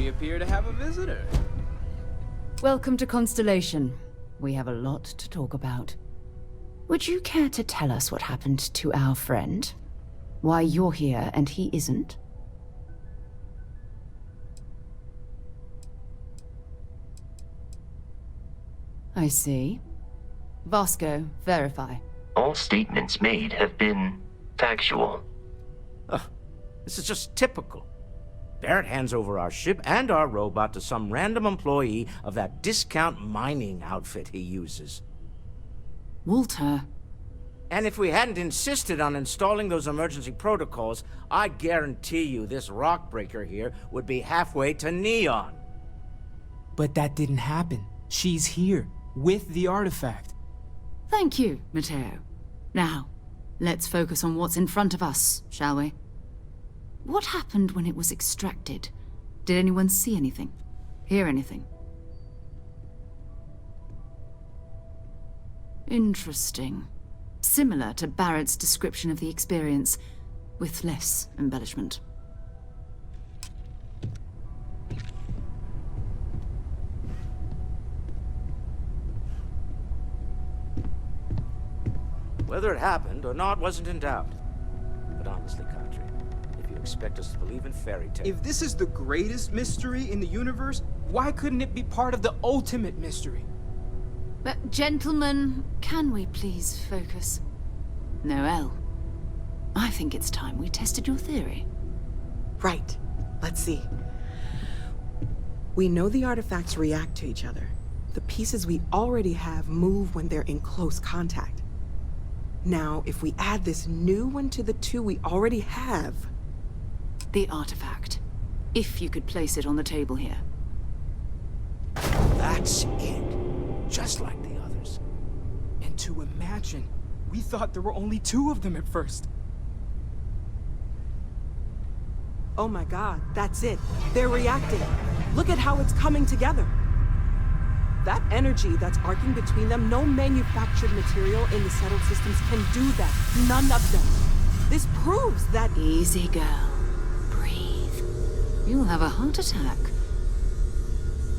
We appear to have a visitor. Welcome to Constellation. We have a lot to talk about. Would you care to tell us what happened to our friend? Why you're here and he isn't? I see. Vasco, verify. All statements made have been factual. This is just typical. Barrett hands over our ship and our robot to some random employee of that discount mining outfit he uses. Walter. And if we hadn't insisted on installing those emergency protocols, I guarantee you this rock breaker here would be halfway to Neon. But that didn't happen. She's here, with the artifact. Thank you, Matteo. Now, let's focus on what's in front of us, shall we? What happened when it was extracted? Did anyone see anything? Hear anything? Interesting. Similar to Barrett's description of the experience, with less embellishment. Whether it happened or not wasn't in doubt. But honestly, Kadri, if you expect us to believe in fairy tales... If this is the greatest mystery in the universe, why couldn't it be part of the ultimate mystery? But, gentlemen, can we please focus? Noel, I think it's time we tested your theory. Right. Let's see. We know the artifacts react to each other. The pieces we already have move when they're in close contact. Now, if we add this new one to the two we already have... The artifact. If you could place it on the table here. That's it. Just like the others. And to imagine, we thought there were only 2 of them at first. Oh my god, that's it. They're reacting. Look at how it's coming together. That energy that's arcing between them, no manufactured material in the settled systems can do that. None of them. This proves that... Easy, girl. Breathe. You'll have a heart attack.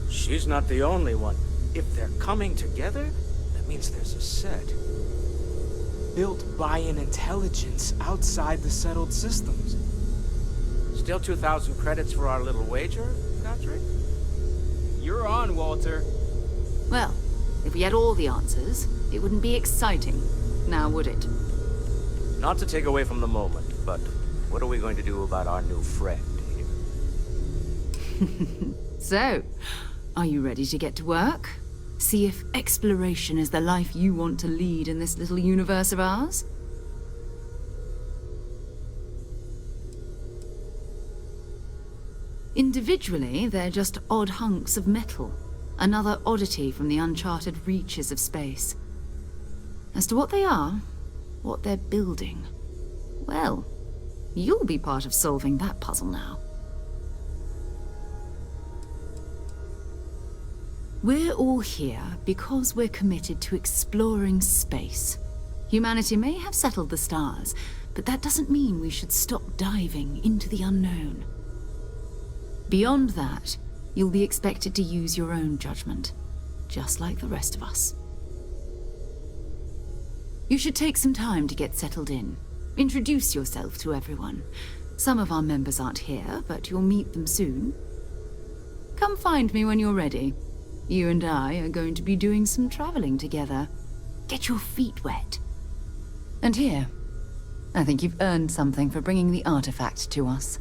She's not the only one. If they're coming together, that means there's a set. Built by an intelligence outside the settled systems. Still 2,000 credits for our little wager, Kadri? You're on, Walter. Well, if we had all the answers, it wouldn't be exciting, now would it? Not to take away from the moment, but what are we going to do about our new friend here? So, are you ready to get to work? See if exploration is the life you want to lead in this little universe of ours? Individually, they're just odd hunks of metal. Another oddity from the uncharted reaches of space. As to what they are, what they're building, well, you'll be part of solving that puzzle now. We're all here because we're committed to exploring space. Humanity may have settled the stars, but that doesn't mean we should stop diving into the unknown. Beyond that, you'll be expected to use your own judgment, just like the rest of us. You should take some time to get settled in. Introduce yourself to everyone. Some of our members aren't here, but you'll meet them soon. Come find me when you're ready. You and I are going to be doing some traveling together. Get your feet wet. And here, I think you've earned something for bringing the artifact to us.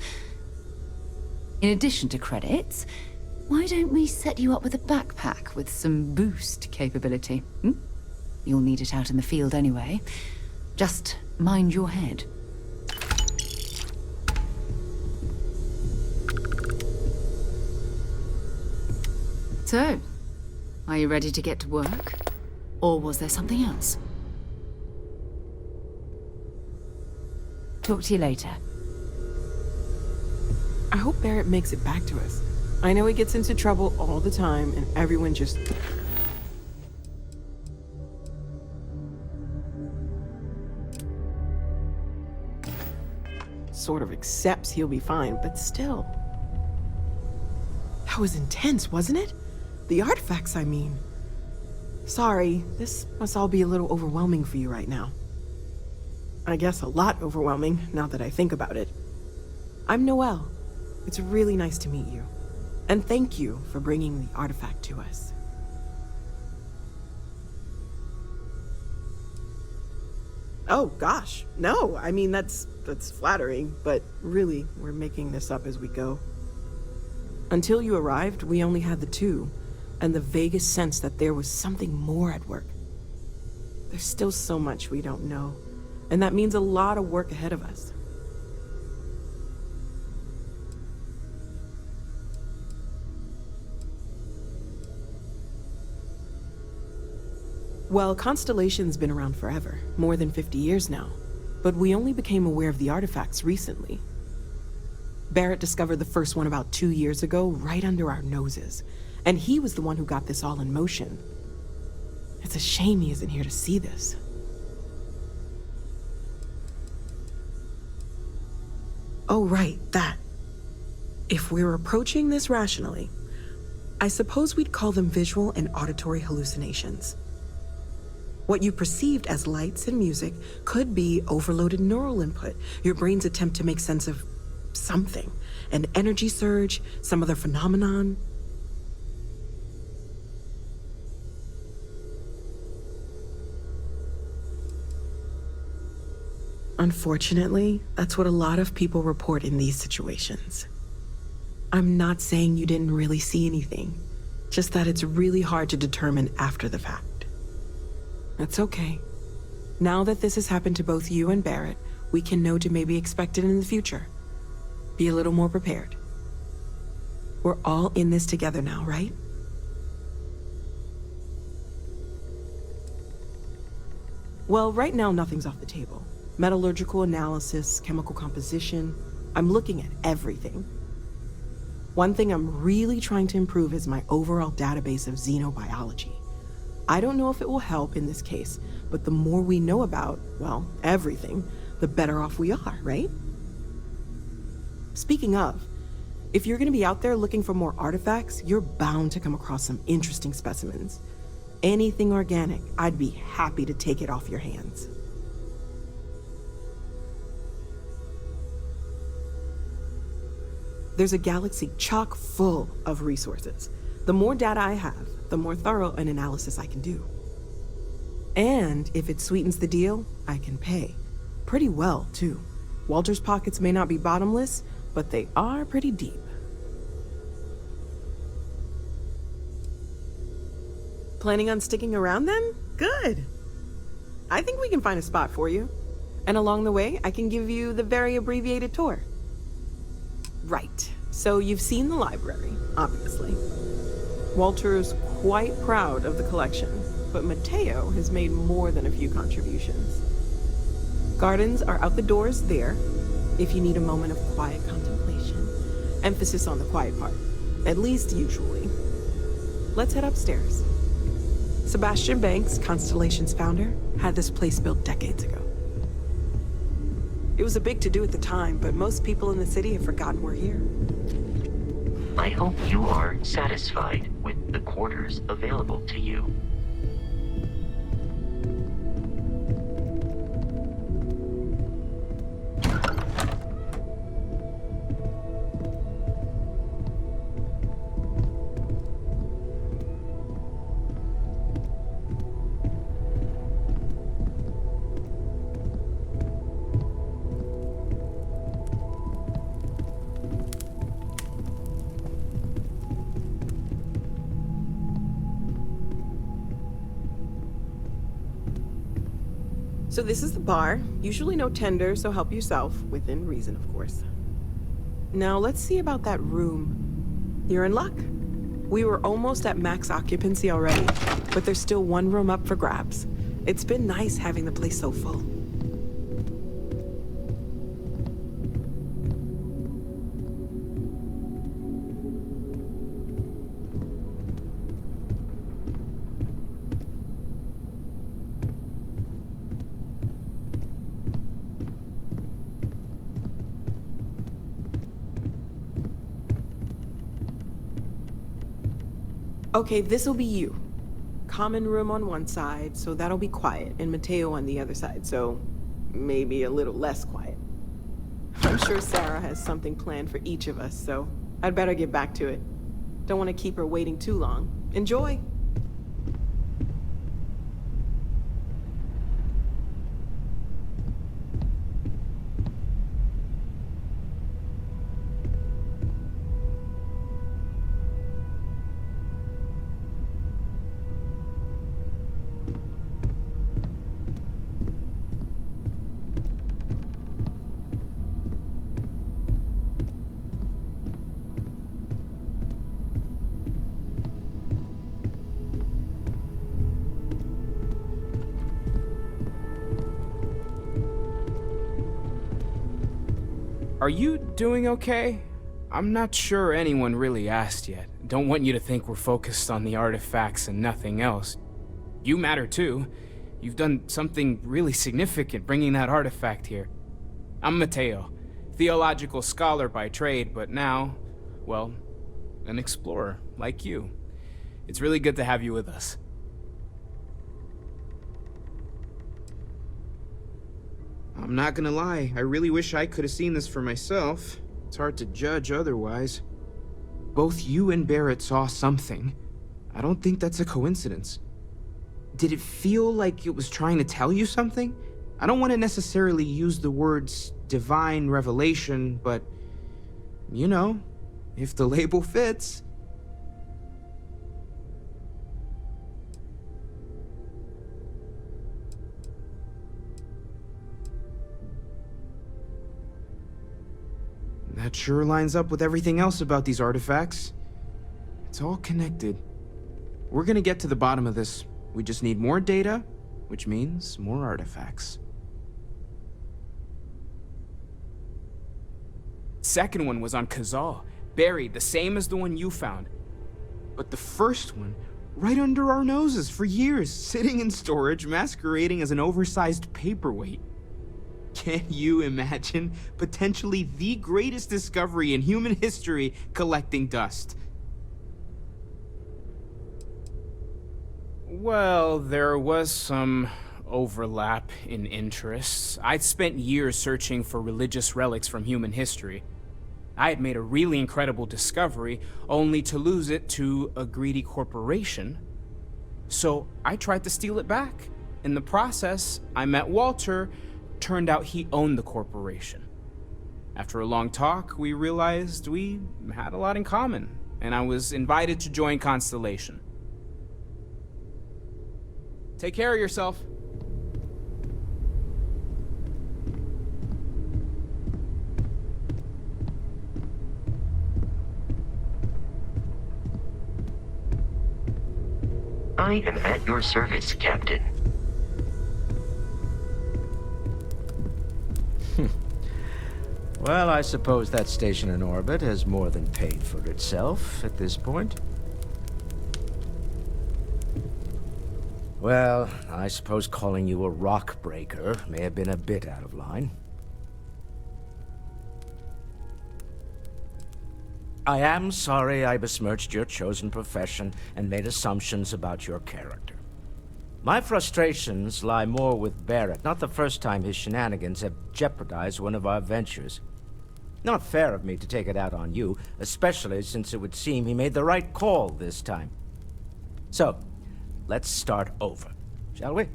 In addition to credits, why don't we set you up with a backpack with some boost capability? You'll need it out in the field anyway. Just mind your head. So, are you ready to get to work? Or was there something else? Talk to you later. I hope Barrett makes it back to us. I know he gets into trouble all the time, and everyone just... sort of accepts he'll be fine, but still. That was intense, wasn't it? The artifacts, I mean. Sorry, this must all be a little overwhelming for you right now. I guess a lot overwhelming, now that I think about it. I'm Noelle. It's really nice to meet you. And thank you for bringing the artifact to us. Oh, gosh. No, I mean, that's flattering, but really, we're making this up as we go. Until you arrived, we only had the two, and the vaguest sense that there was something more at work. There's still so much we don't know, and that means a lot of work ahead of us. Well, Constellation's been around forever, more than 50 years now, but we only became aware of the artifacts recently. Barrett discovered the first one about 2 years ago, right under our noses, and he was the one who got this all in motion. It's a shame he isn't here to see this. Oh, right, that. If we're approaching this rationally, I suppose we'd call them visual and auditory hallucinations. What you perceived as lights and music could be overloaded neural input, your brain's attempt to make sense of something, an energy surge, some other phenomenon. Unfortunately, that's what a lot of people report in these situations. I'm not saying you didn't really see anything, just that it's really hard to determine after the fact. That's okay. Now that this has happened to both you and Barrett, we can know to maybe expect it in the future. Be a little more prepared. We're all in this together now, right? Well, right now nothing's off the table. Metallurgical analysis, chemical composition. I'm looking at everything. One thing I'm really trying to improve is my overall database of xenobiology. I don't know if it will help in this case, but the more we know about, well, everything, the better off we are, right? Speaking of, if you're gonna be out there looking for more artifacts, you're bound to come across some interesting specimens. Anything organic, I'd be happy to take it off your hands. There's a galaxy chock full of resources. The more data I have, the more thorough an analysis I can do. And if it sweetens the deal, I can pay. Pretty well, too. Walter's pockets may not be bottomless, but they are pretty deep. Planning on sticking around then? Good. I think we can find a spot for you. And along the way, I can give you the very abbreviated tour. Right. So you've seen the library, obviously. Walter's quite proud of the collection, but Mateo has made more than a few contributions. Gardens are out the doors there, if you need a moment of quiet contemplation. Emphasis on the quiet part, at least usually. Let's head upstairs. Sebastian Banks, Constellation's founder, had this place built decades ago. It was a big to-do at the time, but most people in the city have forgotten we're here. I hope you are satisfied with the quarters available to you. So this is the bar. Usually no tender, so help yourself, within reason, of course. Now let's see about that room. You're in luck. We were almost at max occupancy already, but there's still one room up for grabs. It's been nice having the place so full. Okay, this'll be you. Common room on one side, so that'll be quiet, and Mateo on the other side, so maybe a little less quiet. I'm sure Sarah has something planned for each of us, so I'd better get back to it. Don't want to keep her waiting too long. Enjoy! Are you doing okay? I'm not sure anyone really asked yet. Don't want you to think we're focused on the artifacts and nothing else. You matter too. You've done something really significant bringing that artifact here. I'm Mateo, theological scholar by trade, but now, well, an explorer like you. It's really good to have you with us. I'm not gonna lie, I really wish I could have seen this for myself. It's hard to judge otherwise. Both you and Barrett saw something. I don't think that's a coincidence. Did it feel like it was trying to tell you something? I don't want to necessarily use the words divine revelation, but, you know, if the label fits. That sure lines up with everything else about these artifacts. It's all connected. We're gonna get to the bottom of this. We just need more data, which means more artifacts. Second one was on Kazal, buried, the same as the one you found. But the first one, right under our noses for years, sitting in storage, masquerading as an oversized paperweight. Can you imagine potentially the greatest discovery in human history collecting dust? Well, there was some overlap in interests. I'd spent years searching for religious relics from human history. I had made a really incredible discovery, only to lose it to a greedy corporation. So I tried to steal it back. In the process, I met Walter. Turned out he owned the corporation. After a long talk, we realized we had a lot in common, and I was invited to join Constellation. Take care of yourself. I am at your service, Captain. Well, I suppose that station in orbit has more than paid for itself at this point. Well, I suppose calling you a rock breaker may have been a bit out of line. I am sorry I besmirched your chosen profession and made assumptions about your character. My frustrations lie more with Barrett, not the first time his shenanigans have jeopardized one of our ventures. Not fair of me to take it out on you, especially since it would seem he made the right call this time. So, let's start over, shall we?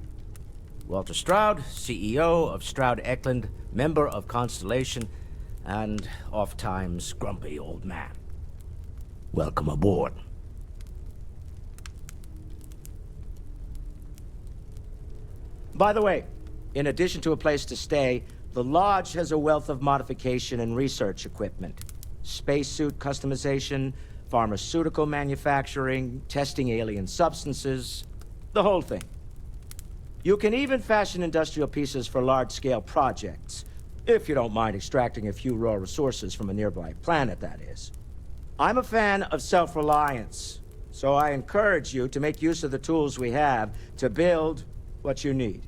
Walter Stroud, CEO of Stroud Eklund, member of Constellation, and oft-times grumpy old man. Welcome aboard. By the way, in addition to a place to stay, the Lodge has a wealth of modification and research equipment. Spacesuit customization, pharmaceutical manufacturing, testing alien substances, the whole thing. You can even fashion industrial pieces for large-scale projects, if you don't mind extracting a few raw resources from a nearby planet, that is. I'm a fan of self-reliance, so I encourage you to make use of the tools we have to build what you need.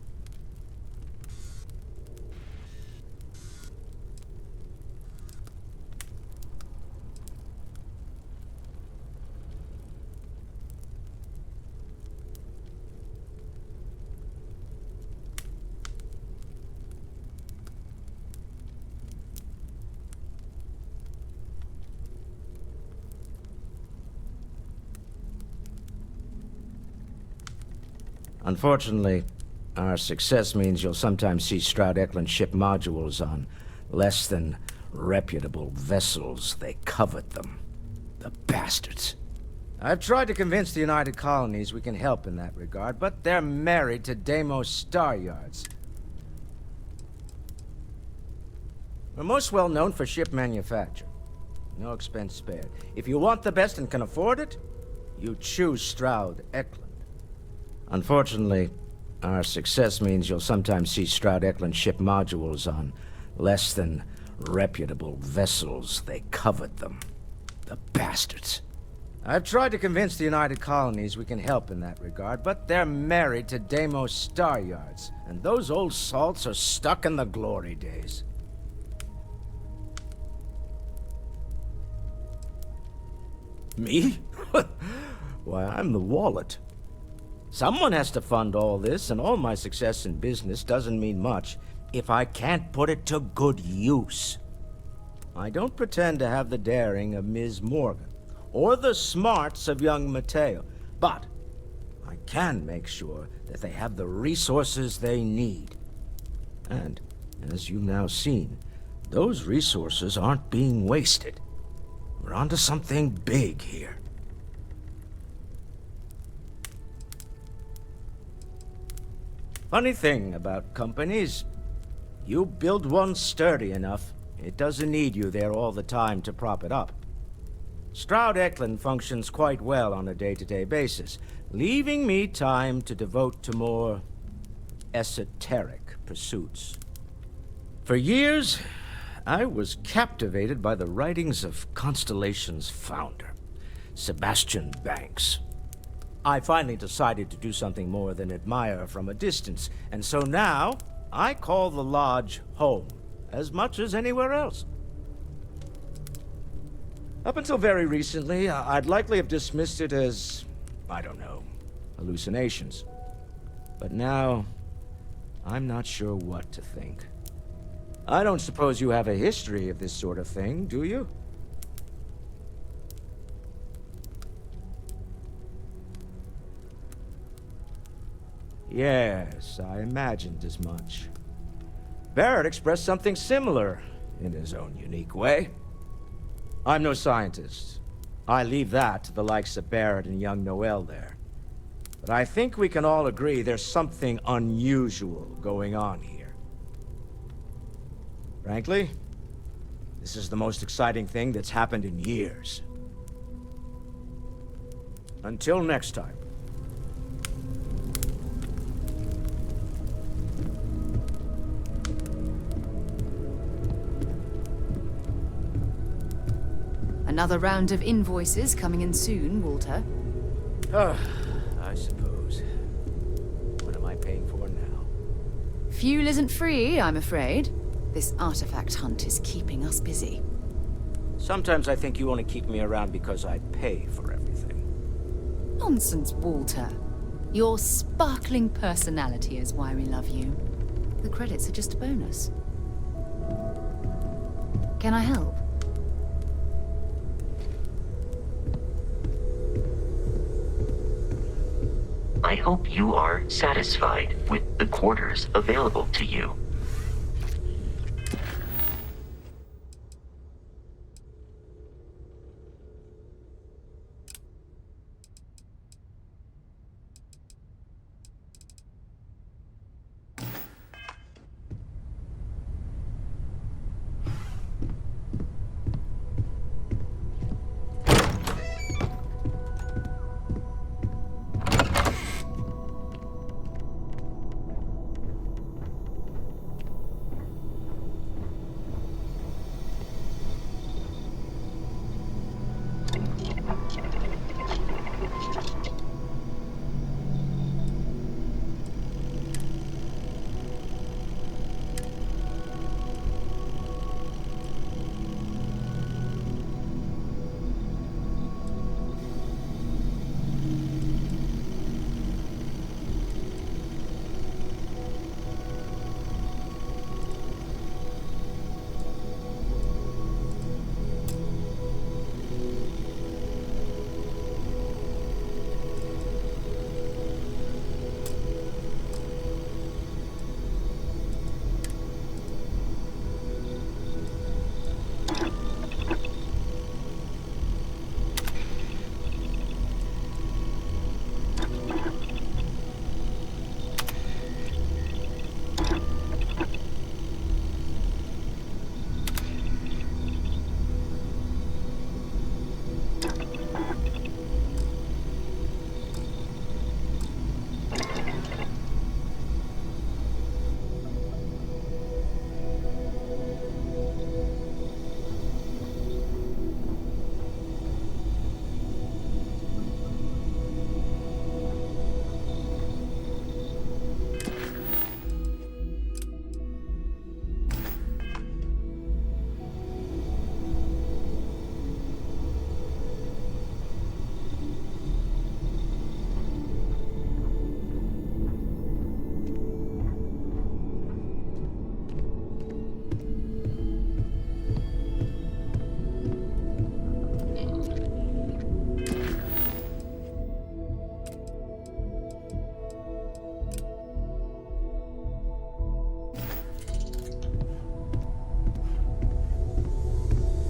Unfortunately, our success means you'll sometimes see Stroud Eklund ship modules on less than reputable vessels. They covet them. The bastards. I've tried to convince the United Colonies we can help in that regard, but they're married to Deimos Star Yards. We're most well known for ship manufacture. No expense spared. If you want the best and can afford it, you choose Stroud Eklund. Unfortunately, our success means you'll sometimes see Stroud Eklund ship modules on less than reputable vessels. They covet them. The bastards. I've tried to convince the United Colonies we can help in that regard, but they're married to Deimos Star Yards, and those old salts are stuck in the glory days. Me? Why, I'm the wallet. Someone has to fund all this, and all my success in business doesn't mean much if I can't put it to good use. I don't pretend to have the daring of Ms. Morgan, or the smarts of young Mateo, but I can make sure that they have the resources they need. And, as you've now seen, those resources aren't being wasted. We're onto something big here. Funny thing about companies, you build one sturdy enough, it doesn't need you there all the time to prop it up. Stroud Eklund functions quite well on a day-to-day basis, leaving me time to devote to more esoteric pursuits. For years, I was captivated by the writings of Constellation's founder, Sebastian Banks. I finally decided to do something more than admire from a distance, and so now I call the Lodge home as much as anywhere else. Up until very recently, I'd likely have dismissed it as, I don't know, hallucinations. But now, I'm not sure what to think. I don't suppose you have a history of this sort of thing, do you? Yes, I imagined as much. Barrett expressed something similar, in his own unique way. I'm no scientist. I leave that to the likes of Barrett and young Noel there. But I think we can all agree there's something unusual going on here. Frankly, this is the most exciting thing that's happened in years. Until next time. Another round of invoices coming in soon, Walter. I suppose. What am I paying for now? Fuel isn't free, I'm afraid. This artifact hunt is keeping us busy. Sometimes I think you only keep me around because I pay for everything. Nonsense, Walter. Your sparkling personality is why we love you. The credits are just a bonus. Can I help? I hope you are satisfied with the quarters available to you.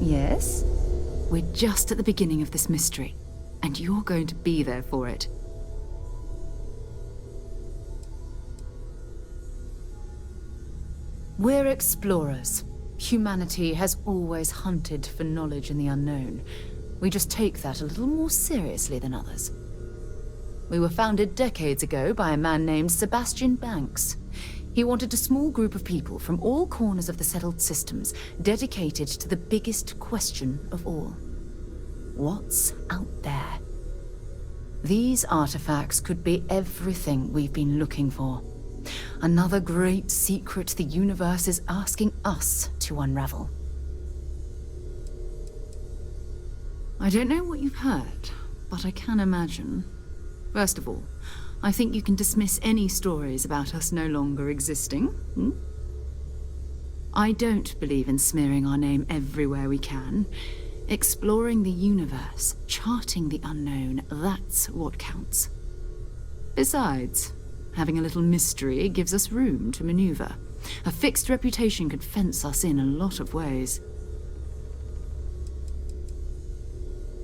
Yes? We're just at the beginning of this mystery, and you're going to be there for it. We're explorers. Humanity has always hunted for knowledge in the unknown. We just take that a little more seriously than others. We were founded decades ago by a man named Sebastian Banks. He wanted a small group of people from all corners of the settled systems dedicated to the biggest question of all. What's out there? These artifacts could be everything we've been looking for. Another great secret the universe is asking us to unravel. I don't know what you've heard, but I can imagine. First of all, I think you can dismiss any stories about us no longer existing. I don't believe in smearing our name everywhere we can. Exploring the universe, charting the unknown, that's what counts. Besides, having a little mystery gives us room to maneuver. A fixed reputation could fence us in a lot of ways.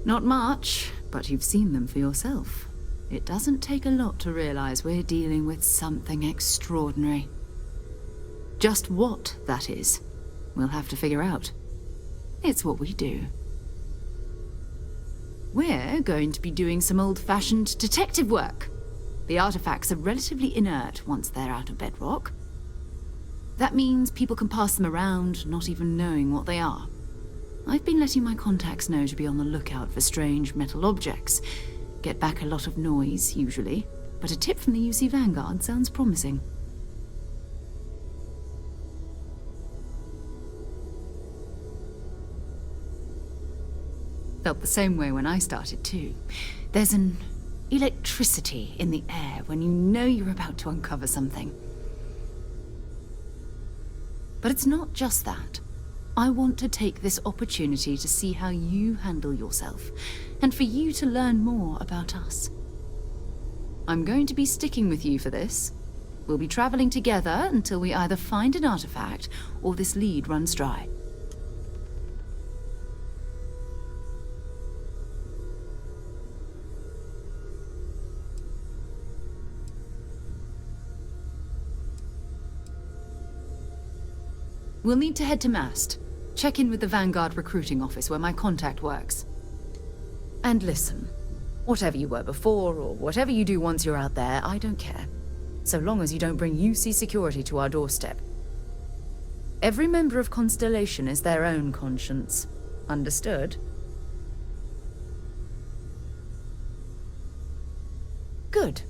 Not much, but you've seen them for yourself. It doesn't take a lot to realize we're dealing with something extraordinary. Just what that is, we'll have to figure out. It's what we do. We're going to be doing some old-fashioned detective work. The artifacts are relatively inert once they're out of bedrock. That means people can pass them around, not even knowing what they are. I've been letting my contacts know to be on the lookout for strange metal objects. Get back a lot of noise, usually, but a tip from the UC Vanguard sounds promising. Felt the same way when I started, too. There's an electricity in the air when you know you're about to uncover something. But it's not just that. I want to take this opportunity to see how you handle yourself, and for you to learn more about us. I'm going to be sticking with you for this. We'll be traveling together until we either find an artifact or this lead runs dry. We'll need to head to Mast. Check in with the Vanguard recruiting office where my contact works. And listen, whatever you were before, or whatever you do once you're out there, I don't care. So long as you don't bring UC security to our doorstep. Every member of Constellation is their own conscience. Understood? Good.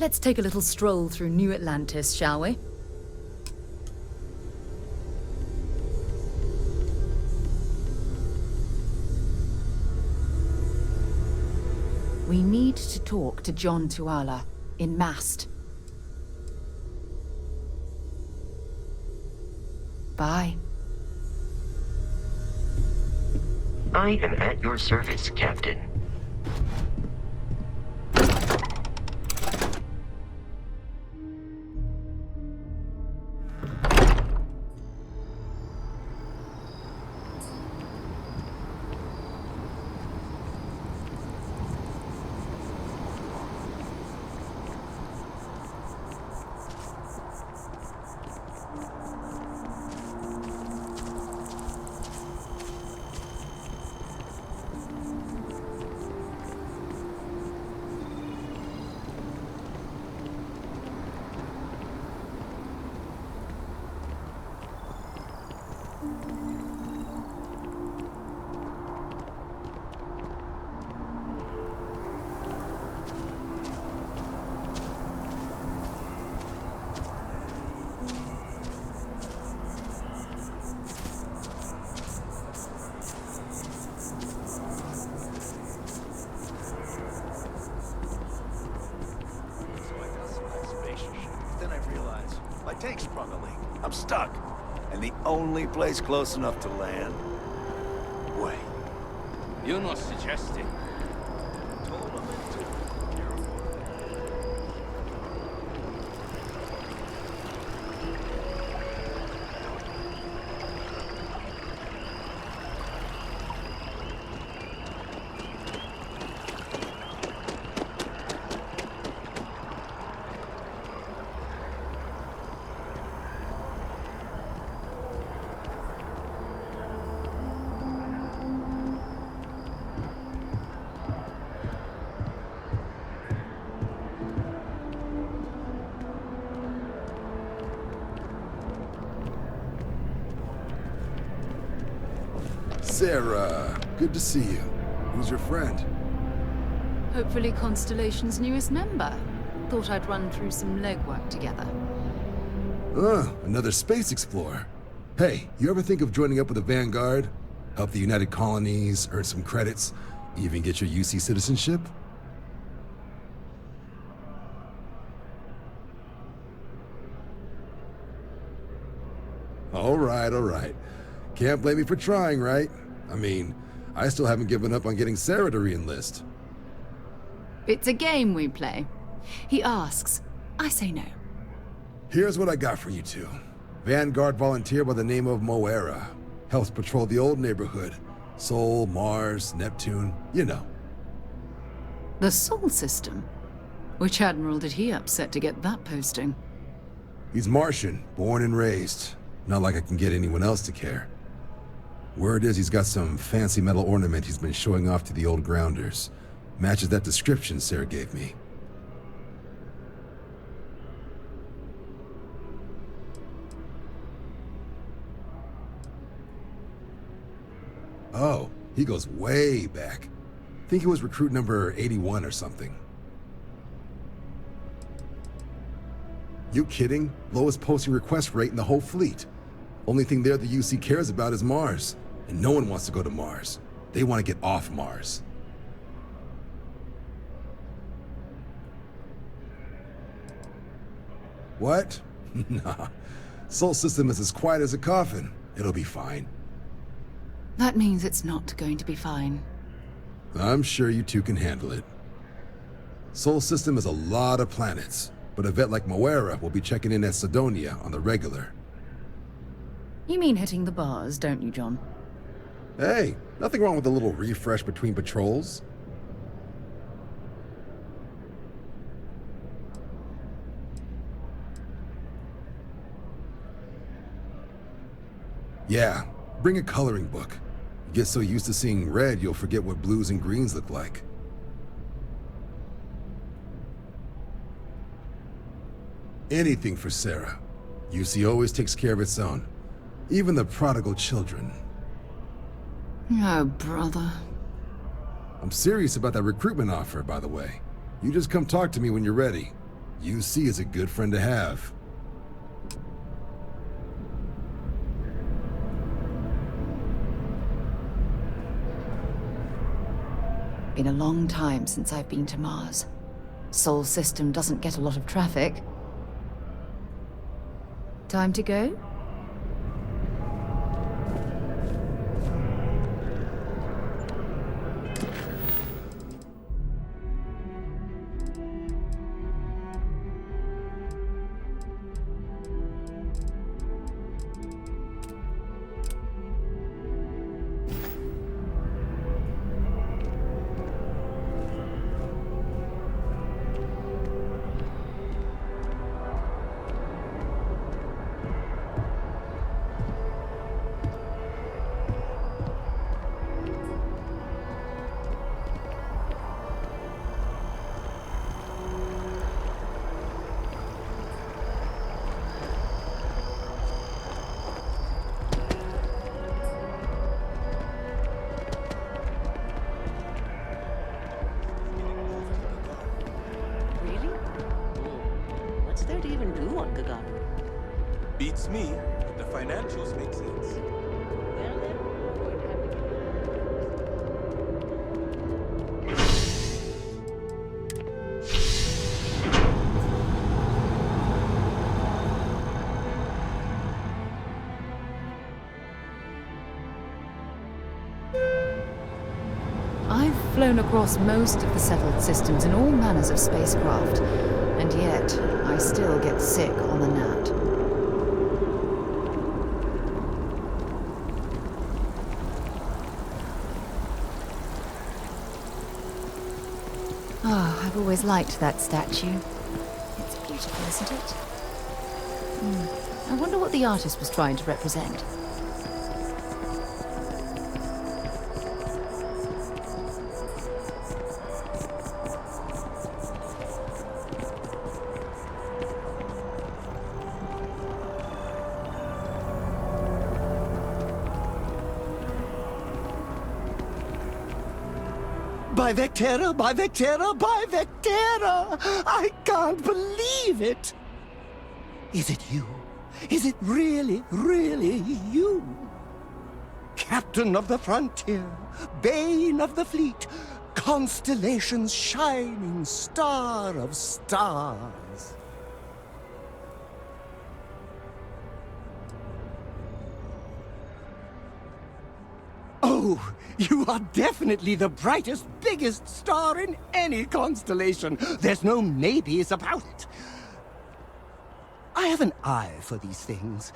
Let's take a little stroll through New Atlantis, shall we? We need to talk to John Tuala in Mast. Bye. I am at your service, Captain. Tank sprung a leak. I'm stuck. And the only place close enough to land. Wait. You're not suggesting. Sarah. Good to see you. Who's your friend? Hopefully Constellation's newest member. Thought I'd run through some legwork together. Another space explorer. Hey, you ever think of joining up with the Vanguard? Help the United Colonies, earn some credits, even get your UC citizenship? All right. Can't blame me for trying, right? I mean, I still haven't given up on getting Sarah to re-enlist. It's a game we play. He asks, I say no. Here's what I got for you two. Vanguard volunteer by the name of Moera. Helps patrol the old neighborhood. Sol, Mars, Neptune, you know. The Sol system? Which admiral did he upset to get that posting? He's Martian, born and raised. Not like I can get anyone else to care. Word is he's got some fancy metal ornament he's been showing off to the old grounders. Matches that description Sarah gave me. Oh, he goes way back. Think he was recruit number 81 or something. You kidding? Lowest posting request rate in the whole fleet. Only thing there the UC cares about is Mars. And no one wants to go to Mars. They want to get off Mars. What? Nah. Sol system is as quiet as a coffin. It'll be fine. That means it's not going to be fine. I'm sure you two can handle it. Sol system is a lot of planets, but a vet like Moera will be checking in at Sidonia on the regular. You mean hitting the bars, don't you, John? Hey, nothing wrong with a little refresh between patrols. Yeah, bring a coloring book. You get so used to seeing red, you'll forget what blues and greens look like. Anything for Sarah. UC always takes care of its own. Even the prodigal children. Oh, brother. I'm serious about that recruitment offer, by the way. You just come talk to me when you're ready. UC is a good friend to have. Been a long time since I've been to Mars. Sol system doesn't get a lot of traffic. Time to go? Beats me, but the financials make sense. I've flown across most of the settled systems in all manners of spacecraft, and yet I still get sick on the gnat. I've always liked that statue. It's beautiful, isn't it? I wonder what the artist was trying to represent. By Vectera, by Vectera, by Vectera! I can't believe it! Is it you? Is it really, really you? Captain of the frontier, bane of the fleet, Constellation's shining star of stars. Oh, you are definitely the brightest, biggest star in any constellation. There's no maybes about it. I have an eye for these things.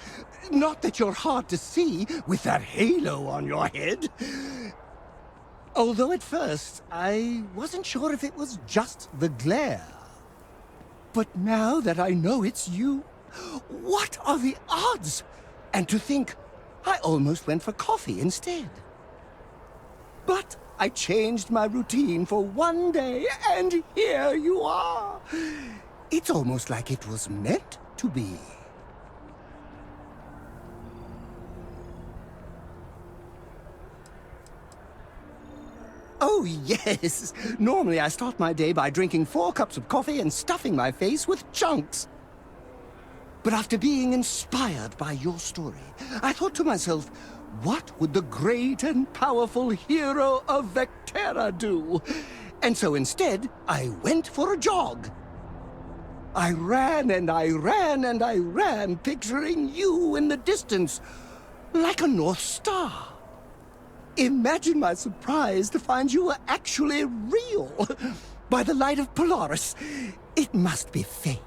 Not that you're hard to see with that halo on your head. Although at first, I wasn't sure if it was just the glare. But now that I know it's you, what are the odds? And to think, I almost went for coffee instead. But I changed my routine for one day, and here you are. It's almost like it was meant to be. Oh, yes. Normally I start my day by drinking 4 cups of coffee and stuffing my face with chunks. But after being inspired by your story, I thought to myself, what would the great and powerful hero of Vectera do? And so instead, I went for a jog. I ran and I ran and I ran, picturing you in the distance, like a North Star. Imagine my surprise to find you were actually real. By the light of Polaris, it must be fate.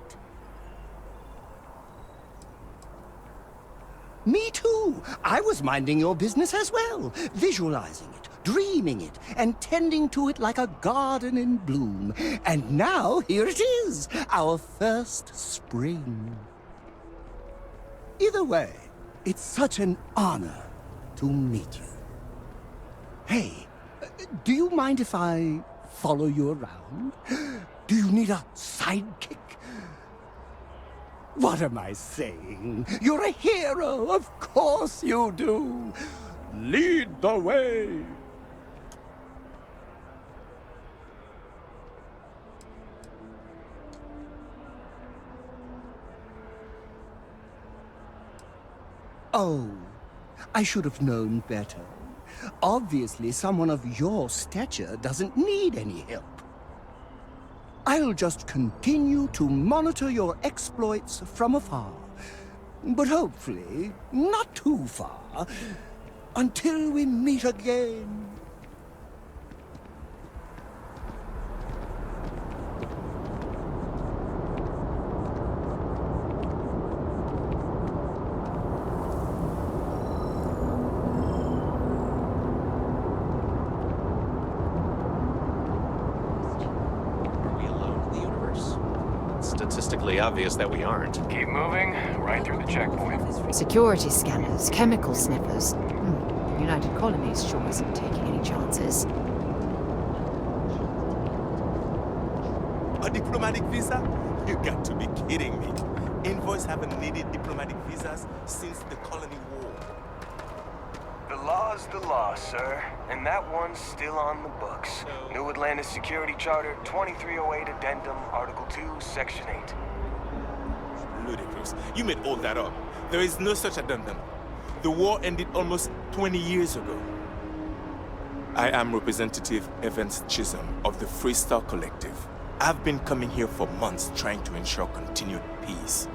Me too. I was minding your business as well, visualizing it, dreaming it, and tending to it like a garden in bloom. And now, here it is, our first spring. Either way, it's such an honor to meet you. Hey, do you mind if I follow you around? Do you need a sidekick? What am I saying? You're a hero, of course you do. Lead the way. Oh, I should have known better. Obviously, someone of your stature doesn't need any help. I'll just continue to monitor your exploits from afar. But hopefully, not too far, until we meet again. Statistically obvious that we aren't. Keep moving, right through the checkpoint. Security scanners, chemical sniffers. The United Colonies sure isn't taking any chances. A diplomatic visa? You got to be kidding me. Envoys haven't needed diplomatic visas since the colony war. The law's the law, sir. And that one's still on the books. New Atlantis Security Charter, 2308 Addendum, Article 2, Section 8. Ludicrous. You made all that up. There is no such addendum. The war ended almost 20 years ago. I am Representative Evans Chisolm of the Freestar Collective. I've been coming here for months trying to ensure continued peace.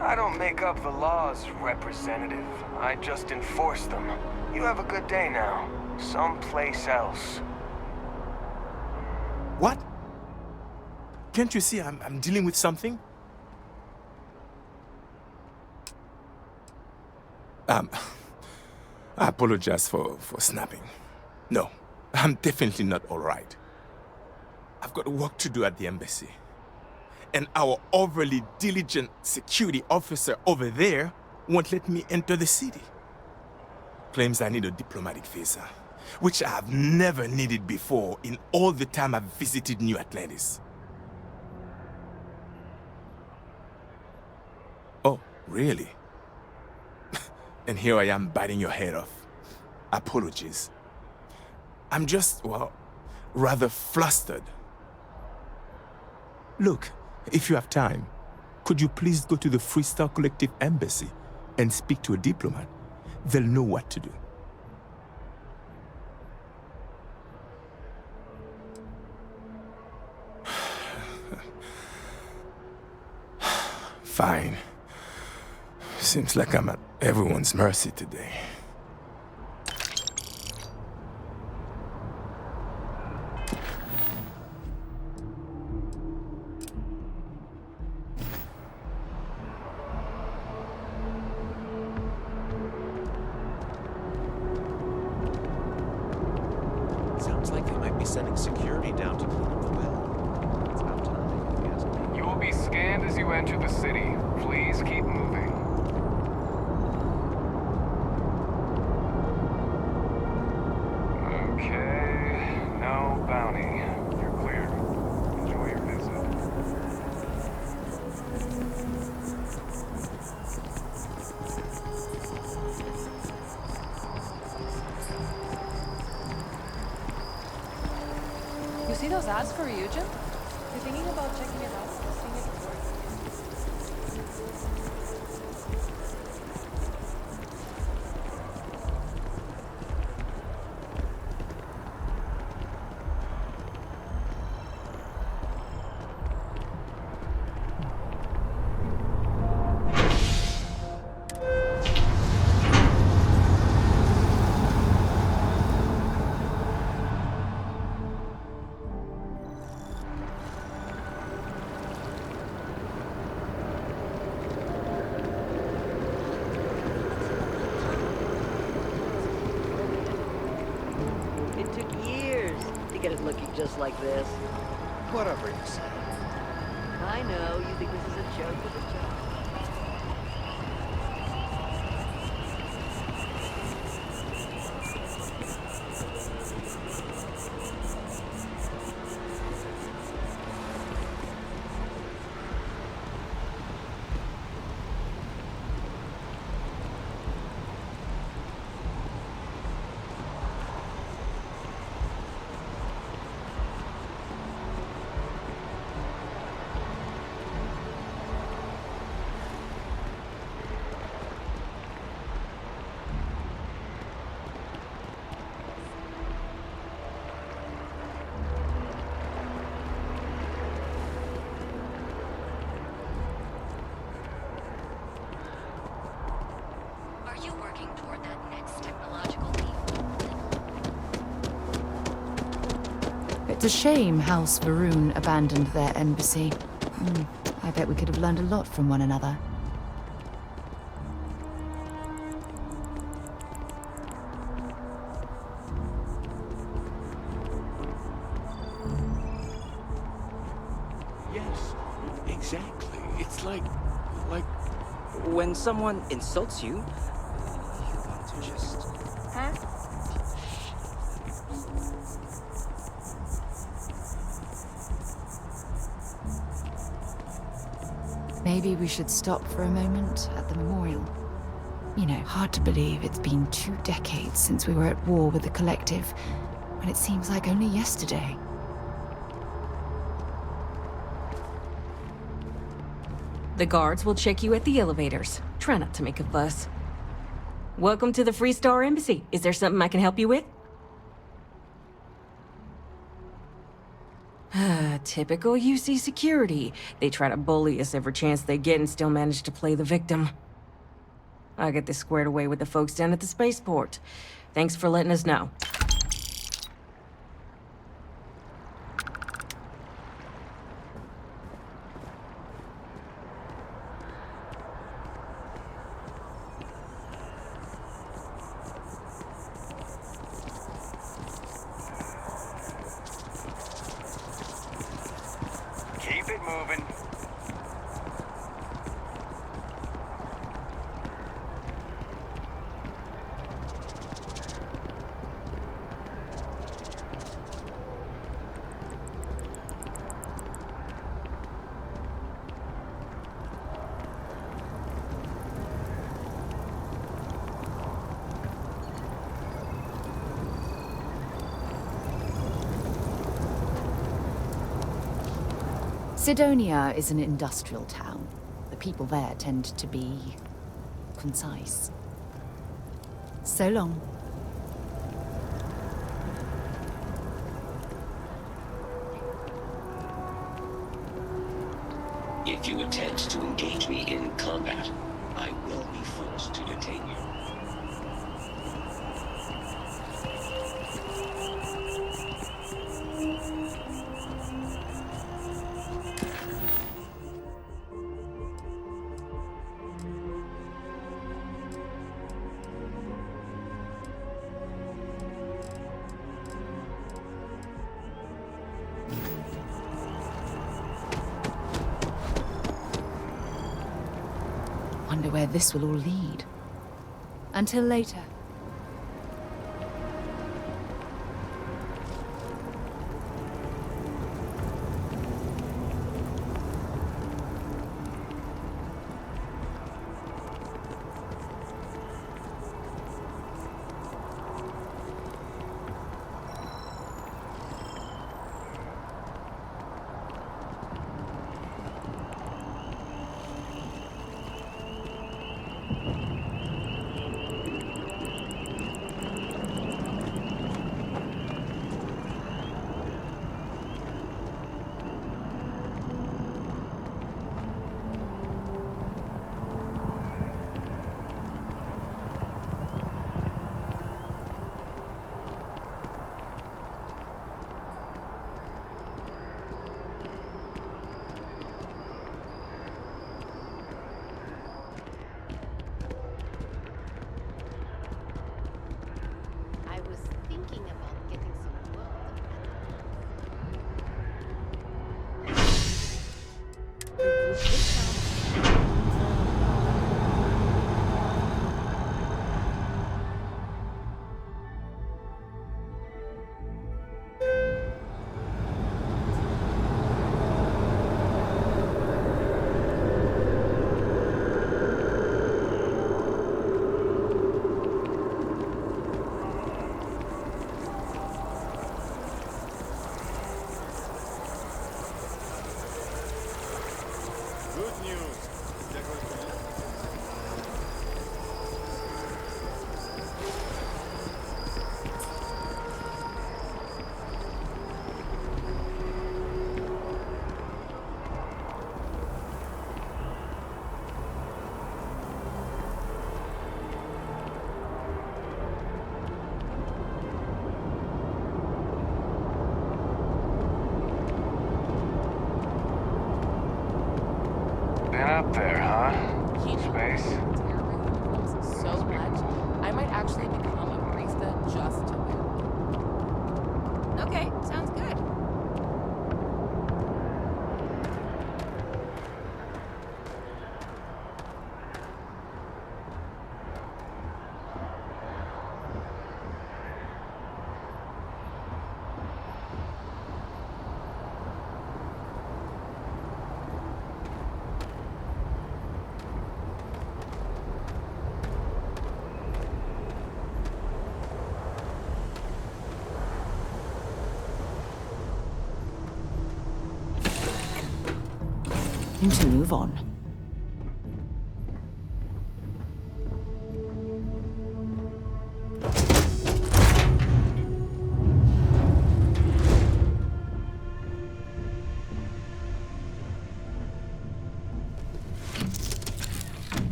I don't make up the laws, Representative. I just enforce them. You have a good day now. Someplace else. What? Can't you see I'm dealing with something? I apologize for snapping. No, I'm definitely not all right. I've got work to do at the embassy. And our overly diligent security officer over there won't let me enter the city. Claims I need a diplomatic visa, which I have never needed before in all the time I've visited New Atlantis. Oh, really? And here I am biting your head off. Apologies. I'm just, well, rather flustered. Look, if you have time, could you please go to the Freestar Collective embassy and speak to a diplomat? They'll know what to do. Fine. Seems like I'm at everyone's mercy today. Sounds like they might be sending security down to clean up the well. It's about time, if you ask me. You will be scanned as you enter the city. Please keep moving. Okay, no bounty. You're clear. Enjoy your visit. You see those ads for Eugen? You're thinking about checking it out? Seeing if it works? It took years to get it looking just like this. Whatever you say. I know, you think this is a joke with a joke. Are you working toward that next technological leap? It's a shame House Varun abandoned their embassy. I bet we could have learned a lot from one another. Yes, exactly. It's like when someone insults you, you want to just... Huh? Maybe we should stop for a moment at the memorial. You know, hard to believe it's been 2 decades since we were at war with the Collective, when it seems like only yesterday. The guards will check you at the elevators. Try not to make a fuss. Welcome to the Freestar Embassy. Is there something I can help you with? Typical UC security. They try to bully us every chance they get and still manage to play the victim. I'll get this squared away with the folks down at the spaceport. Thanks for letting us know. Keep it moving. Sidonia is an industrial town. The people there tend to be concise. So long. If you attempt to engage me in combat, I will be forced to detain you. Wonder where this will all lead. Until later. Been up there, huh? Space? So much, I might actually become a barista just to win. Okay, sounds good. To move on.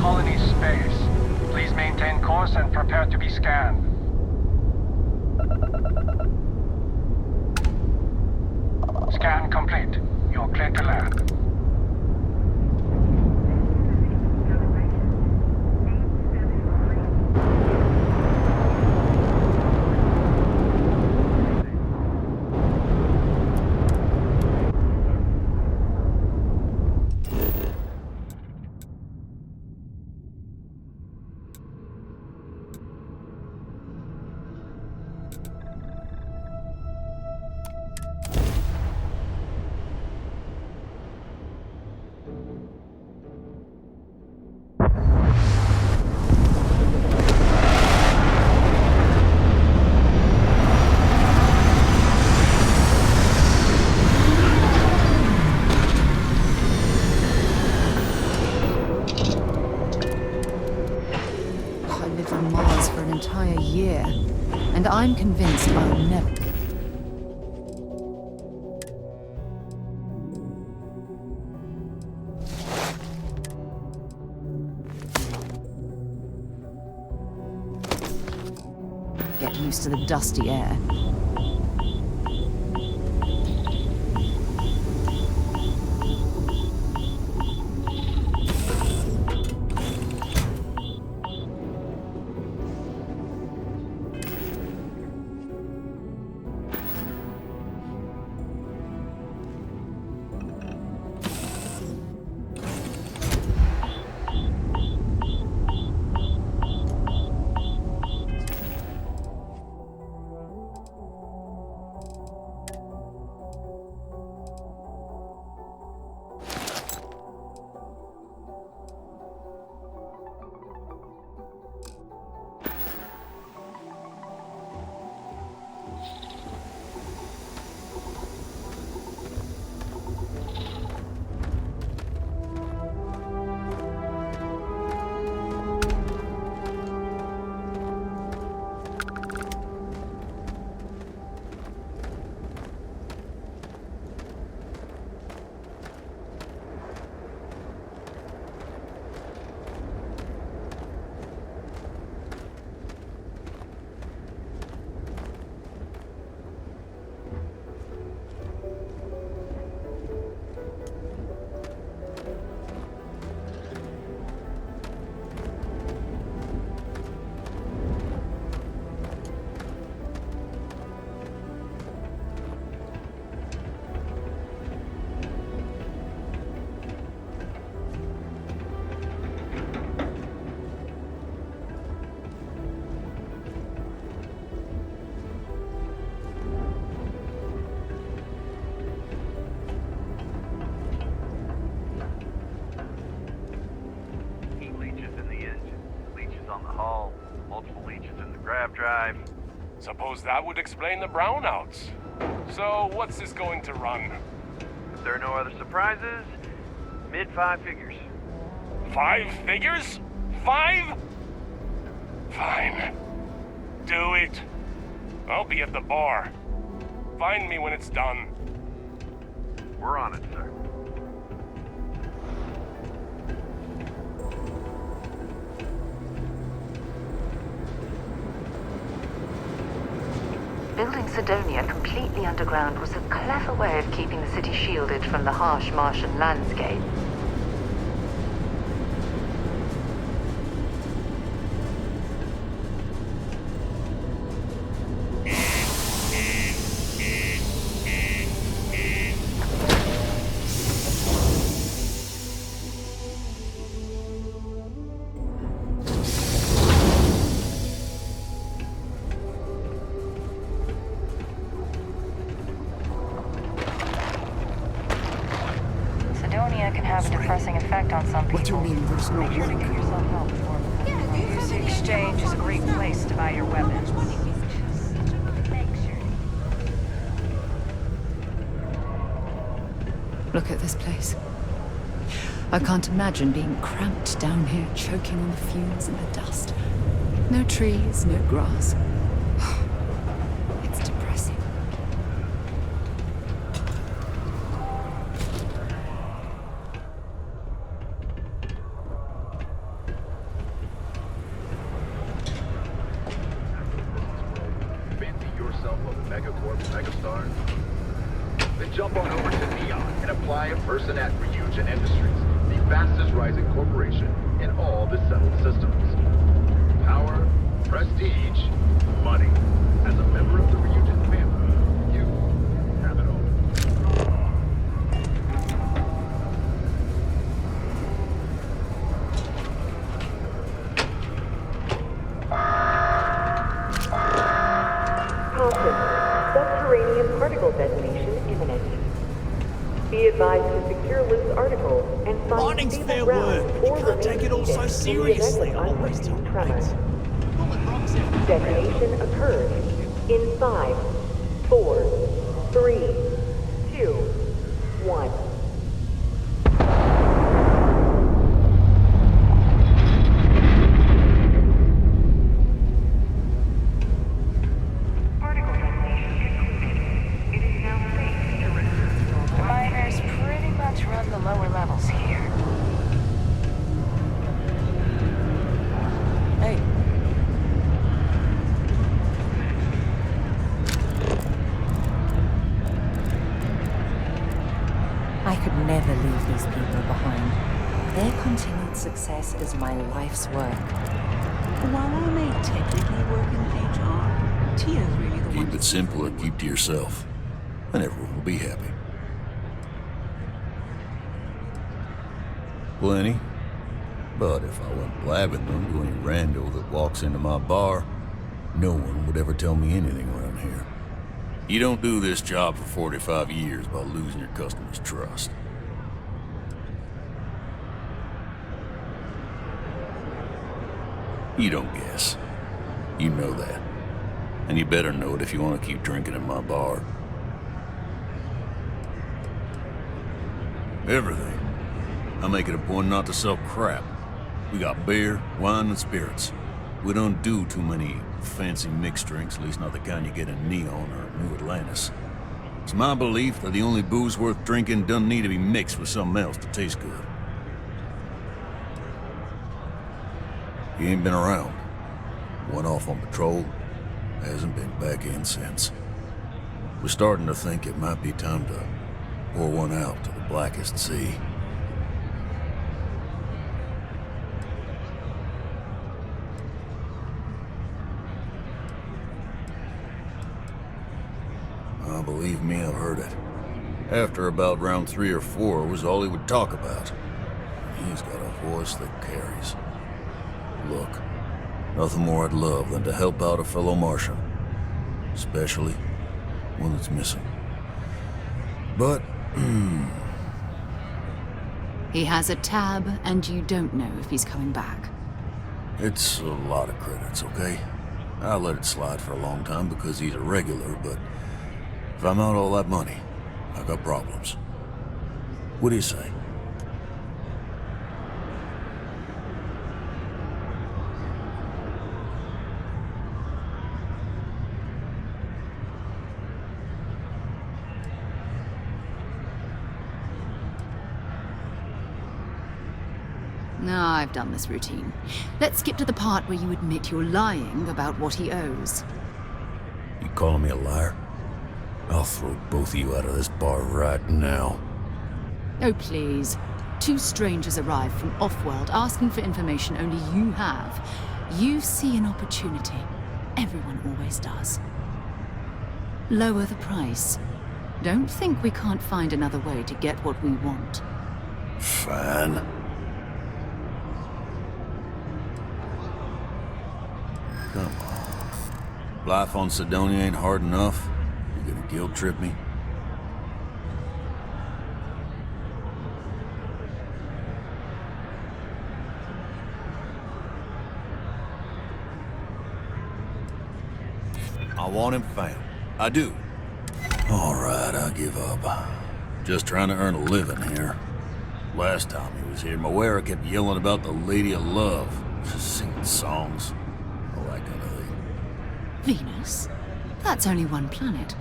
colony's space. Please maintain course and prepare to be scanned. Scan complete. You're clear to land. And I'm convinced I'll never... get used to the dusty air. Drive. Suppose that would explain the brownouts. So, what's this going to run? If there are no other surprises, mid-5 figures. 5 figures? 5? Fine. Do it. I'll be at the bar. Find me when it's done. We're on it, sir. Building Sidonia completely underground was a clever way of keeping the city shielded from the harsh Martian landscape. What do you mean there's no link? Use the exchange is a great place to buy your weapons. Look at this place. I can't imagine being cramped down here, choking on the fumes and the dust. No trees, no grass. It's depressing. jump on over to Neon and apply a person at Ryujin Industries, the fastest rising corporation in all the settled systems. Power, prestige, money. As a member of the Ryujin family, you have it all. Subterranean particle detonation imminent. Be advised to secure loose articles and find Mining's stable fair ground work. or You can't take it all so remain seriously. in I always tell unforeseen tremors. mates. Detonation occurs in 5, 4, 3, 2, 1. Miners pretty much run the lower levels here. Hey. I could never leave these people behind. Their continued success is my life's work. While I may technically work in HR, Tia's really the one. Keep it simple or keep to yourself, and everyone will be happy. Plenty. But if I went blabbing them to any rando that walks into my bar, no one would ever tell me anything around here. You don't do this job for 45 years by losing your customers' trust. You don't guess. You know that. And you better know it if you want to keep drinking at my bar. Everything. I make it a point not to sell crap. We got beer, wine, and spirits. We don't do too many fancy mixed drinks, at least not the kind you get in Neon or New Atlantis. It's my belief that the only booze worth drinking doesn't need to be mixed with something else to taste good. He ain't been around. Went off on patrol. Hasn't been back in since. We're starting to think it might be time to pour one out to the blackest sea. Believe me, I've heard it. After about round 3 or 4 was all he would talk about. He's got a voice that carries. Look, nothing more I'd love than to help out a fellow Martian. Especially one that's missing. But, He has a tab, and you don't know if he's coming back. it's a lot of credits, okay? I let it slide for a long time because he's a regular, but if I'm out all that money, I got problems. What do you say? No, I've done this routine. Let's skip to the part where you admit you're lying about what he owes. You calling me a liar? I'll throw both of you out of this bar right now. Oh, please. 2 strangers arrive from off-world asking for information only you have. You see an opportunity. Everyone always does. Lower the price. Don't think we can't find another way to get what we want. Fine. Come on. Life on Sidonia ain't hard enough. You gonna guilt trip me? I want him found. I do. All right, I give up. Just trying to earn a living here. Last time he was here, Moera kept yelling about the Lady of Love. Just singing songs. All that kind of thing. Venus? That's only one planet.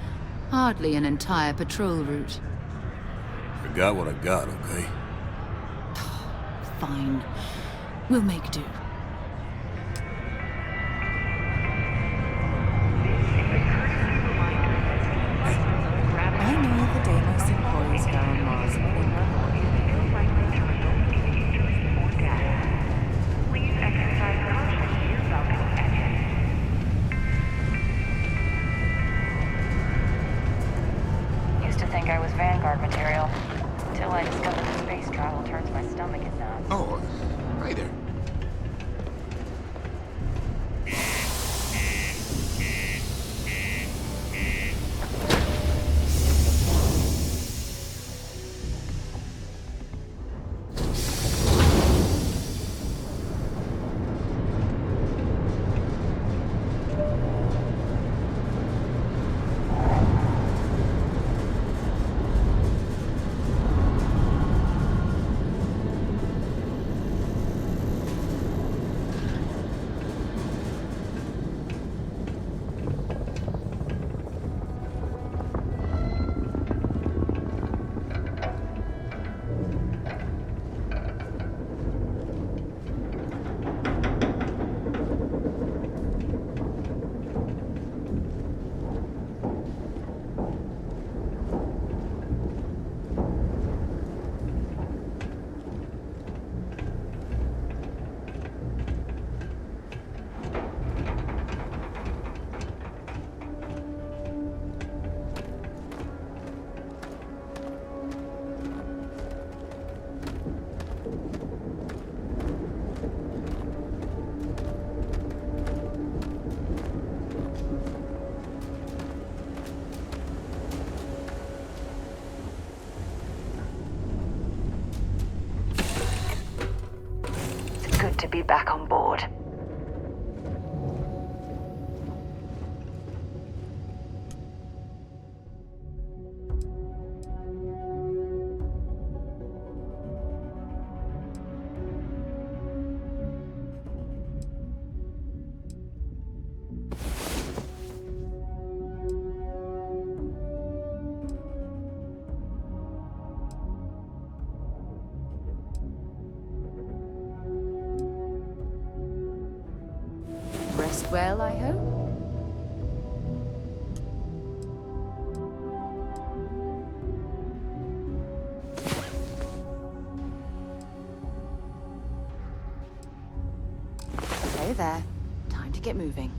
Hardly an entire patrol route. I got what I got, okay? Fine. We'll make do. I know the Deimos Oh, hi there. Good to be back on board. Rest well, I hope? Okay there. Time to get moving.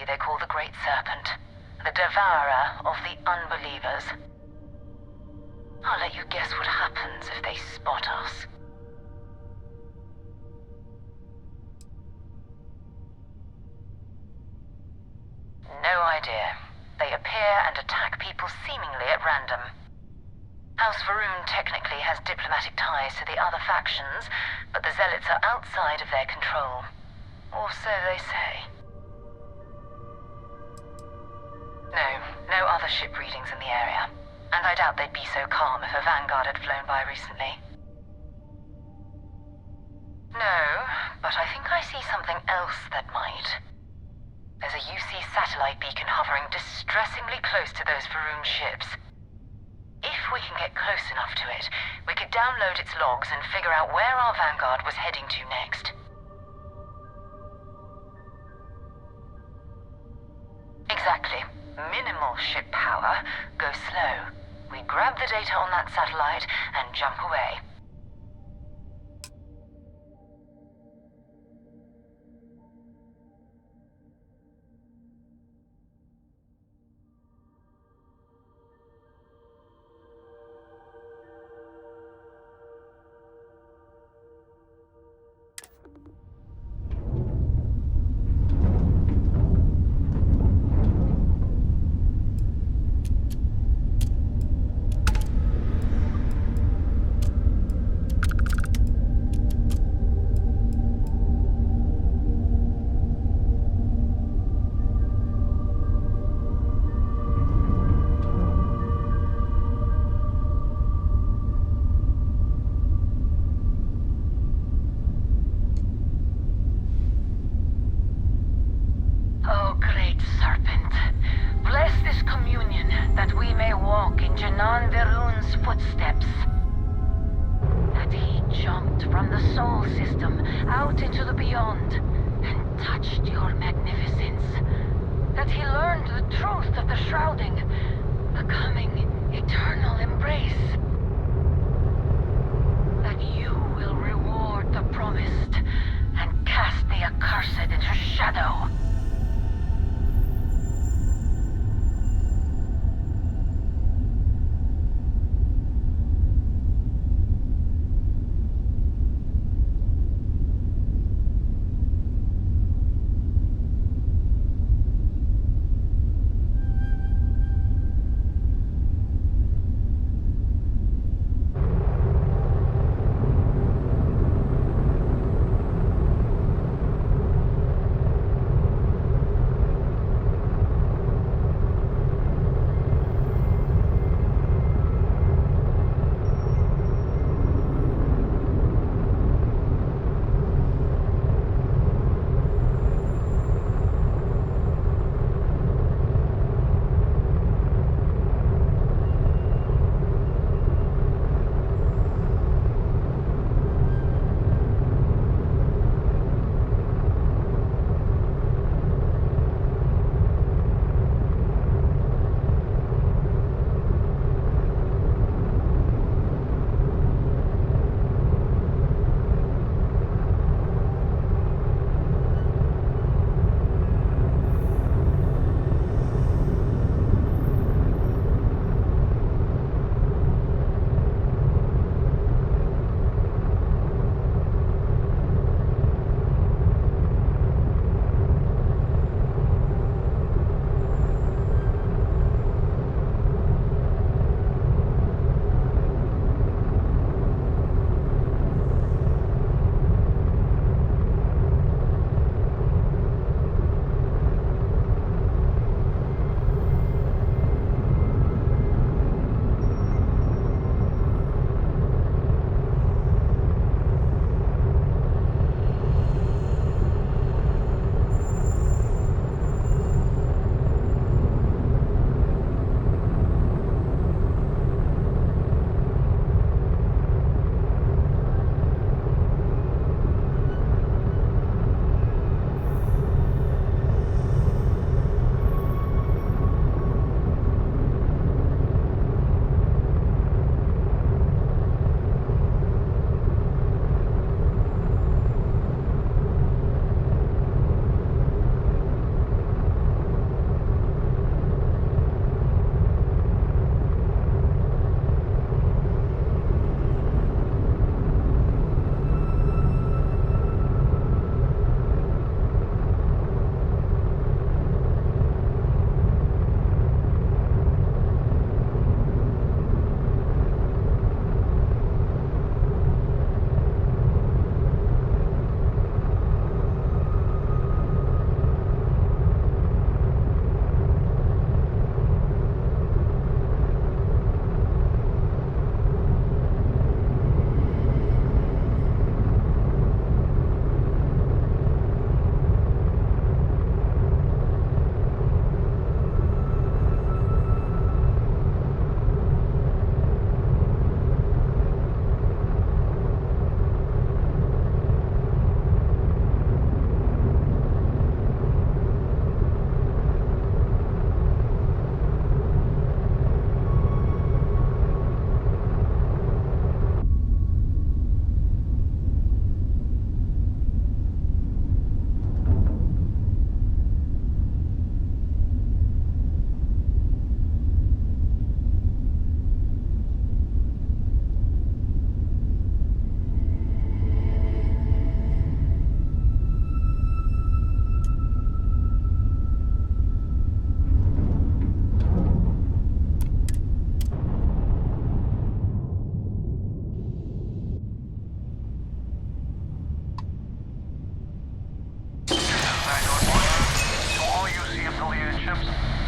They call the Great Serpent, the devourer of the unbelievers. I'll let you guess what happens if they spot us. No idea. They appear and attack people seemingly at random. House Varun technically has diplomatic ties to the other factions, but the Zealots are outside of their control. Or so they say. No other ship readings in the area. And I doubt they'd be so calm if a Vanguard had flown by recently. No, but I think I see something else that might. There's a UC satellite beacon hovering distressingly close to those Varun ships. If we can get close enough to it, we could download its logs and figure out where our Vanguard was heading to next. Exactly. Minimal ship power, go slow. We grab the data on that satellite and jump away. footsteps. That he jumped from the Sol system out into the beyond and touched your magnificence. That he learned the truth of the shrouding, the coming eternal embrace. That you will reward the promised and cast the accursed into shadow.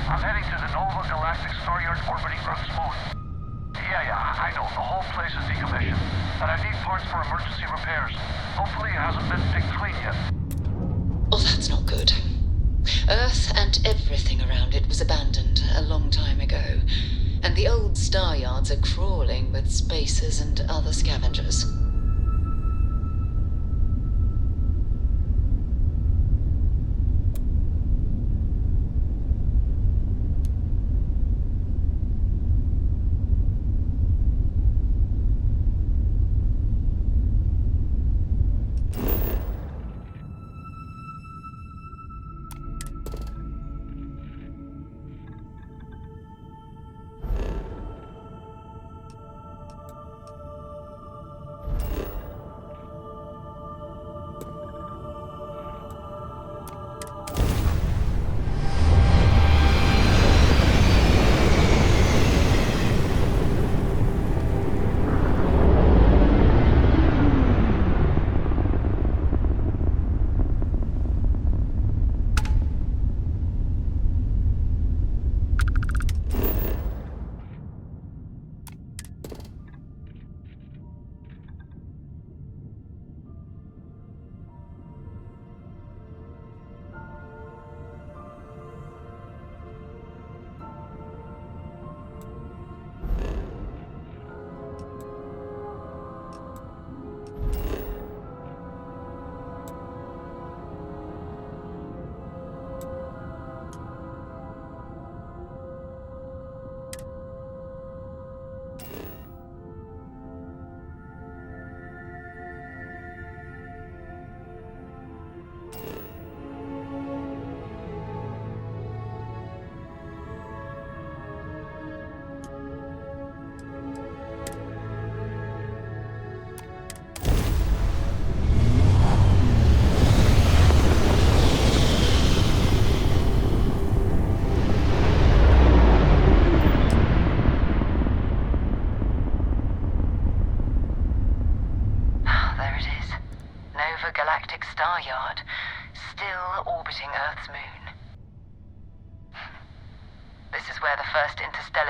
I'm heading to the Nova Galactic Star Yard orbiting Earth's moon. Yeah, I know. The whole place is decommissioned. But I need parts for emergency repairs. Hopefully it hasn't been picked clean yet. Oh, that's not good. Earth and everything around it was abandoned a long time ago. And the old star yards are crawling with spacers and other scavengers.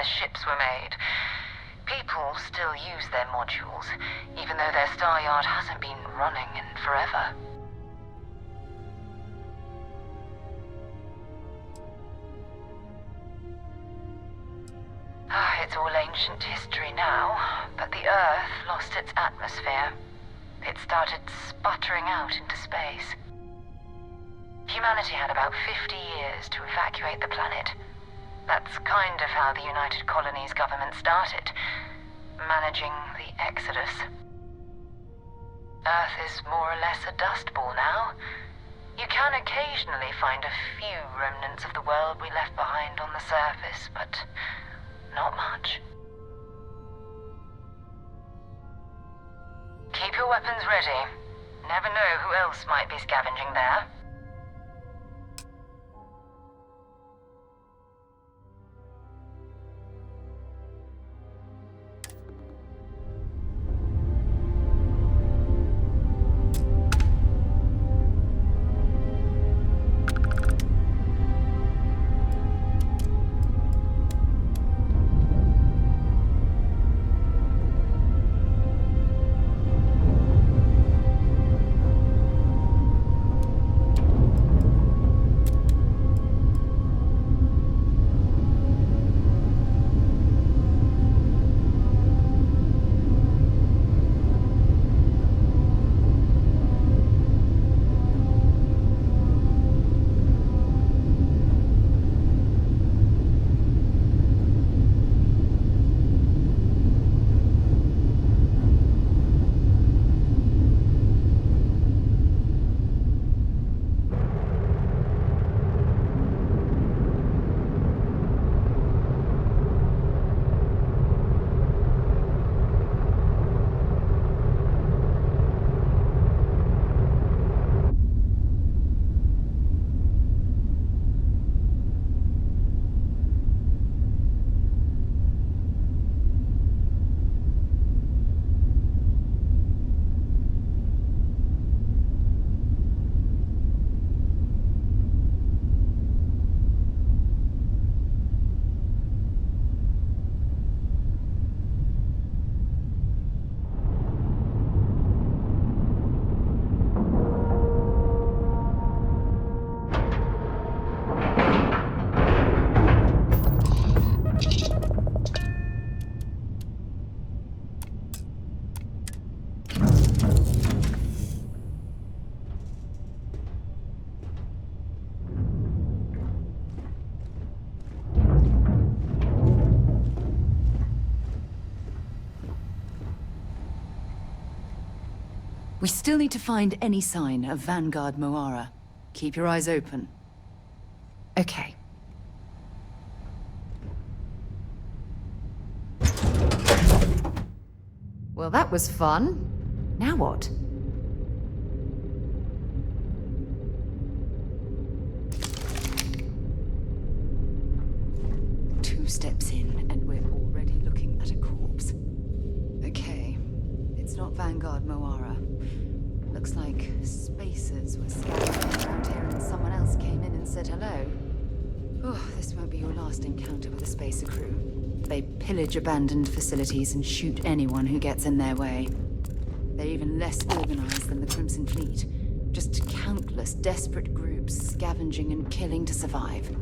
Ships were made. People still use their modules, even though their star yard hasn't been running in forever. It's all ancient history now, but the Earth lost its atmosphere. It started sputtering out into space. Humanity had about 50 years to evacuate the planet. That's kind of how the United Colonies government started, managing the exodus. Earth is more or less a dust ball now. You can occasionally find a few remnants of the world we left behind on the surface, but not much. Keep your weapons ready. Never know who else might be scavenging there. We still need to find any sign of Vanguard Moara. Keep your eyes open. Okay. Well, that was fun. Now what? Two steps in, and we're already looking at a corpse. Okay. It's not Vanguard Moara. Looks like spacers were scattered around here and someone else came in and said hello. Oh, this won't be your last encounter with a spacer crew. They pillage abandoned facilities and shoot anyone who gets in their way. They're even less organized than the Crimson Fleet. Just countless desperate groups scavenging and killing to survive.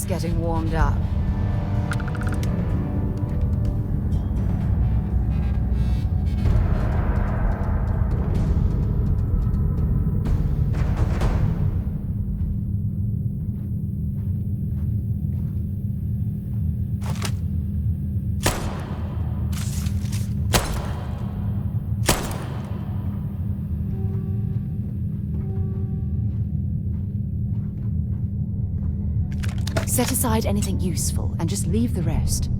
just getting warmed up. Set aside anything useful and just leave the rest.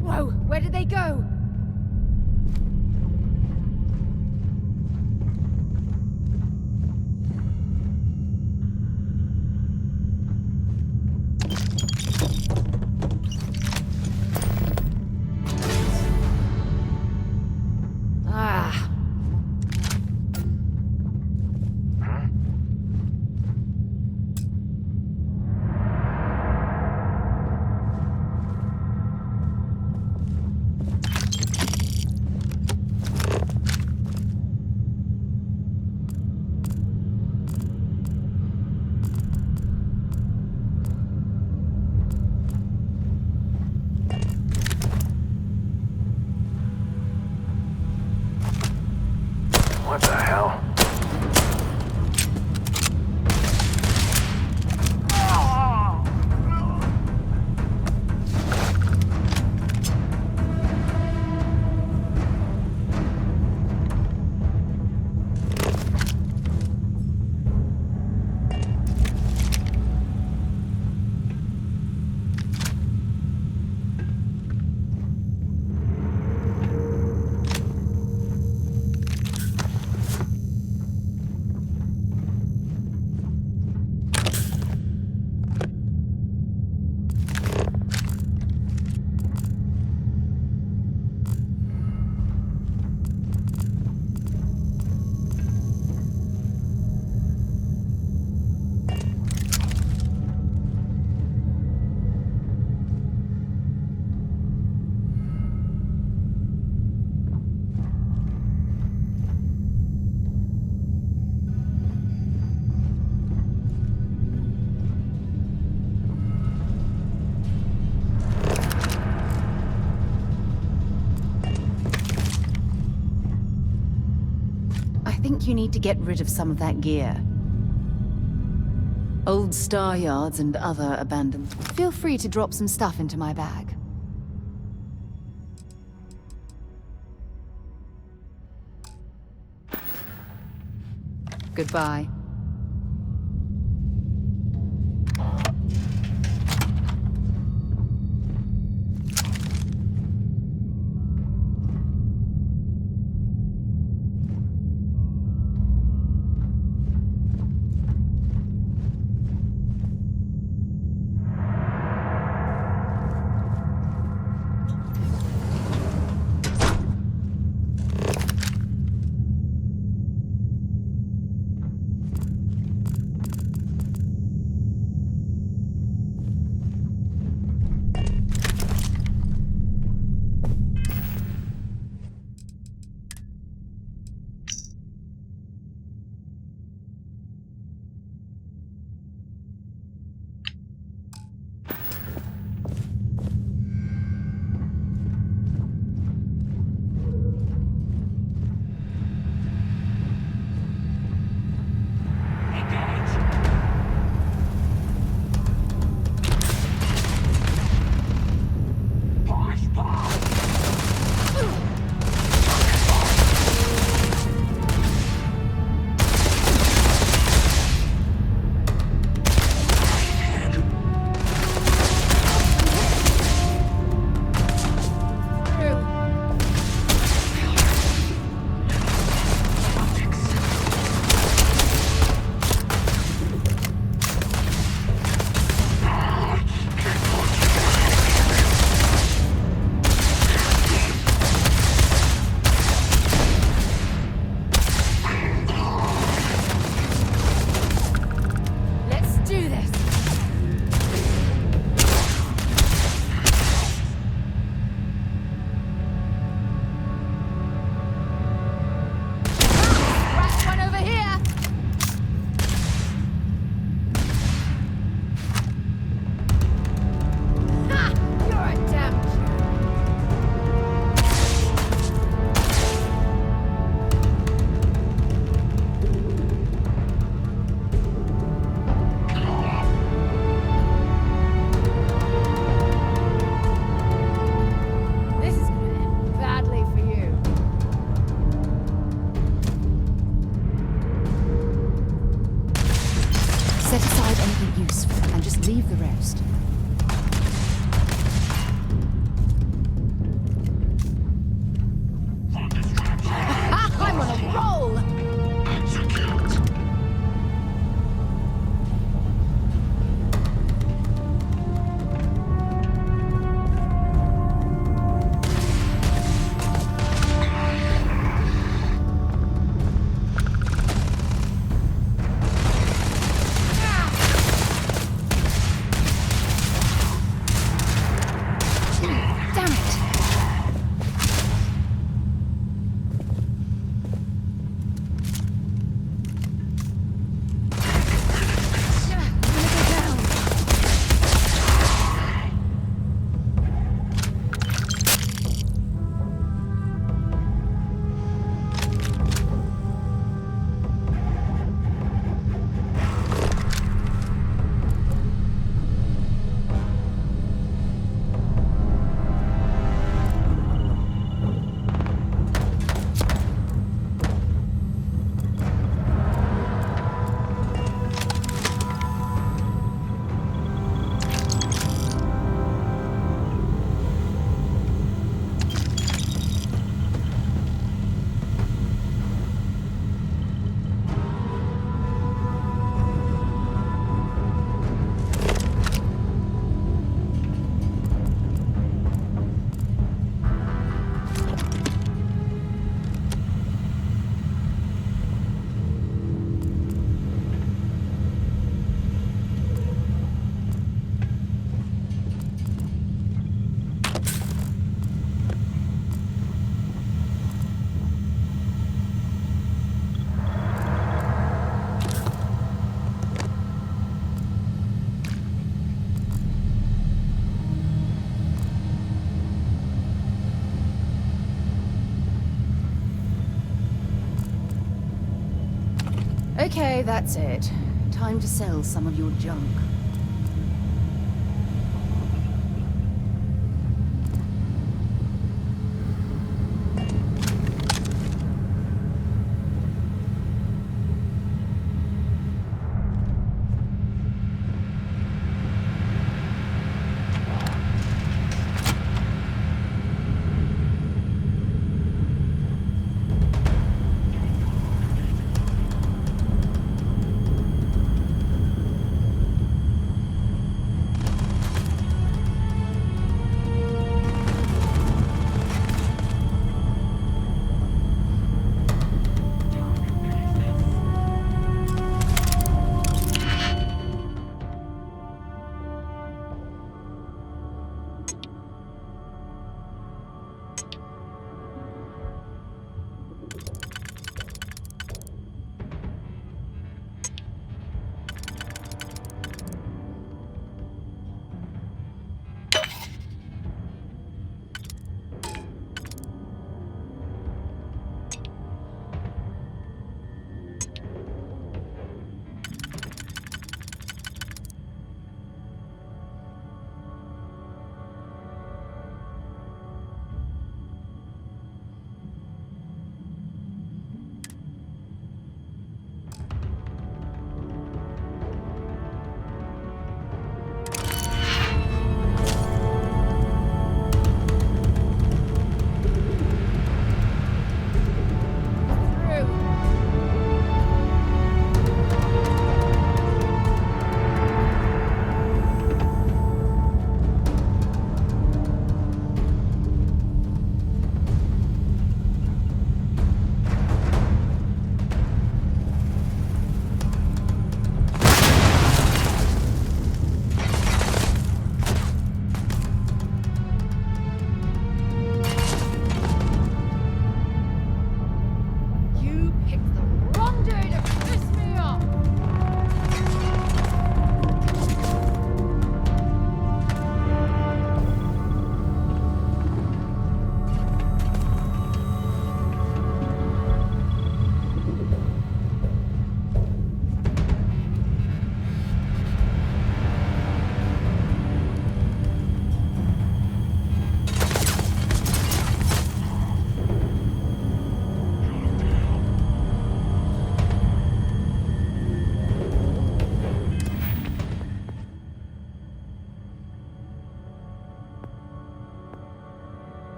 Whoa, where did they go? Ah. What the hell? I think you need to get rid of some of that gear. Old star yards and other abandoned. Feel free to drop some stuff into my bag. Goodbye. Okay, that's it. Time to sell some of your junk.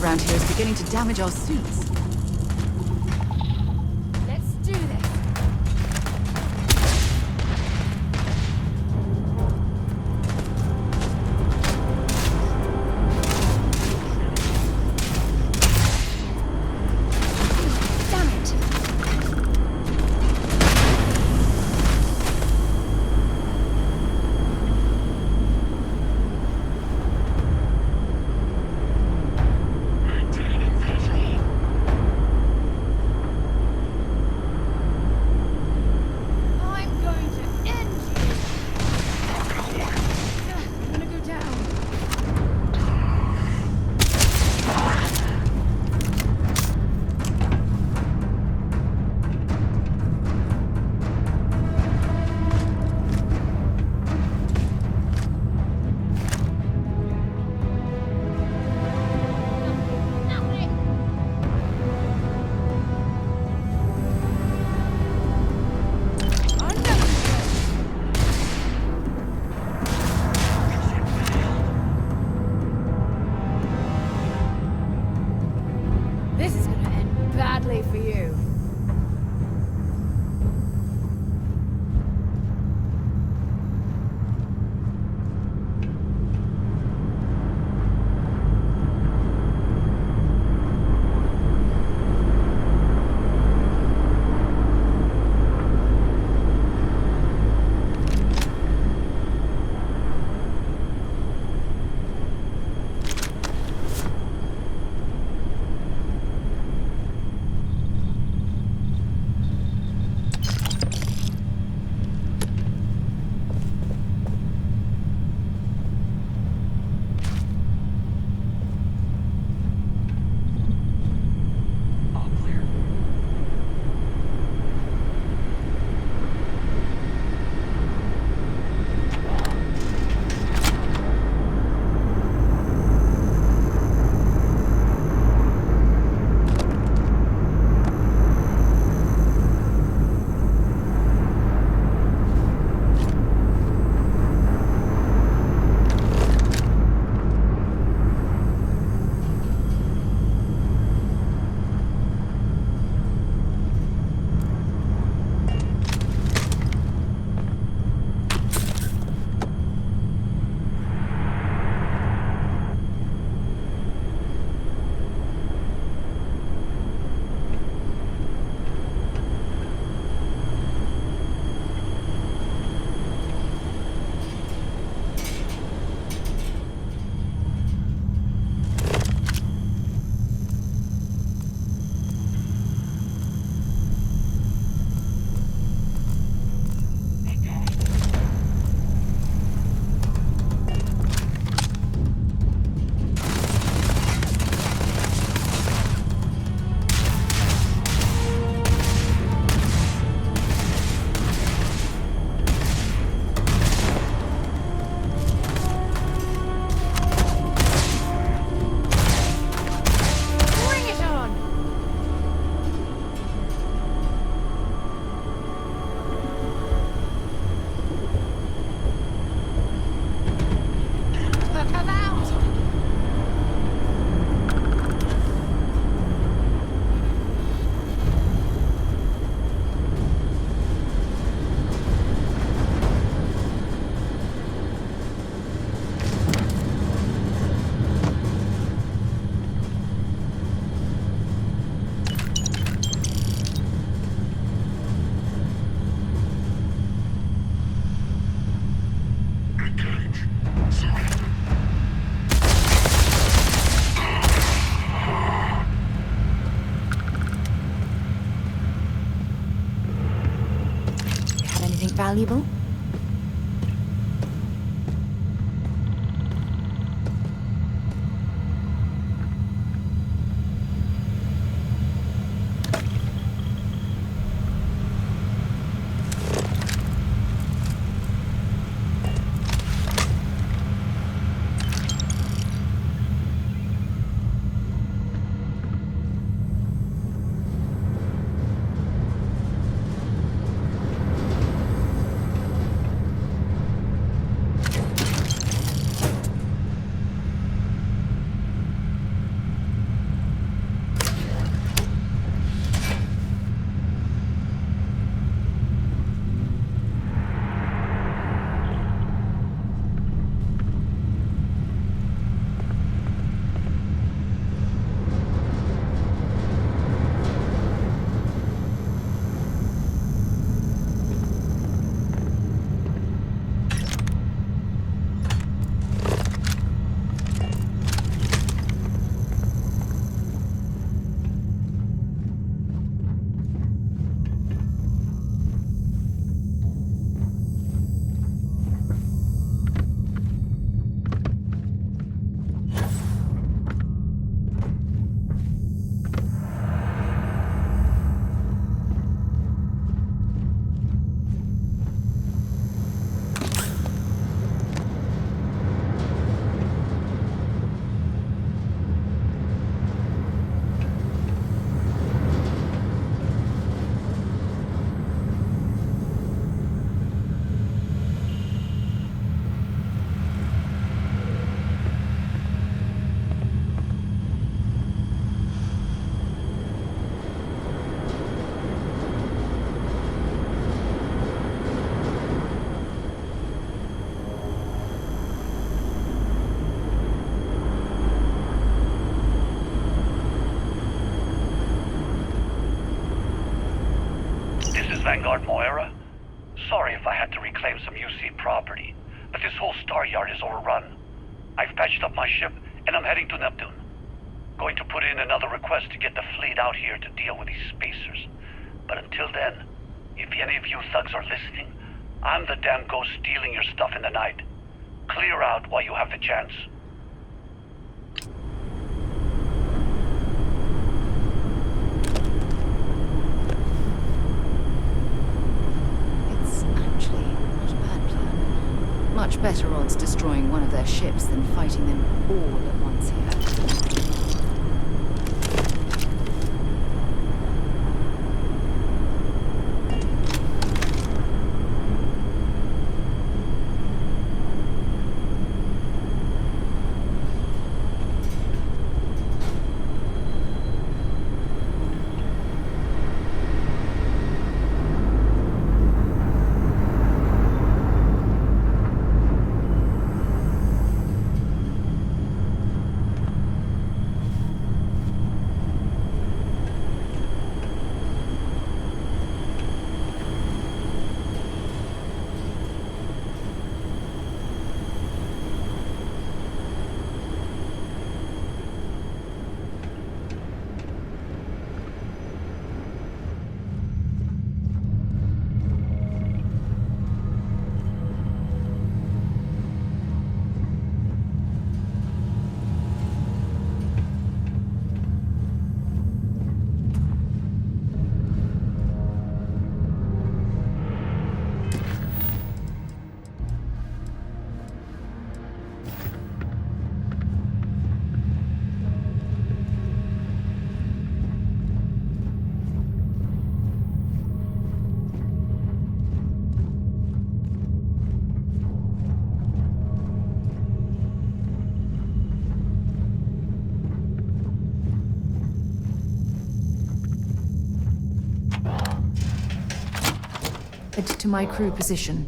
around here is beginning to damage our suits. Let's do this. valuable? Vanguard Moira. Sorry if I had to reclaim some UC property, but this whole star yard is overrun. I've patched up my ship, and I'm heading to Neptune. Going to put in another request to get the fleet out here to deal with these spacers. But until then, if any of you thugs are listening, I'm the damn ghost stealing your stuff in the night. Clear out while you have the chance. It's actually not a bad plan. Much better odds destroying one of their ships than fighting them all at once here. Head to my crew position.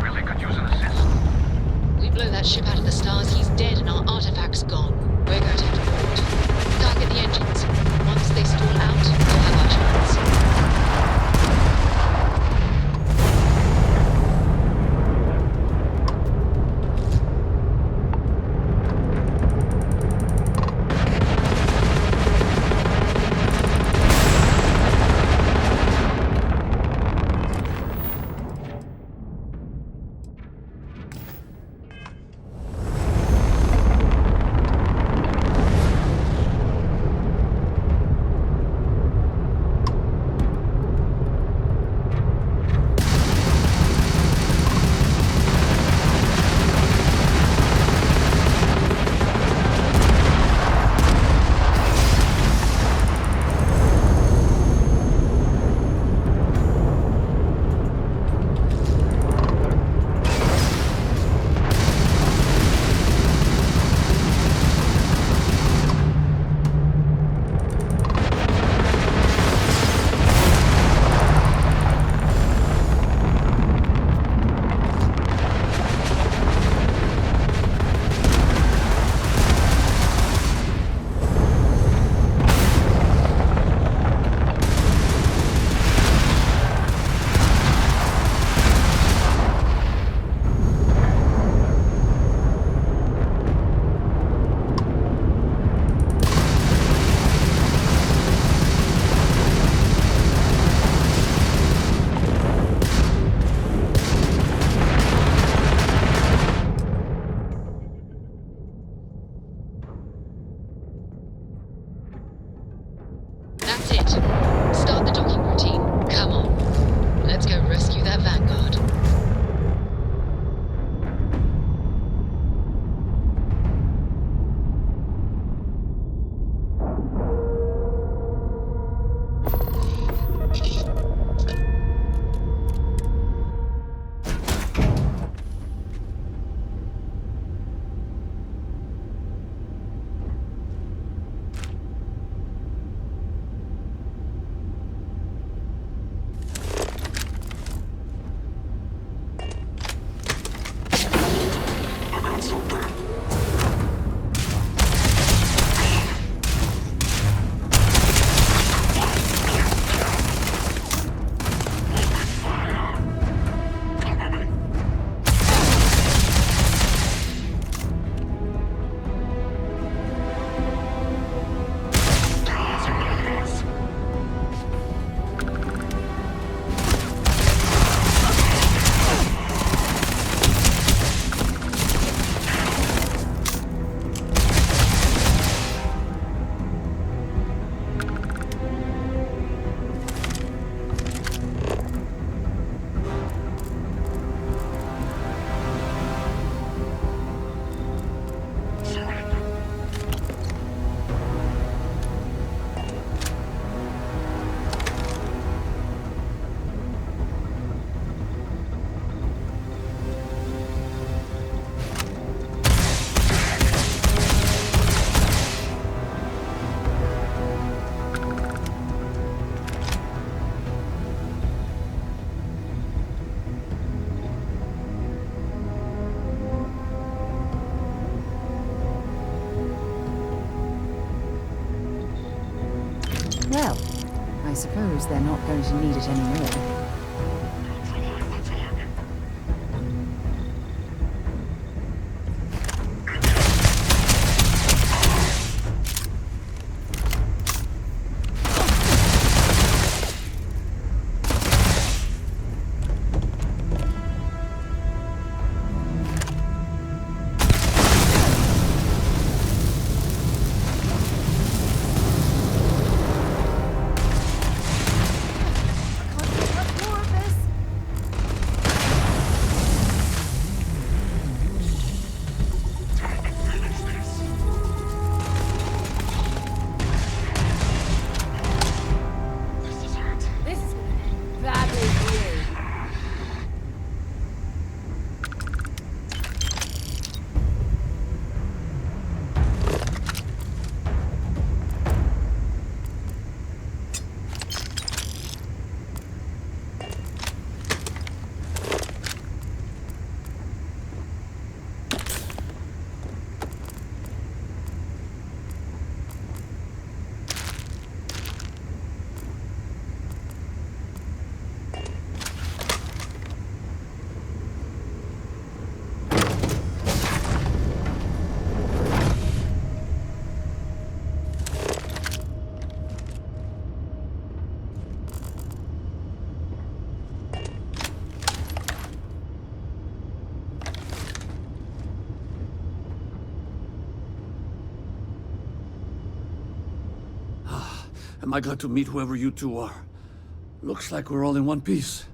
Really, could you that ship out of the stars, he's dead and our artifact's gone. We're going to have to board. Target the engines. Once they stall out, we'll have our chance. That's it. Start the docking routine. Come on. Let's go rescue that Vanguard. Well, I suppose they're not going to need it anymore. am I glad to meet whoever you two are. Looks like we're all in one piece.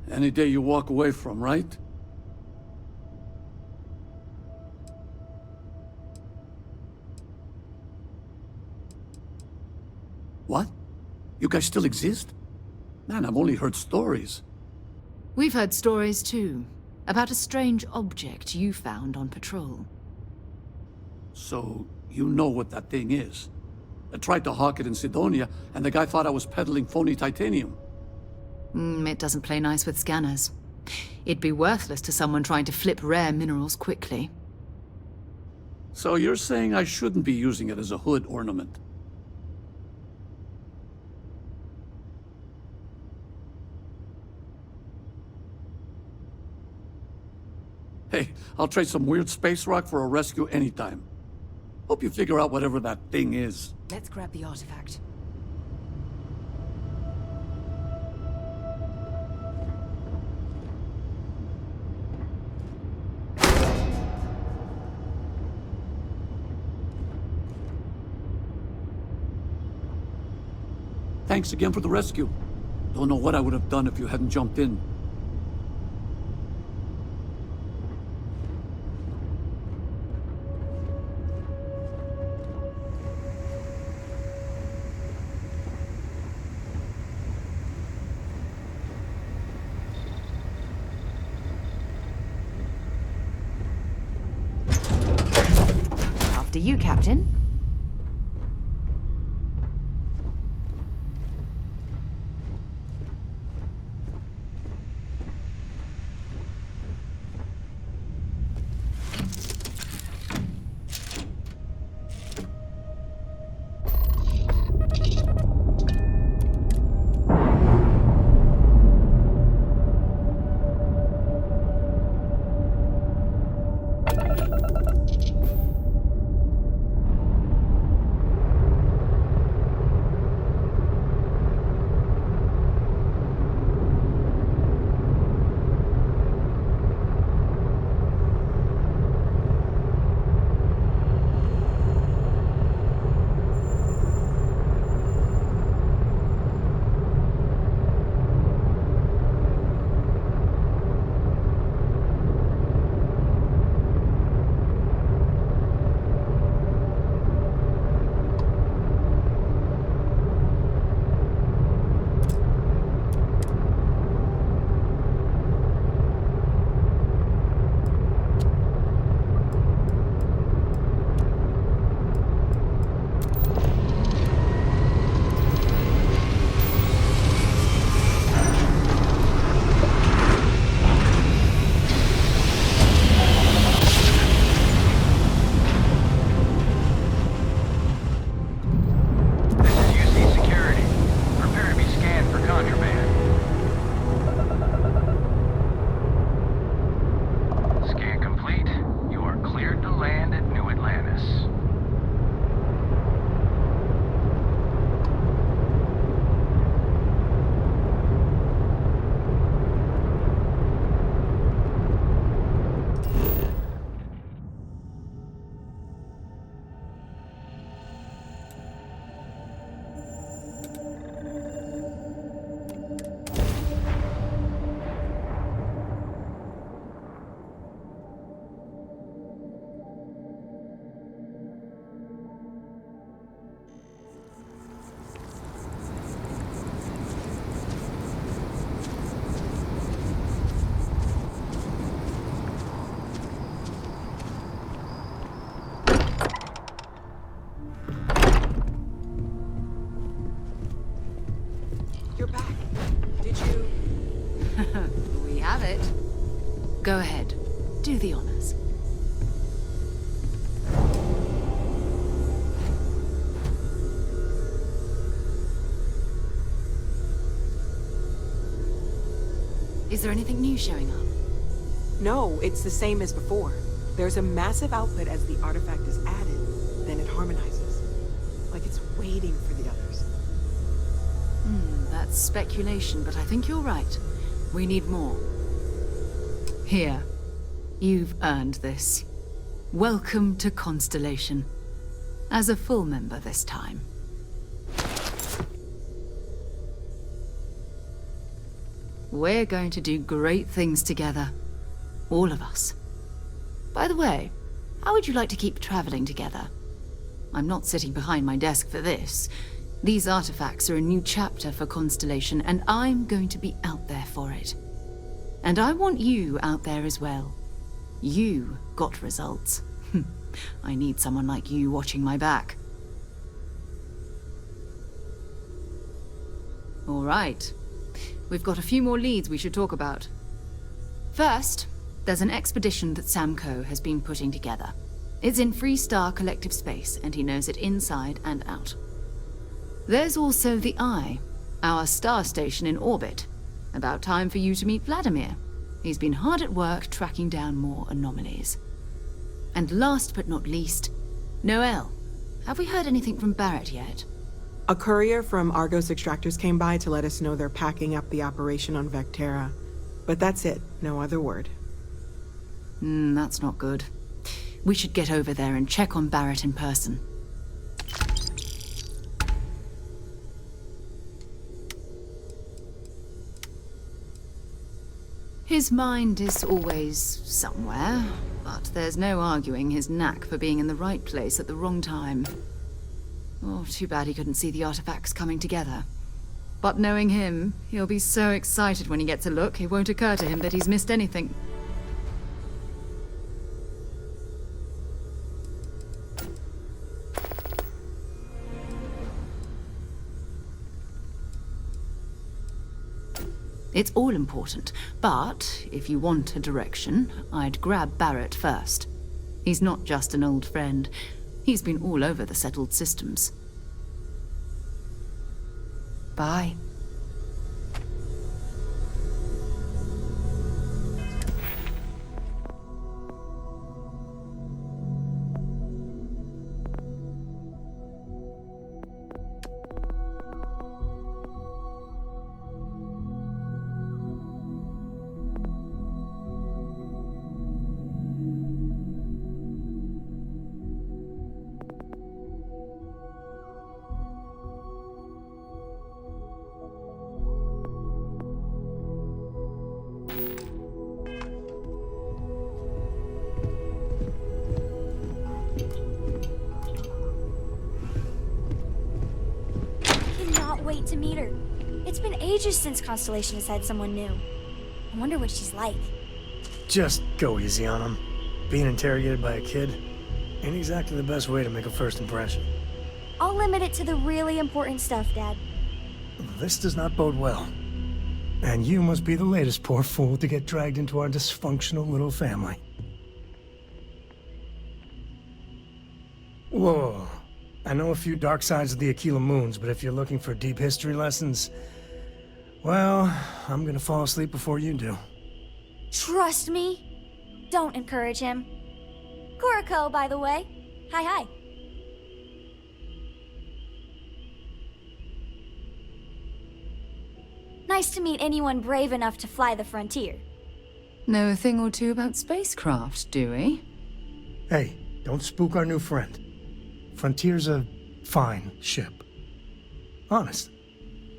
Any day you walk away from, right? What? You guys still exist? Man, I've only heard stories. We've heard stories too, about a strange object you found on patrol. So, you know what that thing is? I tried to hawk it in Sidonia, and the guy thought I was peddling phony titanium. It doesn't play nice with scanners. It'd be worthless to someone trying to flip rare minerals quickly. So you're saying I shouldn't be using it as a hood ornament? Hey, I'll trade some weird space rock for a rescue anytime. Hope you figure out whatever that thing is. Let's grab the artifact. Thanks again for the rescue. Don't know what I would have done if you hadn't jumped in. After you, Captain. We have it. Go ahead. Do the honors. Is there anything new showing up? No, it's the same as before. There's a massive output as the artifact is added, then it harmonizes. Like it's waiting for the others. That's speculation, but I think you're right. We need more. Here. You've earned this. Welcome to Constellation. As a full member this time. We're going to do great things together. All of us. By the way, how would you like to keep traveling together? I'm not sitting behind my desk for this. These artifacts are a new chapter for Constellation, and I'm going to be out there for it. And I want you out there as well. You got results. I need someone like you watching my back. All right. We've got a few more leads we should talk about. First, there's an expedition that Samco has been putting together. It's in Freestar Collective Space, and he knows it inside and out. There's also the Eye, our star station in orbit. About time for you to meet Vladimir. He's been hard at work tracking down more anomalies. And last but not least, Noel. Have we heard anything from Barrett yet? A courier from Argos Extractors came by to let us know they're packing up the operation on Vectera. But that's it, no other word. That's not good. We should get over there and check on Barrett in person. His mind is always somewhere, but there's no arguing his knack for being in the right place at the wrong time. Oh, too bad he couldn't see the artifacts coming together. But knowing him, he'll be so excited when he gets a look, it won't occur to him that he's missed anything. It's all important, but if you want a direction, I'd grab Barrett first. He's not just an old friend. He's been all over the settled systems. Bye. Wait to meet her. It's been ages since Constellation has had someone new. I wonder what she's like. Just go easy on him. Being interrogated by a kid ain't exactly the best way to make a first impression. I'll limit it to the really important stuff, Dad. This does not bode well. And you must be the latest poor fool to get dragged into our dysfunctional little family. Whoa. I know a few dark sides of the Aquila Moons, but if you're looking for deep history lessons, well, I'm gonna fall asleep before you do. Trust me. Don't encourage him. Kuriko, by the way. Hi. Nice to meet anyone brave enough to fly the frontier. Know a thing or two about spacecraft, do we? Hey, don't spook our new friend. Frontier's a fine ship. Honest.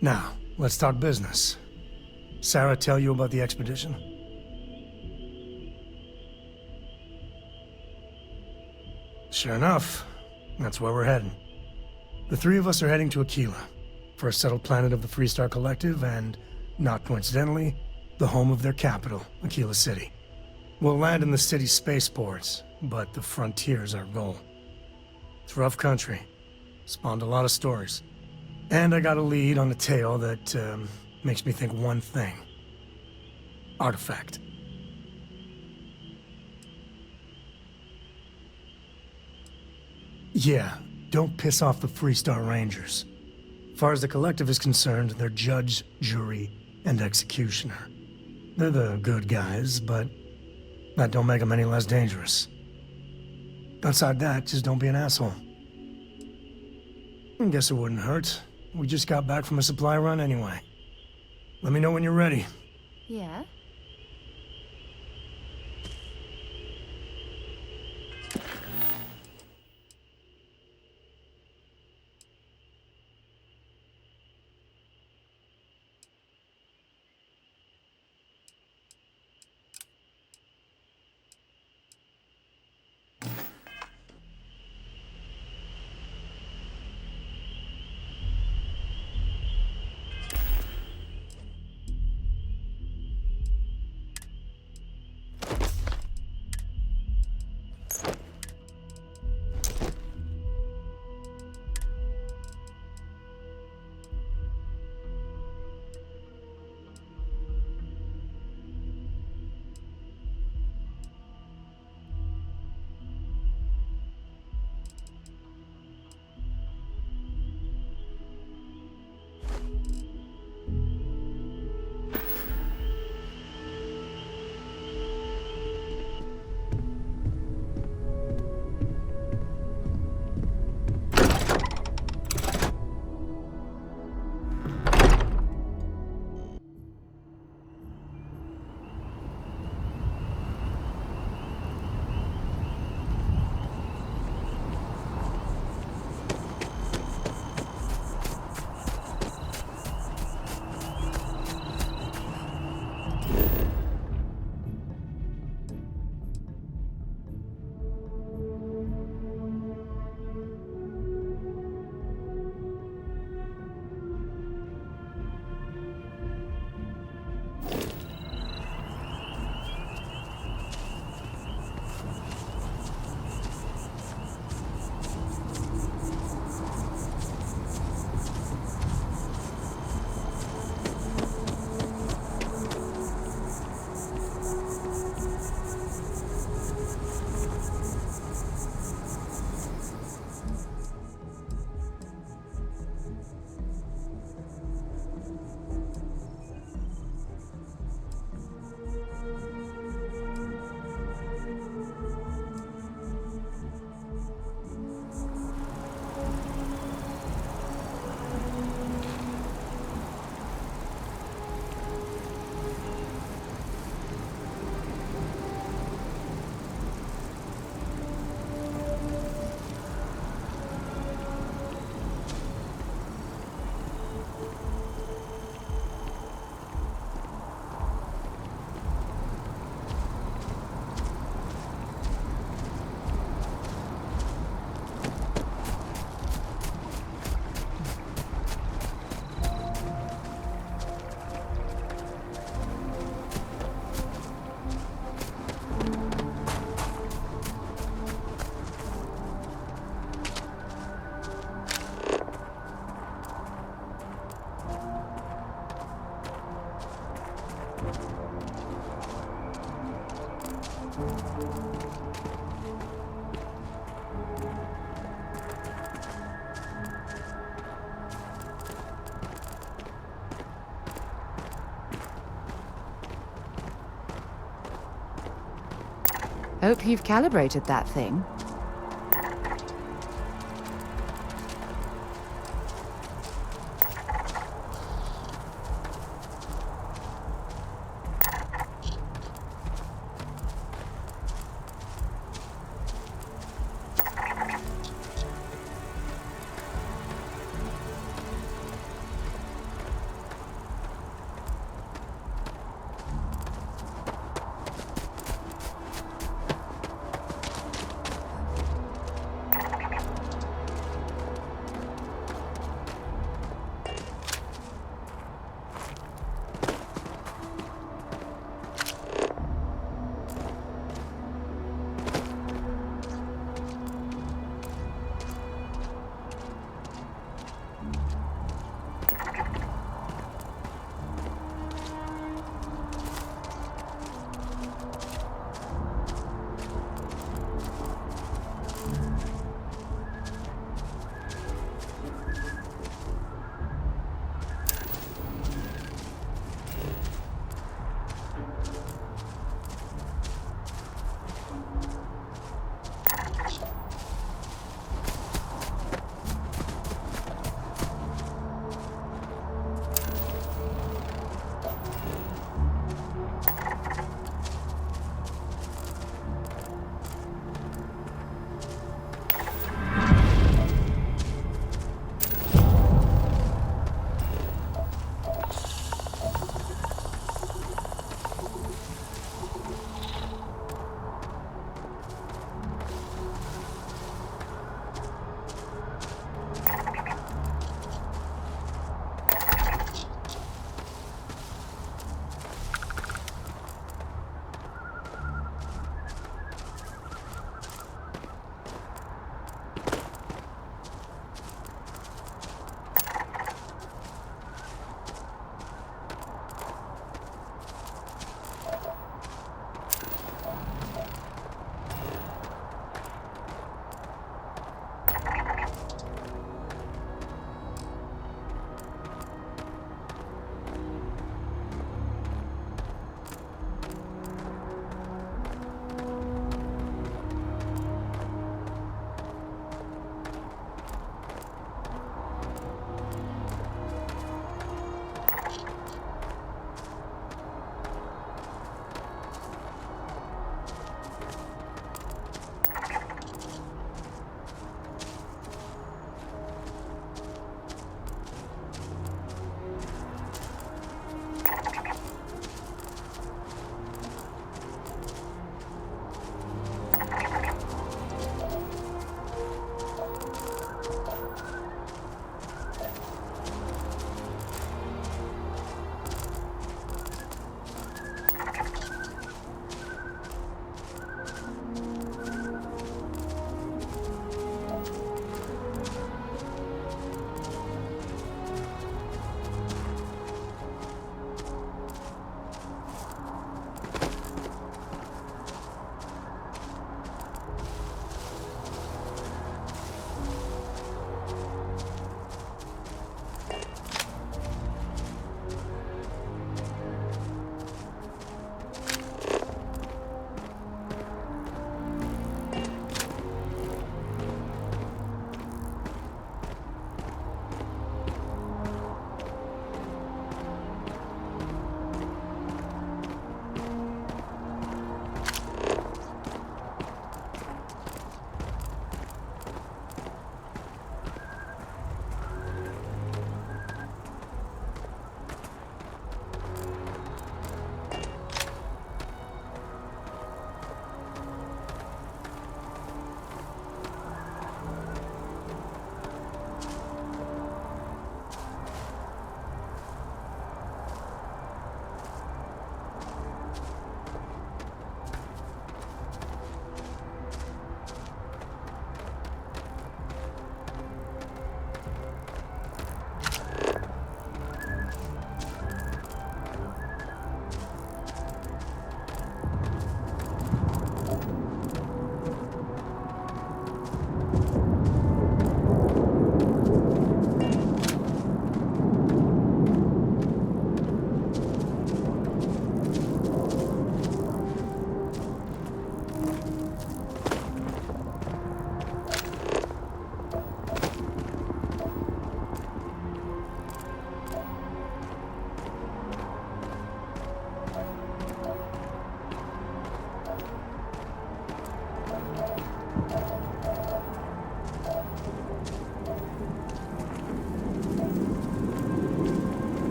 Now, let's talk business. Sarah tell you about the expedition? Sure enough, that's where we're heading. The three of us are heading to Aquila, first settled planet of the Freestar Collective and, not coincidentally, the home of their capital, Aquila City. We'll land in the city's spaceports, but the frontier's our goal. It's rough country. Spawned a lot of stories. And I got a lead on a tale that makes me think one thing. Artifact. Yeah, don't piss off the Freestar Rangers. As far as the Collective is concerned, they're judge, jury, and executioner. They're the good guys, but that don't make them any less dangerous. Outside that, just don't be an asshole. I guess it wouldn't hurt. We just got back from a supply run anyway. Let me know when you're ready. Yeah? Hope you've calibrated that thing.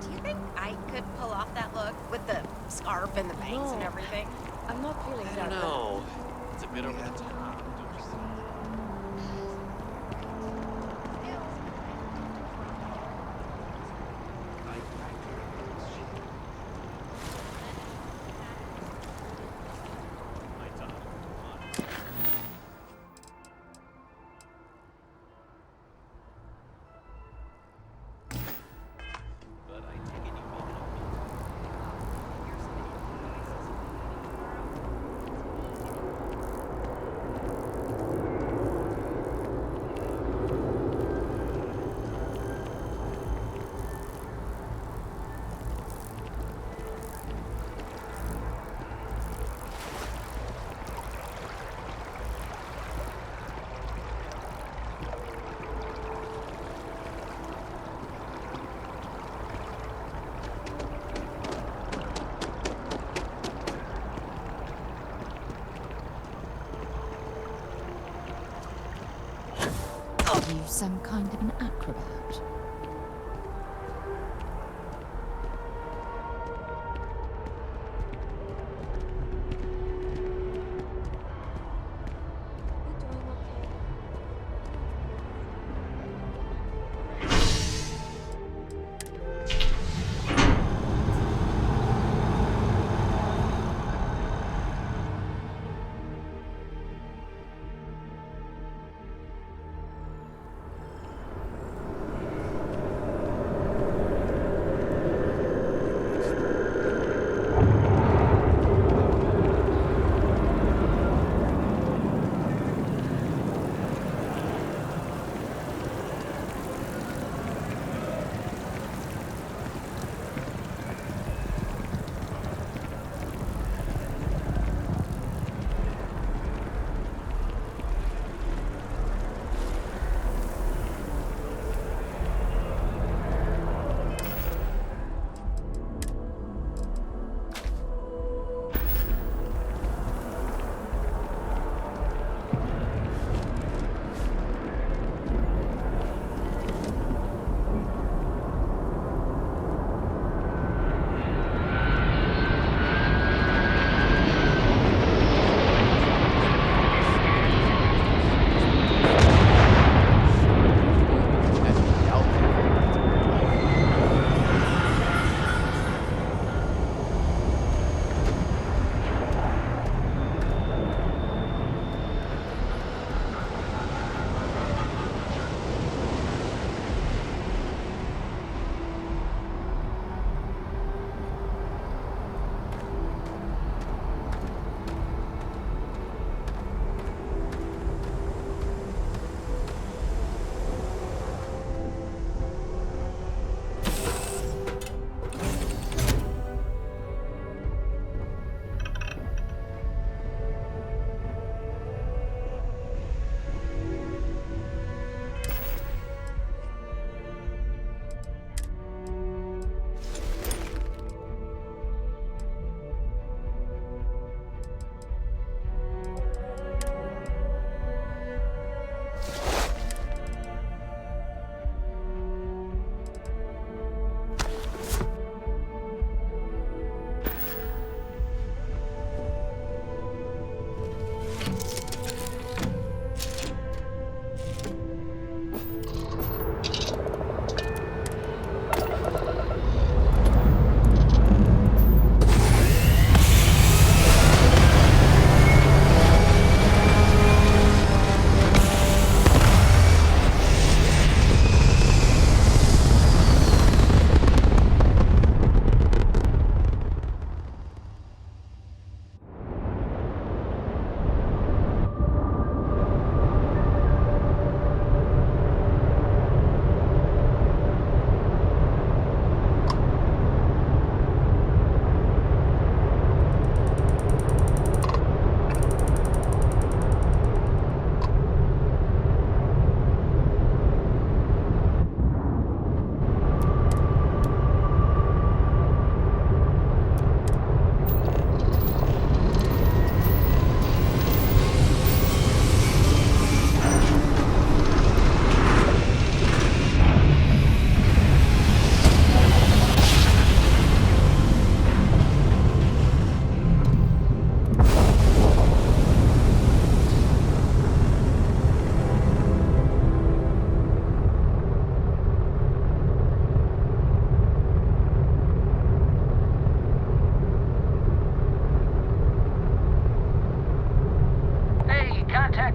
Do you think I could pull off that look with the scarf and the bangs and everything? I'm not feeling I that. don't know. It's a bit over the top. Are you some kind of an acrobat?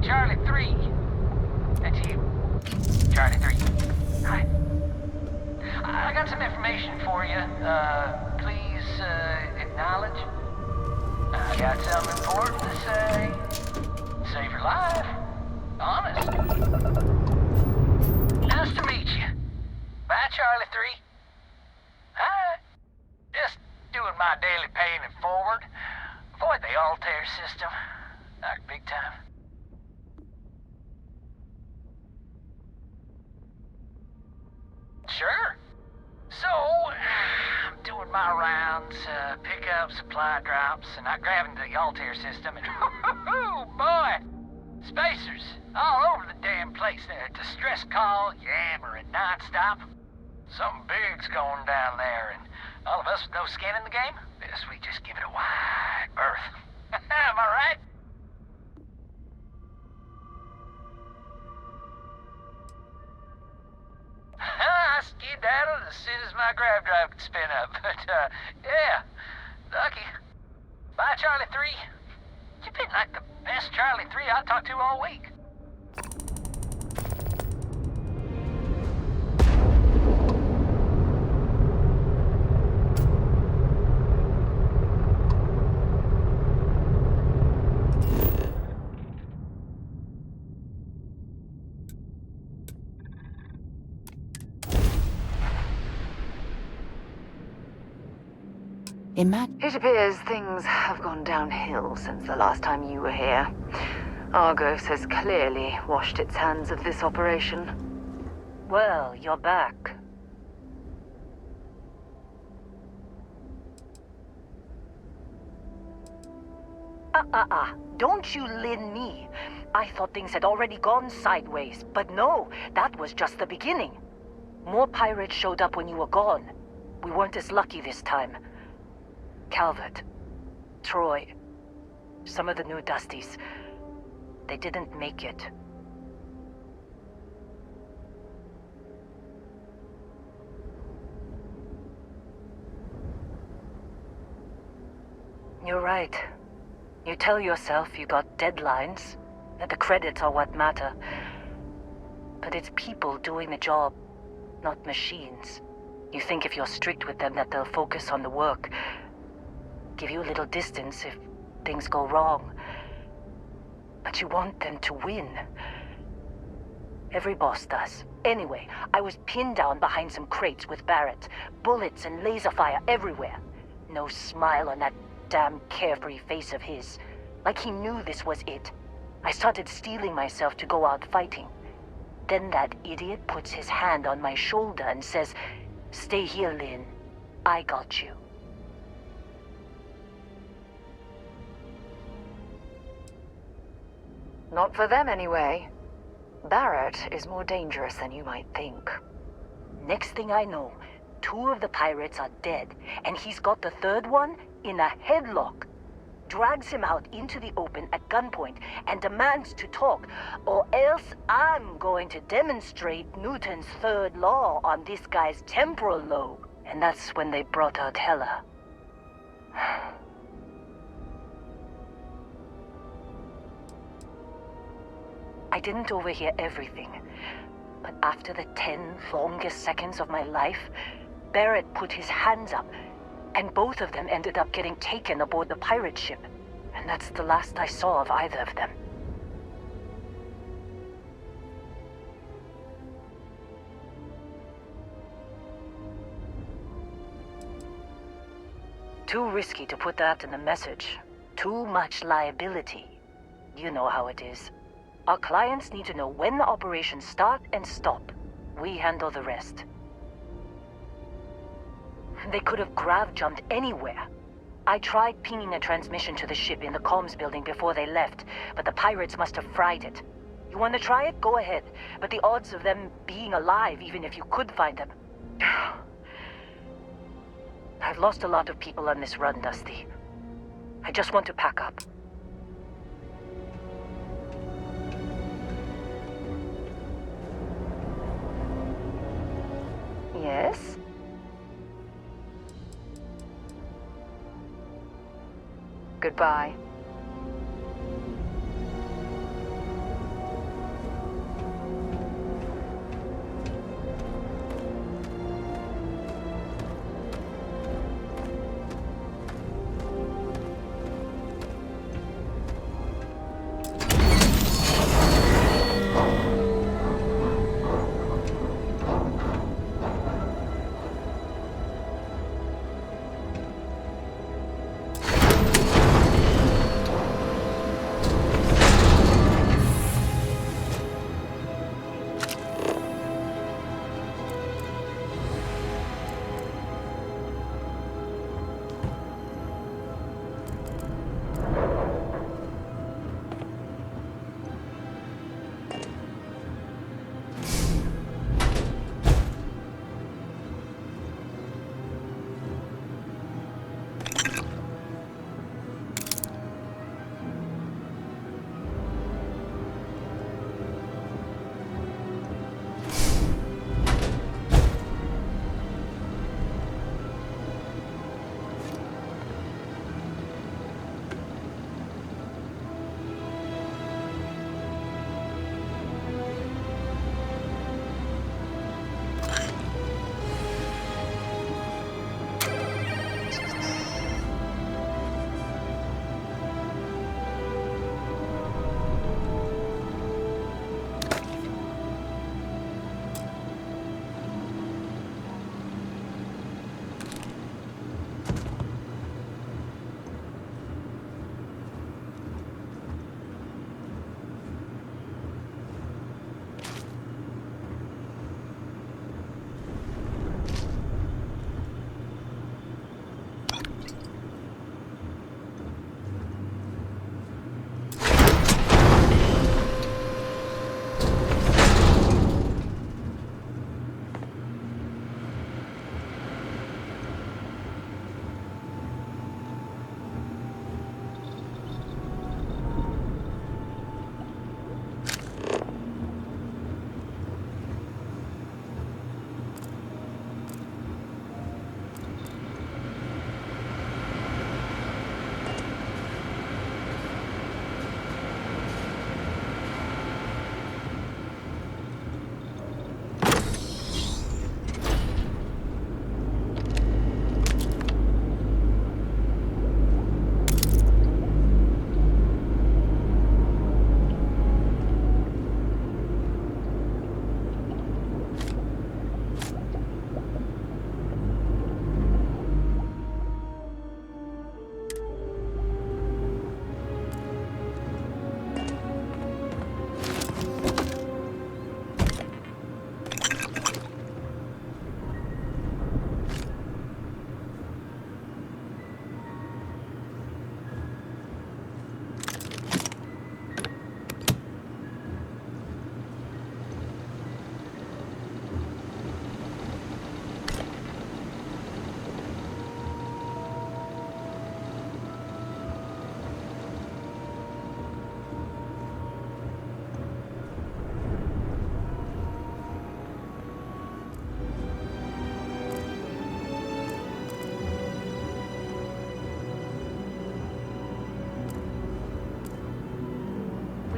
Charlie 3. That's you. Charlie 3. Hi. I got some information for you. Please, acknowledge. I got something important to say. Save your life. Honest. Nice to meet you. Bye, Charlie 3. Hi. Just doing my daily paying it forward. Avoid the Altair system. Like big time. Sure. So, I'm doing my rounds, pick up supply drops, and I grab into the Altair system, and oh boy, spacers all over the damn place there. Distress call, yammering nonstop. Something big's going down there, and all of us with no skin in the game, best we just give it a wide berth. Am I right? I skedaddled as soon as my grav drive could spin up, but, yeah, lucky. Bye, Charlie 3. You've been like the best Charlie 3 I talked to all week. It appears things have gone downhill since the last time you were here. Argos has clearly washed its hands of this operation. Well, you're back. Don't you lin me. I thought things had already gone sideways, but no, that was just the beginning. More pirates showed up when you were gone. We weren't as lucky this time. Calvert, Troy, some of the new Dusties, they didn't make it. You're right. You tell yourself you got deadlines, that the credits are what matter. But it's people doing the job, not machines. You think if you're strict with them that they'll focus on the work, give you a little distance if things go wrong. But you want them to win. Every boss does. Anyway, I was pinned down behind some crates with Barrett. Bullets and laser fire everywhere. No smile on that damn carefree face of his. Like he knew this was it. I started steeling myself to go out fighting. Then that idiot puts his hand on my shoulder and says, "Stay here, Lynn. I got you." Not for them, anyway. Barrett is more dangerous than you might think. Next thing I know, 2 of the pirates are dead, and he's got the 3rd one in a headlock. Drags him out into the open at gunpoint and demands to talk, or else I'm going to demonstrate Newton's 3rd law on this guy's temporal lobe. And that's when they brought out Hela. I didn't overhear everything, but after the 10 longest seconds of my life, Barrett put his hands up, and both of them ended up getting taken aboard the pirate ship. And that's the last I saw of either of them. Too risky to put that in the message. Too much liability. You know how it is. Our clients need to know when the operations start and stop. We handle the rest. They could have grav-jumped anywhere. I tried pinging a transmission to the ship in the comms building before they left, but the pirates must have fried it. You want to try it? Go ahead. But the odds of them being alive, even if you could find them... I've lost a lot of people on this run, Dusty. I just want to pack up. Yes? Goodbye.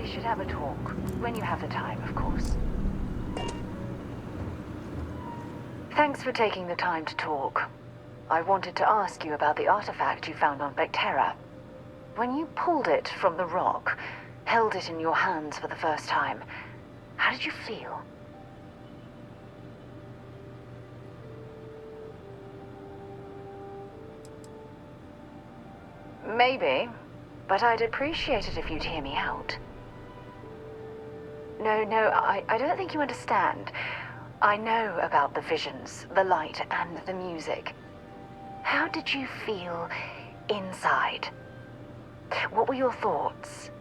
we should have a talk. When you have the time, of course. Thanks for taking the time to talk. I wanted to ask you about the artifact you found on Vectera. When you pulled it from the rock, held it in your hands for the first time, how did you feel? Maybe, but I'd appreciate it if you'd hear me out. No, I don't think you understand. I know about the visions, the light, and the music. How did you feel inside? What were your thoughts?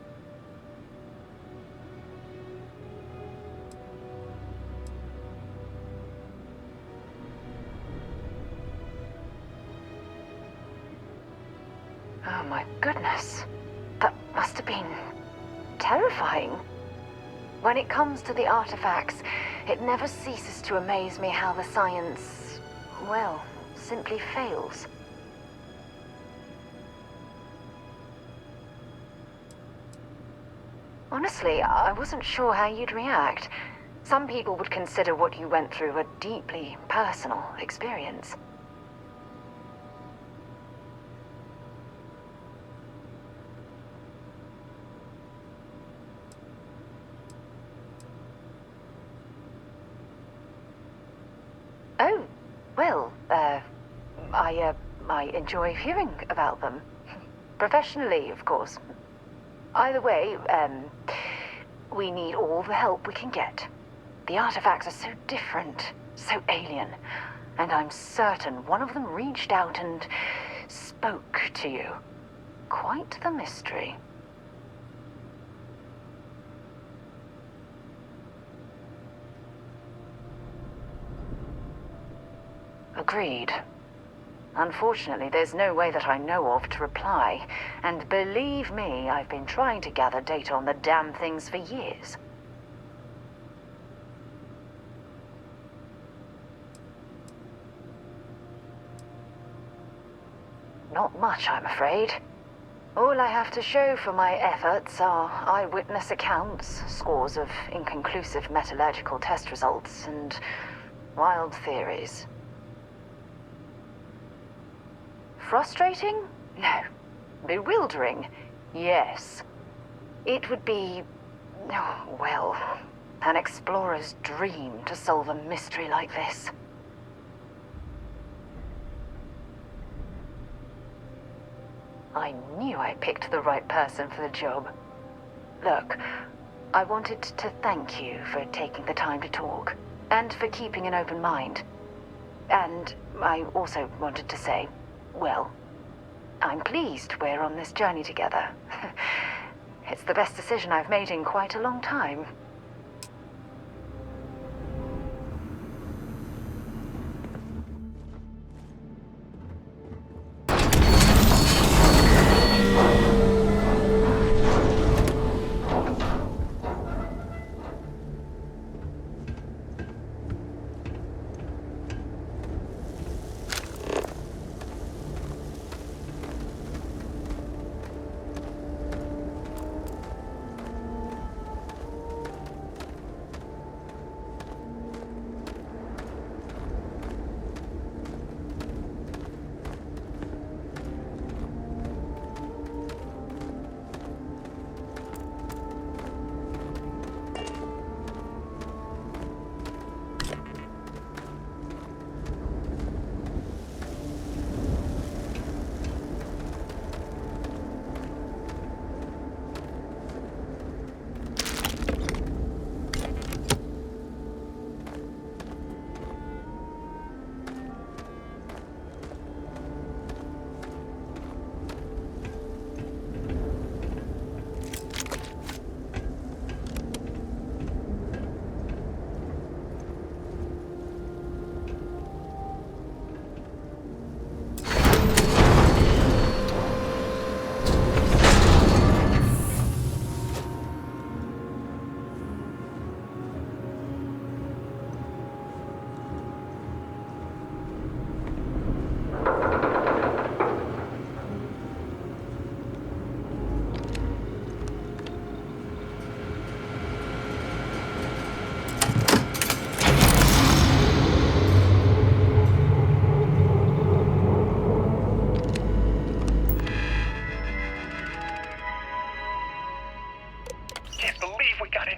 Oh my goodness. That must have been terrifying. When it comes to the artifacts, it never ceases to amaze me how the science, well, simply fails. Honestly, I wasn't sure how you'd react. Some people would consider what you went through a deeply personal experience. Oh, well, I enjoy hearing about them. Professionally, of course. Either way, we need all the help we can get. The artifacts are so different, so alien, and I'm certain one of them reached out and spoke to you. Quite the mystery. Agreed. Unfortunately, there's no way that I know of to reply. And believe me, I've been trying to gather data on the damn things for years. Not much, I'm afraid. All I have to show for my efforts are eyewitness accounts, scores of inconclusive metallurgical test results, and wild theories. Frustrating? No. Bewildering? Yes. It would be, oh, well, an explorer's dream to solve a mystery like this. I knew I picked the right person for the job. Look, I wanted to thank you for taking the time to talk, and for keeping an open mind. And I also wanted to say, well, I'm pleased we're on this journey together. It's the best decision I've made in quite a long time.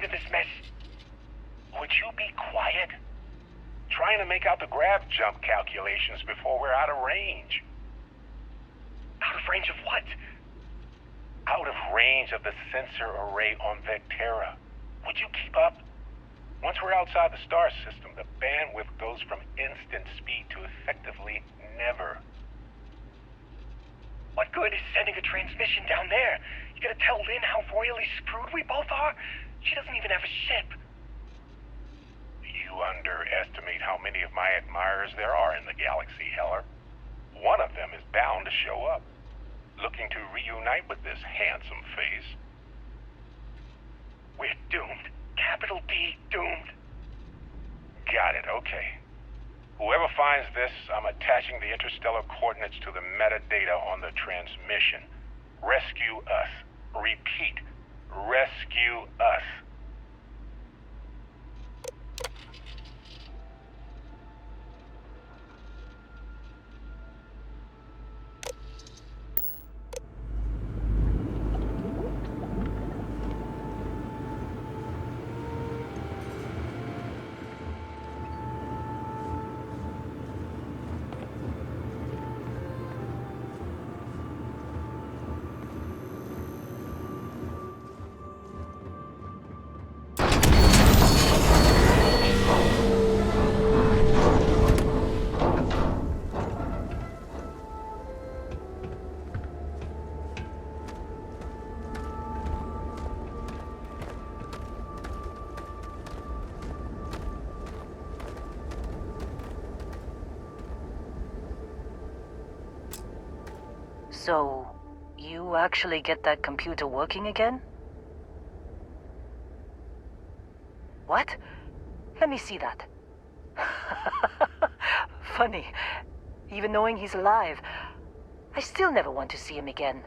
into this mess? Would you be quiet? Trying to make out the grav jump calculations before we're out of range. Out of range of what? Out of range of the sensor array on Vectera. Would you keep up? Once we're outside the star system, the bandwidth goes from instant speed to effectively never. What good is sending a transmission down there? You gonna tell Lynn how royally screwed we both are? She doesn't even have a ship. You underestimate how many of my admirers there are in the galaxy, Heller. One of them is bound to show up, looking to reunite with this handsome face. We're doomed. Capital D, doomed. Got it, okay. Whoever finds this, I'm attaching the interstellar coordinates to the metadata on the transmission. Rescue us. Repeat. Rescue us. So, you actually get that computer working again? What? Let me see that. Funny. Even knowing he's alive, I still never want to see him again.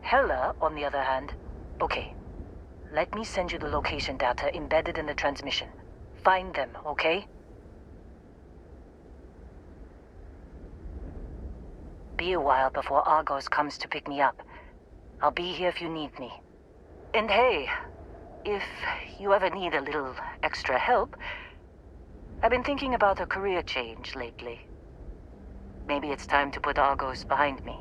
Hella, on the other hand... Okay. Let me send you the location data embedded in the transmission. Find them, okay? Be a while before Argos comes to pick me up. I'll be here if you need me. And hey, if you ever need a little extra help, I've been thinking about a career change lately. Maybe it's time to put Argos behind me.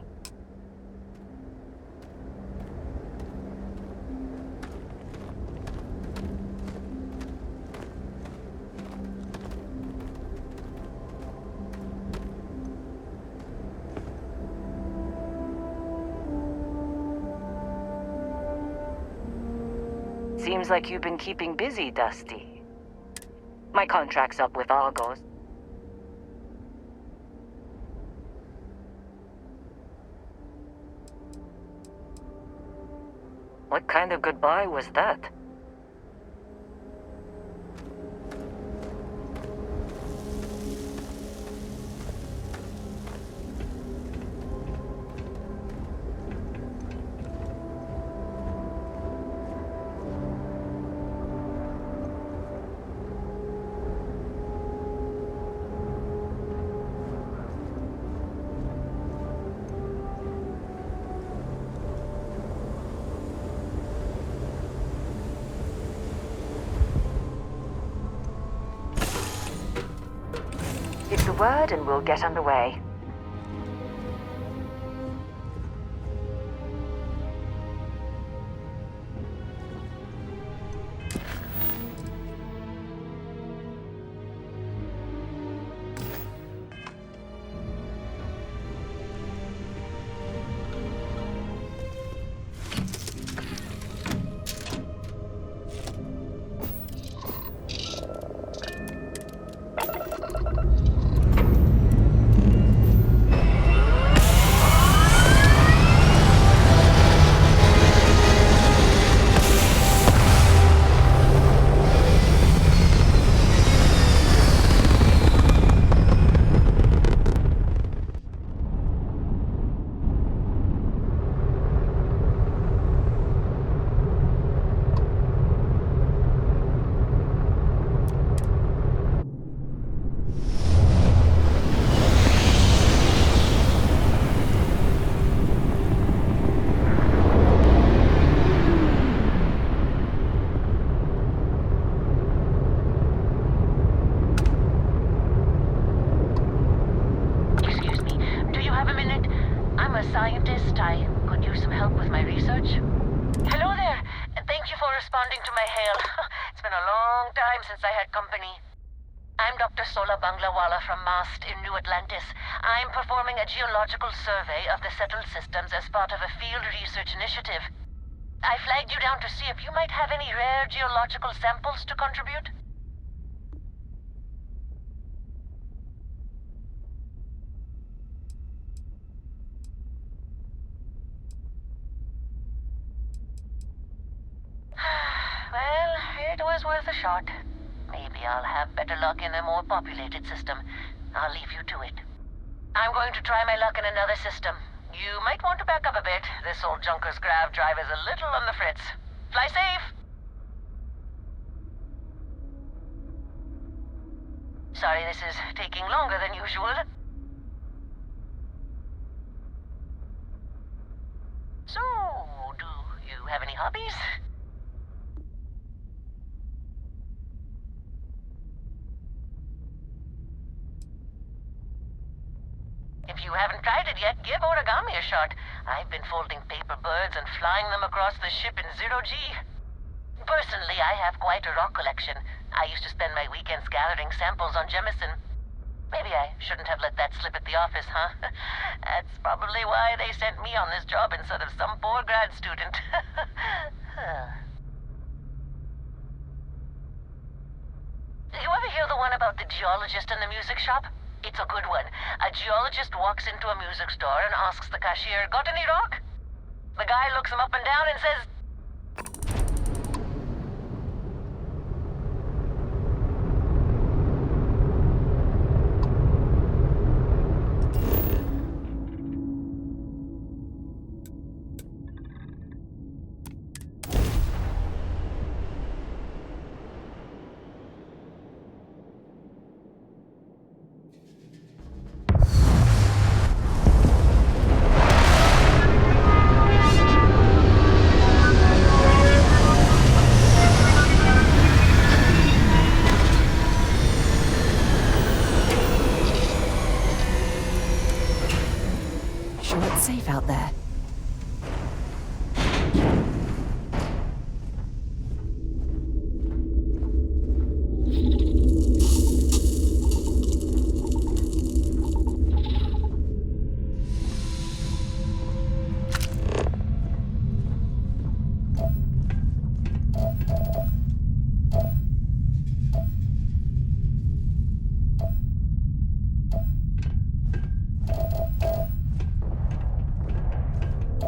Seems like you've been keeping busy, Dusty. My contract's up with Argos. What kind of goodbye was that? Give the word and we'll get underway. for responding to my hail. It's been a long time since I had company. I'm Dr. Sola Banglawala from MAST in New Atlantis. I'm performing a geological survey of the settled systems as part of a field research initiative. I flagged you down to see if you might have any rare geological samples to contribute. Well, it was worth a shot. Maybe I'll have better luck in a more populated system. I'll leave you to it. I'm going to try my luck in another system. You might want to back up a bit. This old Junker's grav drive is a little on the fritz. Fly safe! Sorry this is taking longer than usual. So, do you have any hobbies? If you haven't tried it yet, give origami a shot. I've been folding paper birds and flying them across the ship in zero-G. Personally, I have quite a rock collection. I used to spend my weekends gathering samples on Jemison. Maybe I shouldn't have let that slip at the office, huh? That's probably why they sent me on this job instead of some poor grad student. You ever hear the one about the geologist in the music shop? It's a good one. A geologist walks into a music store and asks the cashier, "Got any rock?" The guy looks him up and down and says, safe out there.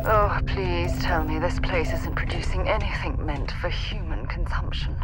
"Oh, please tell me this place isn't producing anything meant for human consumption."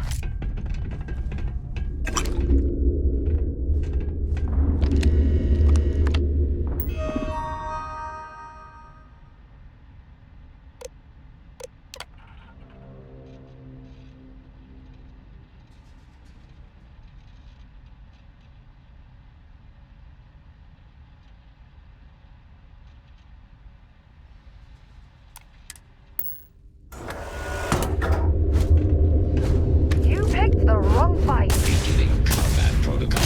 The wrong fight. Beginning combat protocol.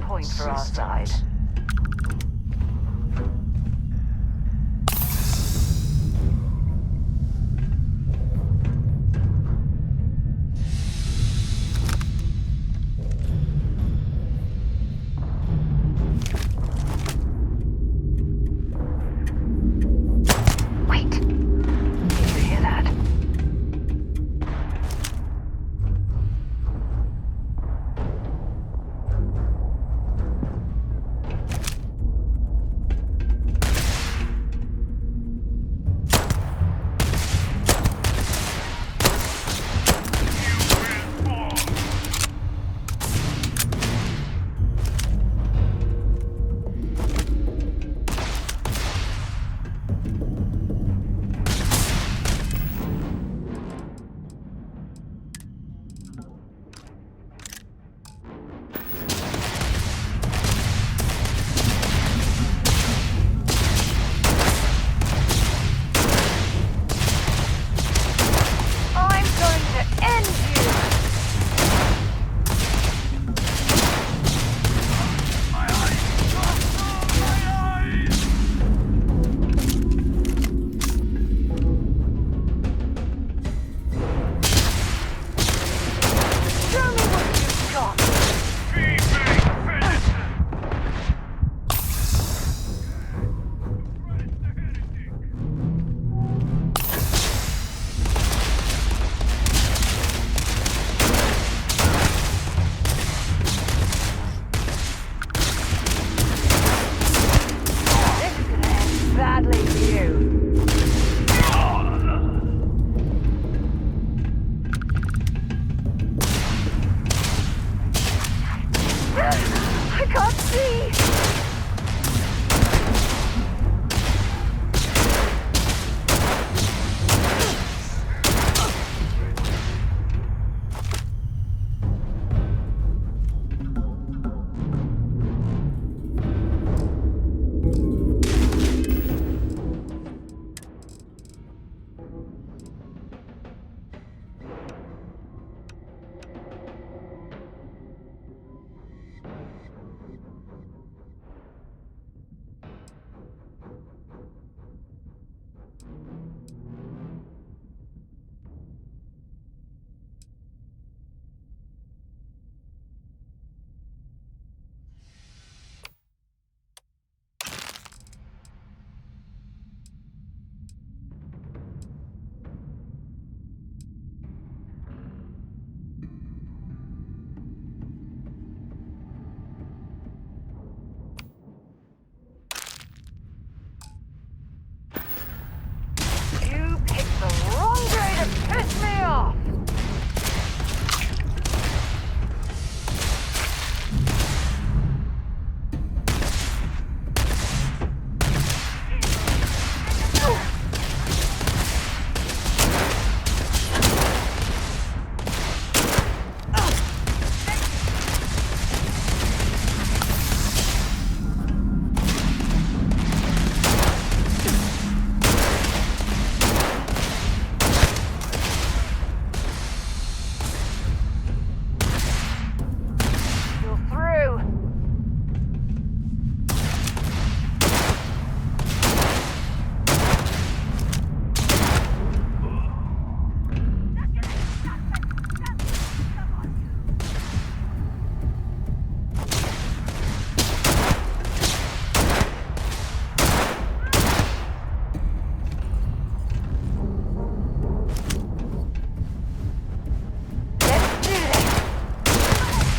Point for our side. Wait. Did you hear that?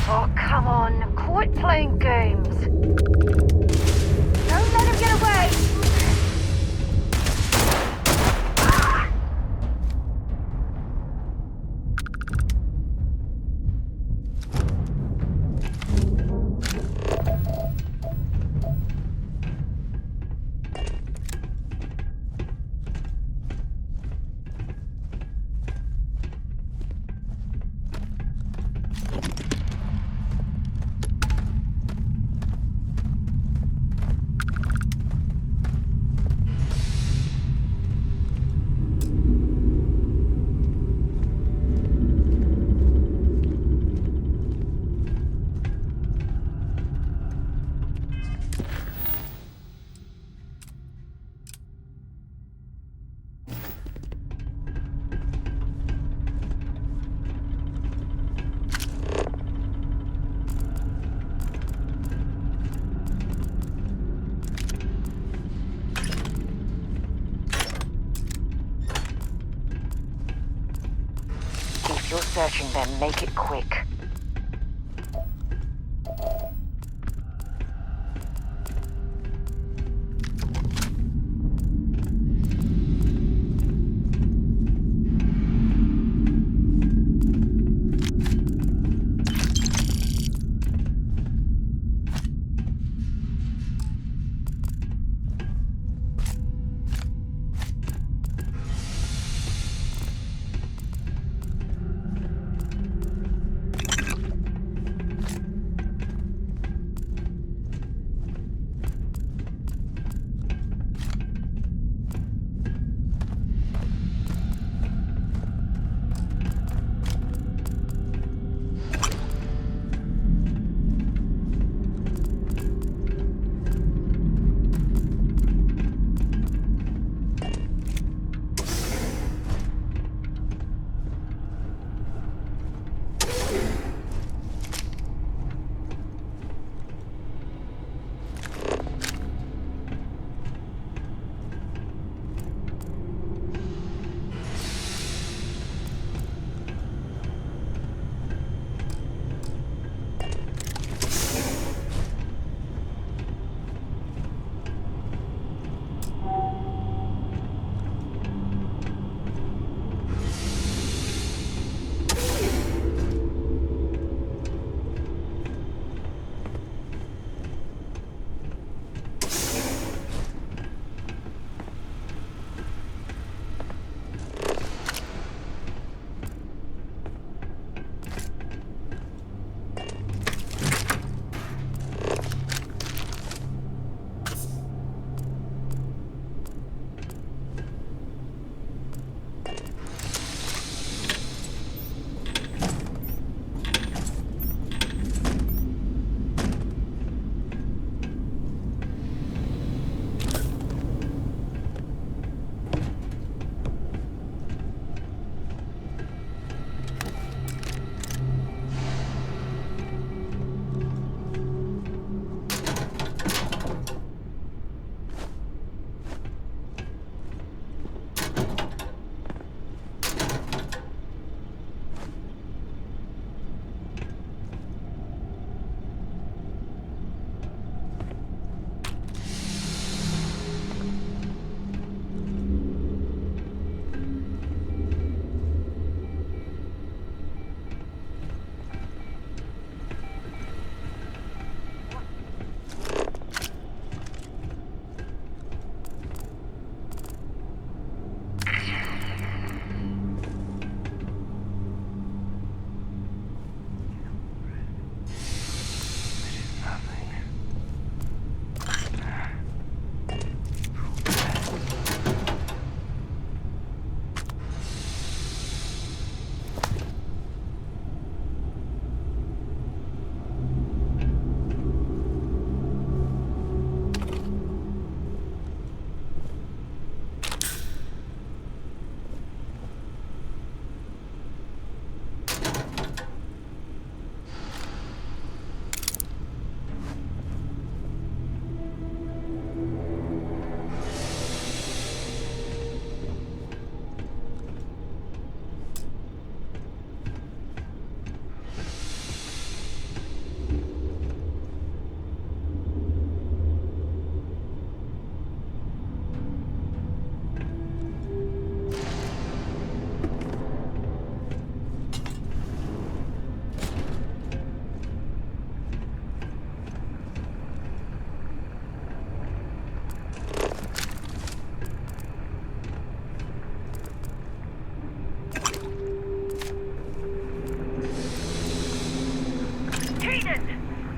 Oh, come on. Quit playing games. Don't let him get away! If you're searching, then make it quick.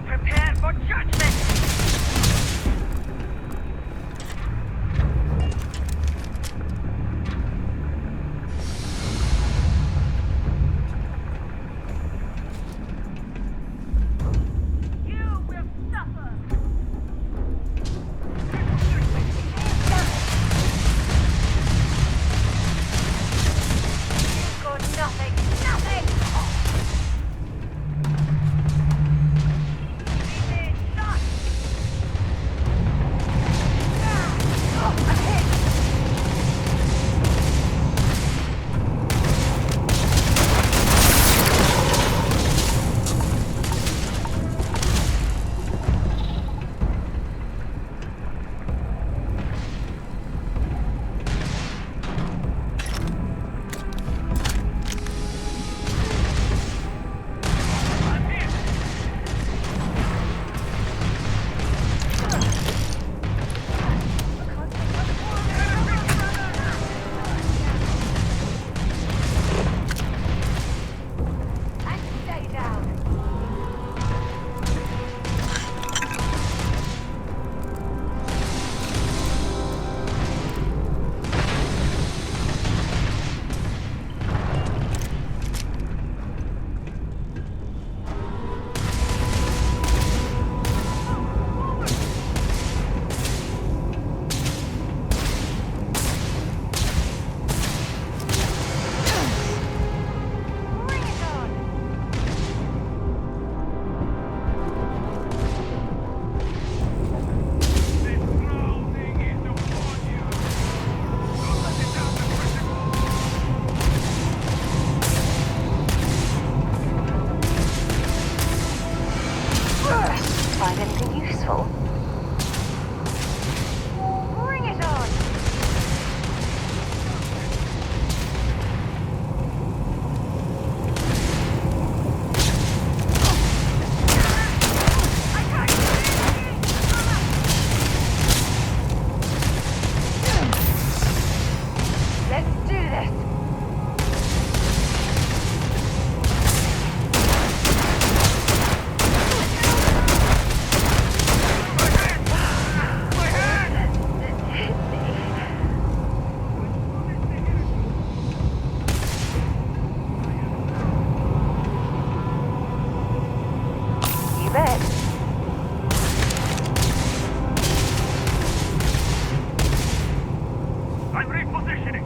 Prepare for judgment! Find anything useful? Bring it on! Let's do this! You bet. I'm repositioning.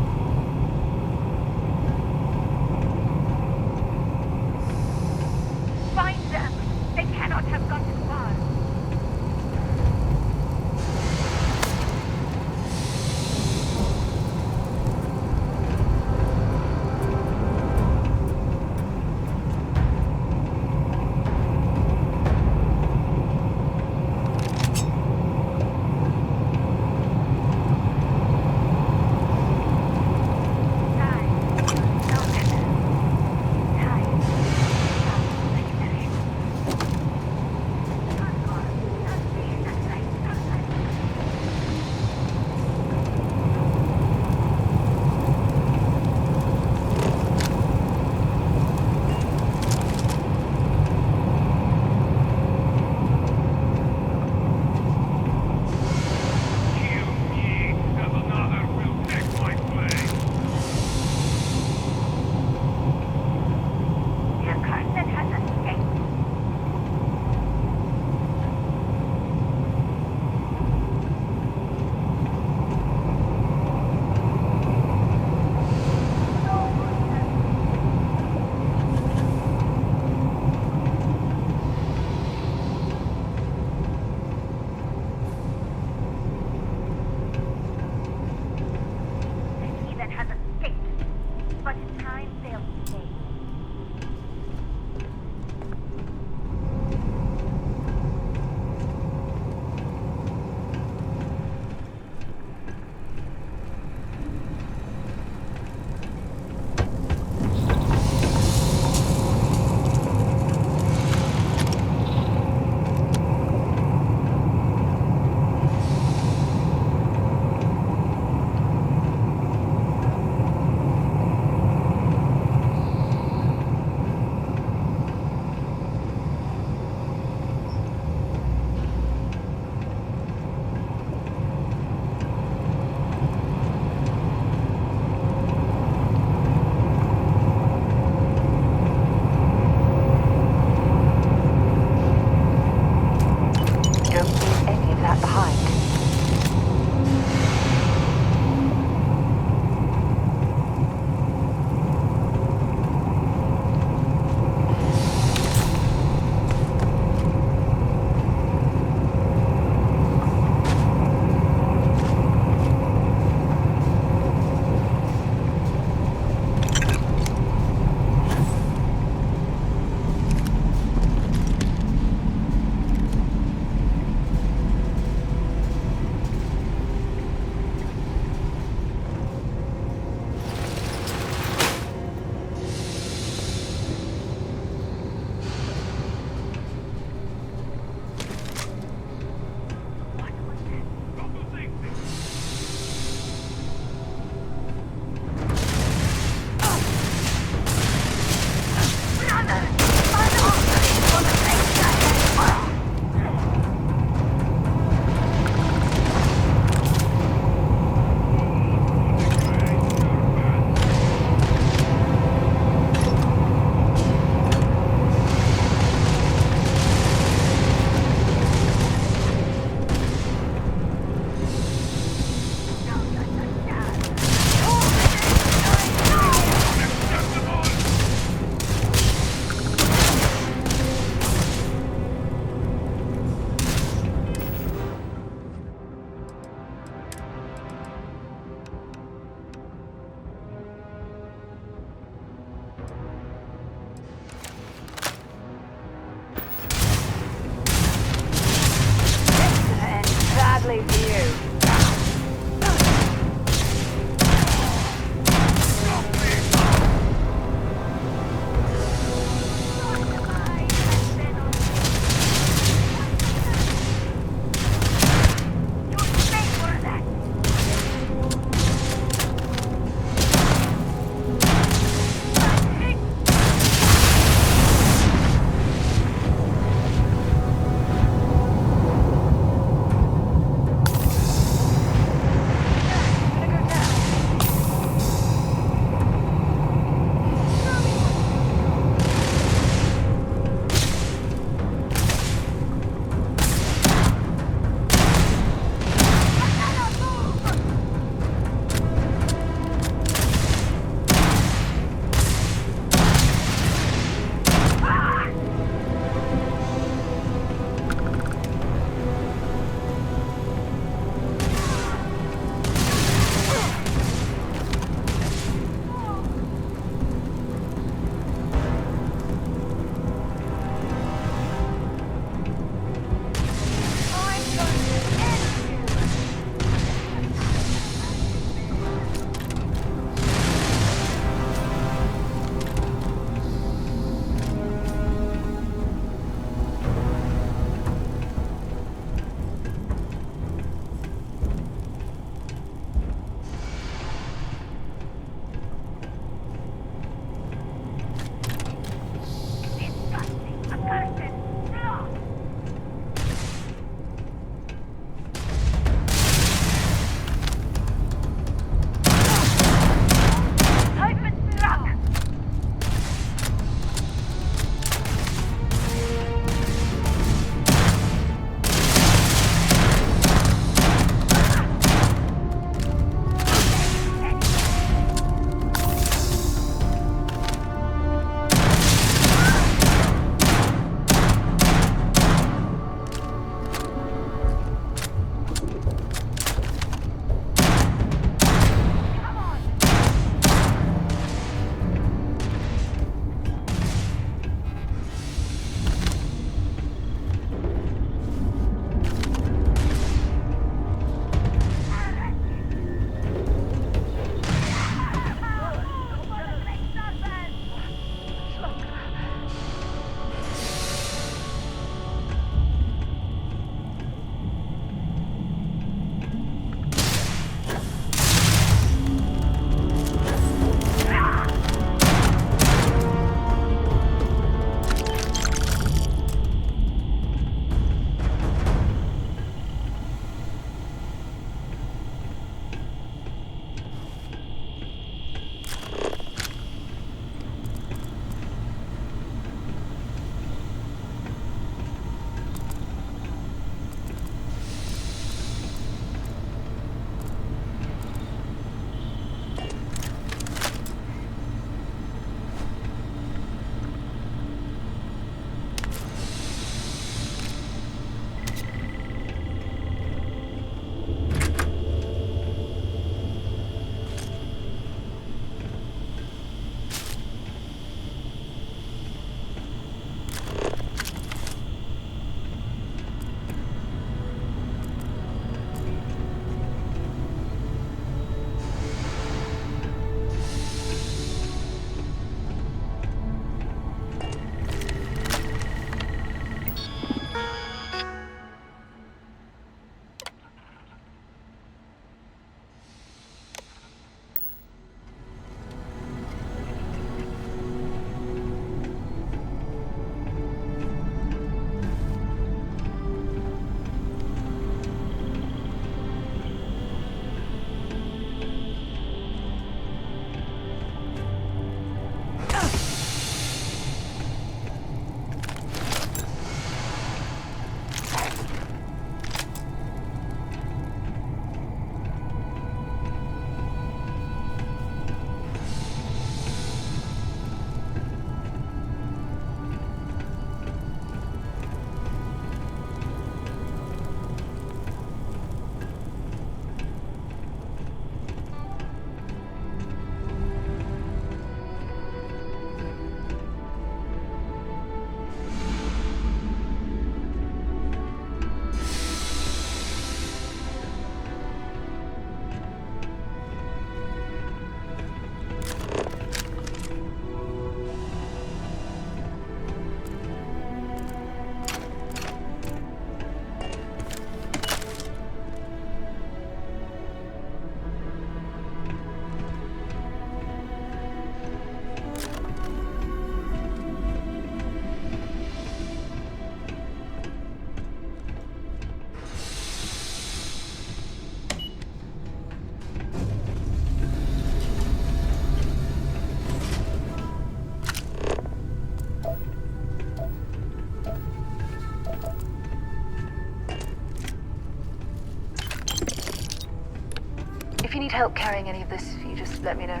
you need help carrying any of this, you just let me know.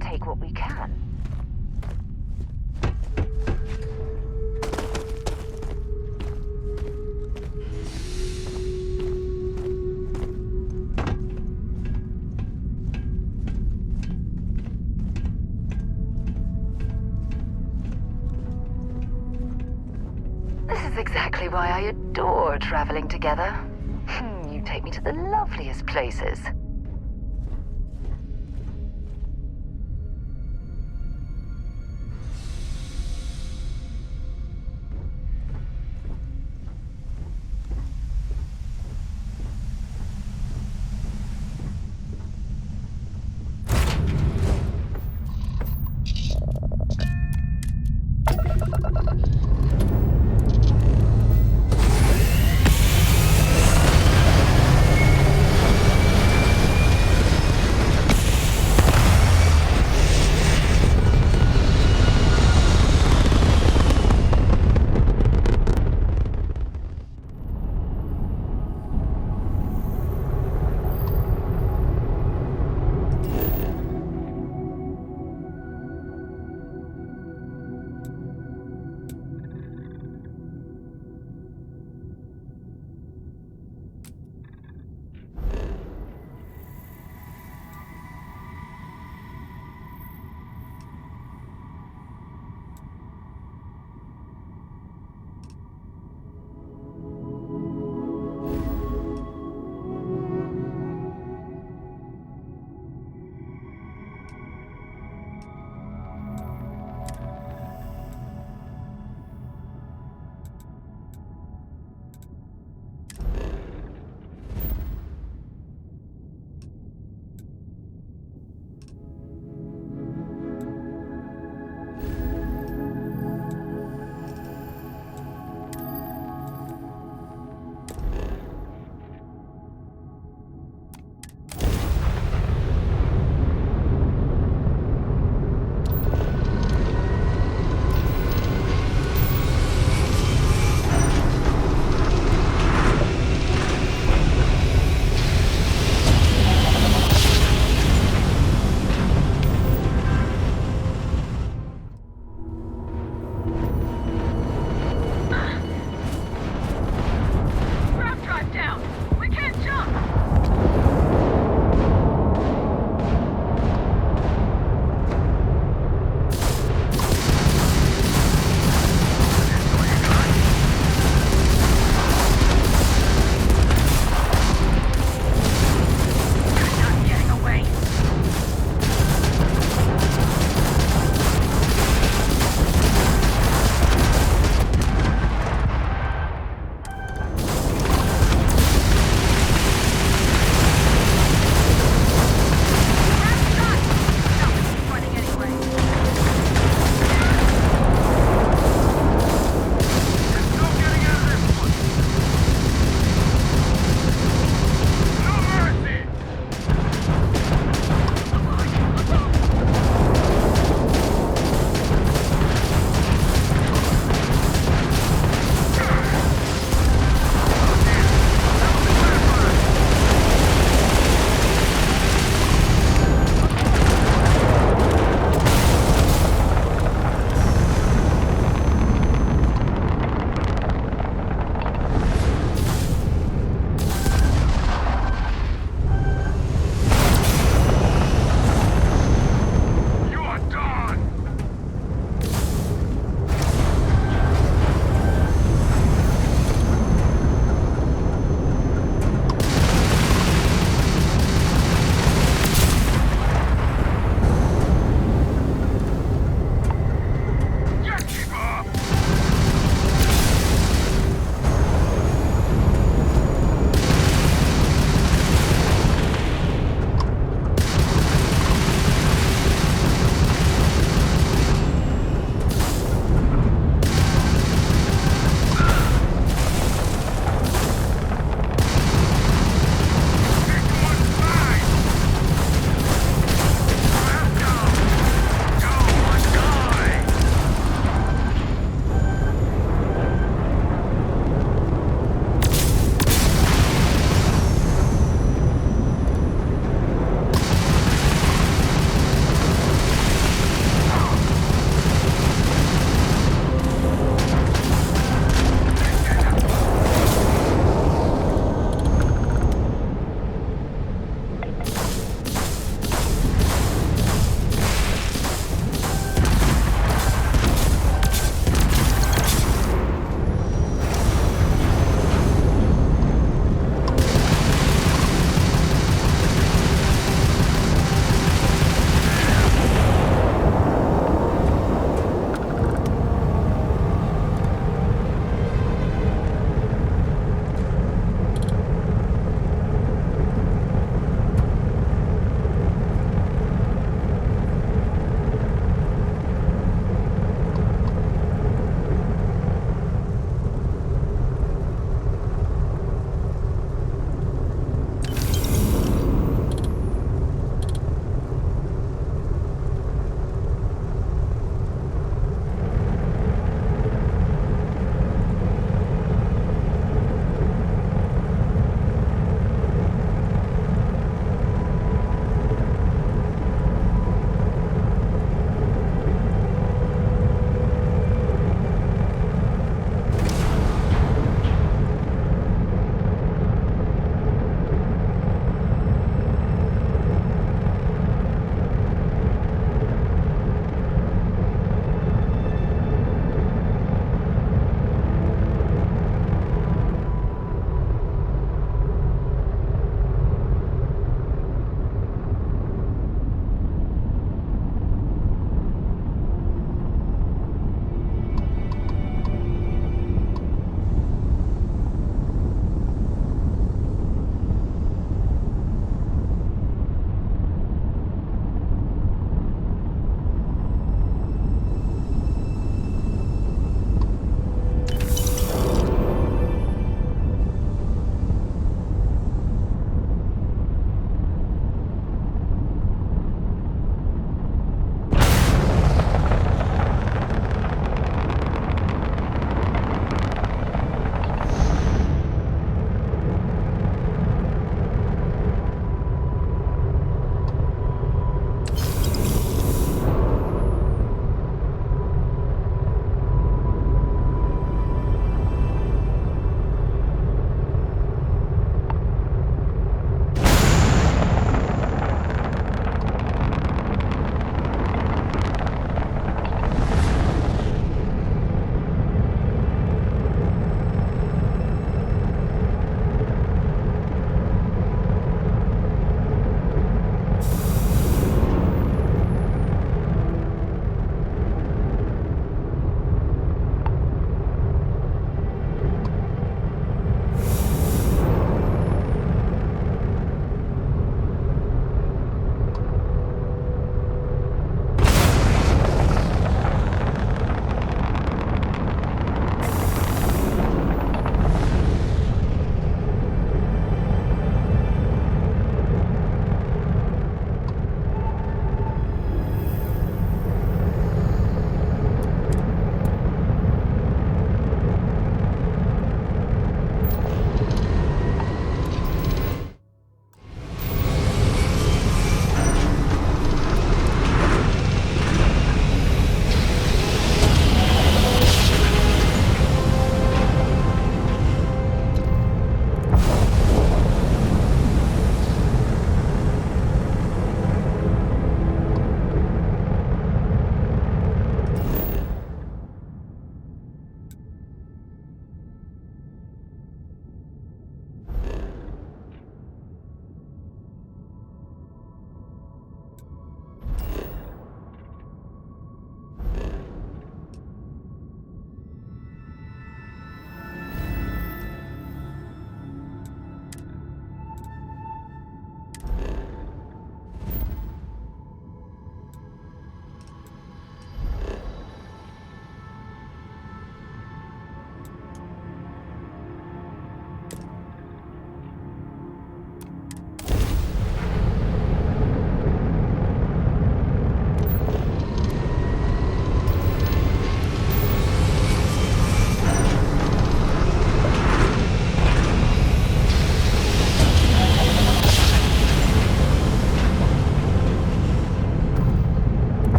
Take what we can. This is exactly why I adore traveling together. You take me to the loveliest places.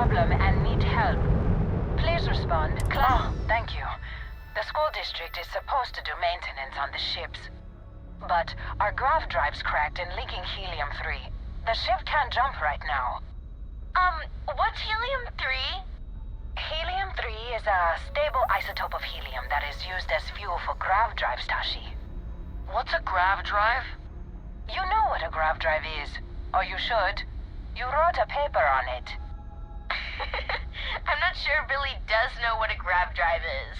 problem and need help, please respond. Thank you. The school district is supposed to do maintenance on the ships. But our grav drive's cracked and leaking helium-3. The ship can't jump right now. What's helium-3? Helium-3 is a stable isotope of helium that is used as fuel for grav drives, Tashi. What's a grav drive? You know what a grav drive is. Or you should. You wrote a paper on it. I'm not sure Billy does know what a grav drive is.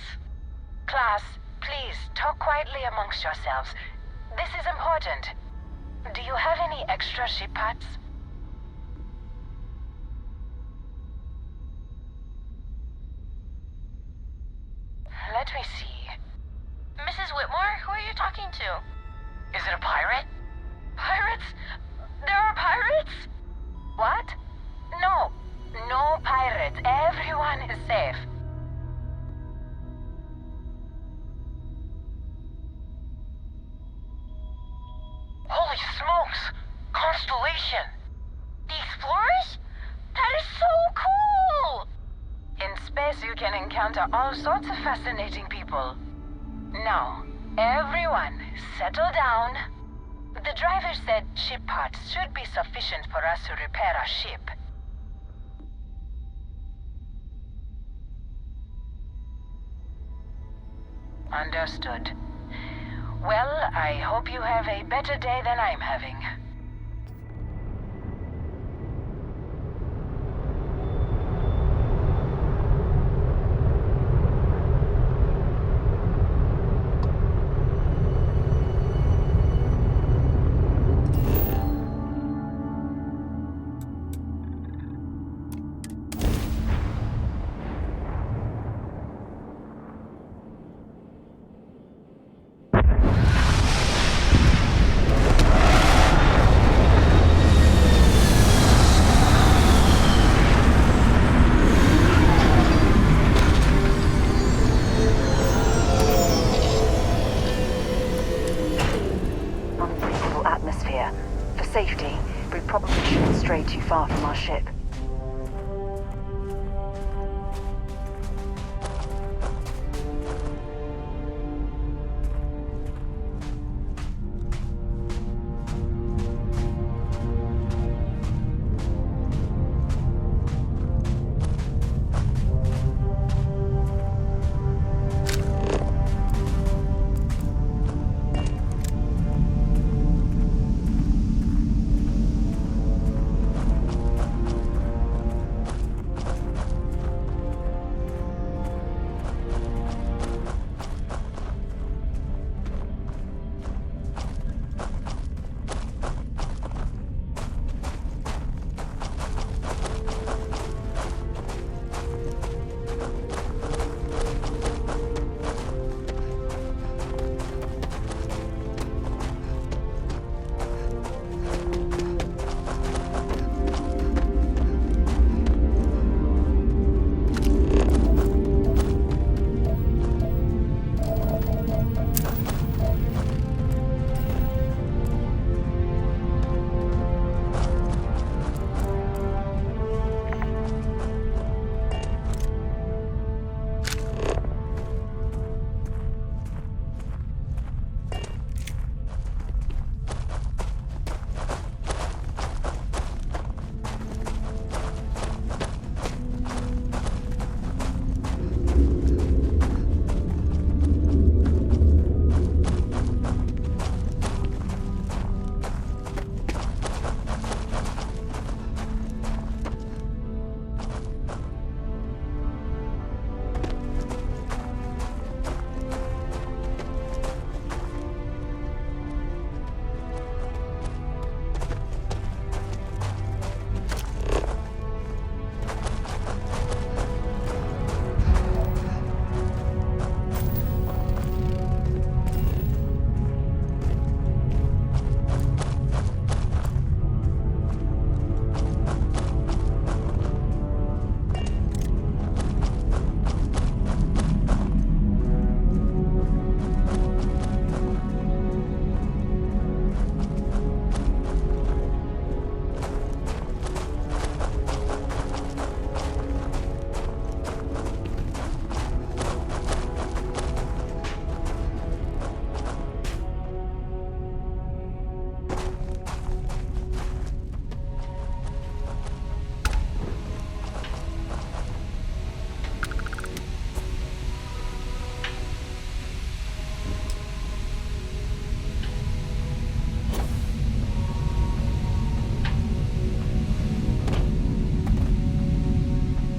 Class, please, talk quietly amongst yourselves. This is important. Do you have any extra ship parts? Let me see. Mrs. Whitmore, who are you talking to? Is it a pirate? Pirates? There are pirates? What? No. No pirates. Everyone is safe. Holy smokes! Constellation! The Explorers? That is so cool! In space, you can encounter all sorts of fascinating people. Now, everyone, settle down. The driver said ship parts should be sufficient for us to repair our ship. Understood. Well, I hope you have a better day than I'm having.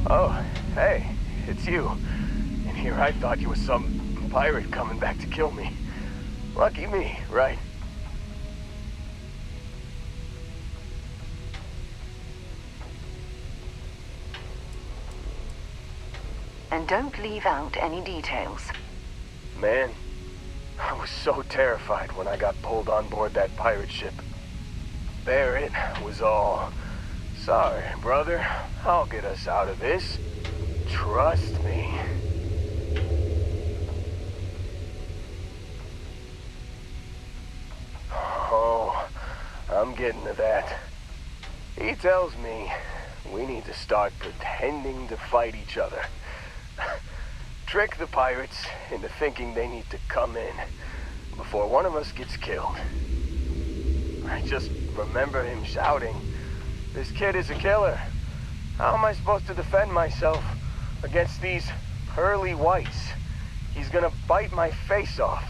Oh, hey, it's you. And here I thought you was some pirate coming back to kill me. Lucky me, right? And don't leave out any details. Man, I was so terrified when I got pulled on board that pirate ship. Barrett was all, "Sorry, brother, I'll get us out of this. Trust me." Oh, I'm getting to that. He tells me we need to start pretending to fight each other. Trick the pirates into thinking they need to come in before one of us gets killed. I just remember him shouting, "This kid is a killer. How am I supposed to defend myself against these pearly whites? He's gonna bite my face off."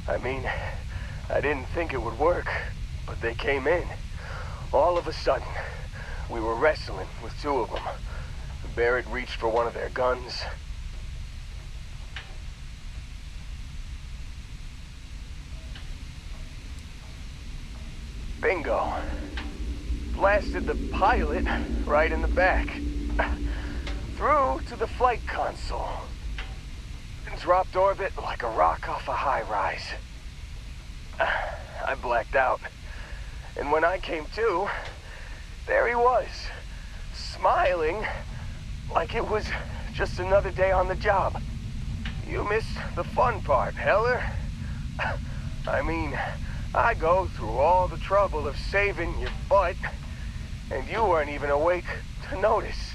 I mean, I didn't think it would work, but they came in. All of a sudden, we were wrestling with two of them. Barrett reached for one of their guns. Bingo. Blasted the pilot right in the back. Through to the flight console. And dropped orbit like a rock off a high-rise. I blacked out. And when I came to, there he was, smiling like it was just another day on the job. You missed the fun part, Heller. I mean, I go through all the trouble of saving your butt, and you weren't even awake to notice.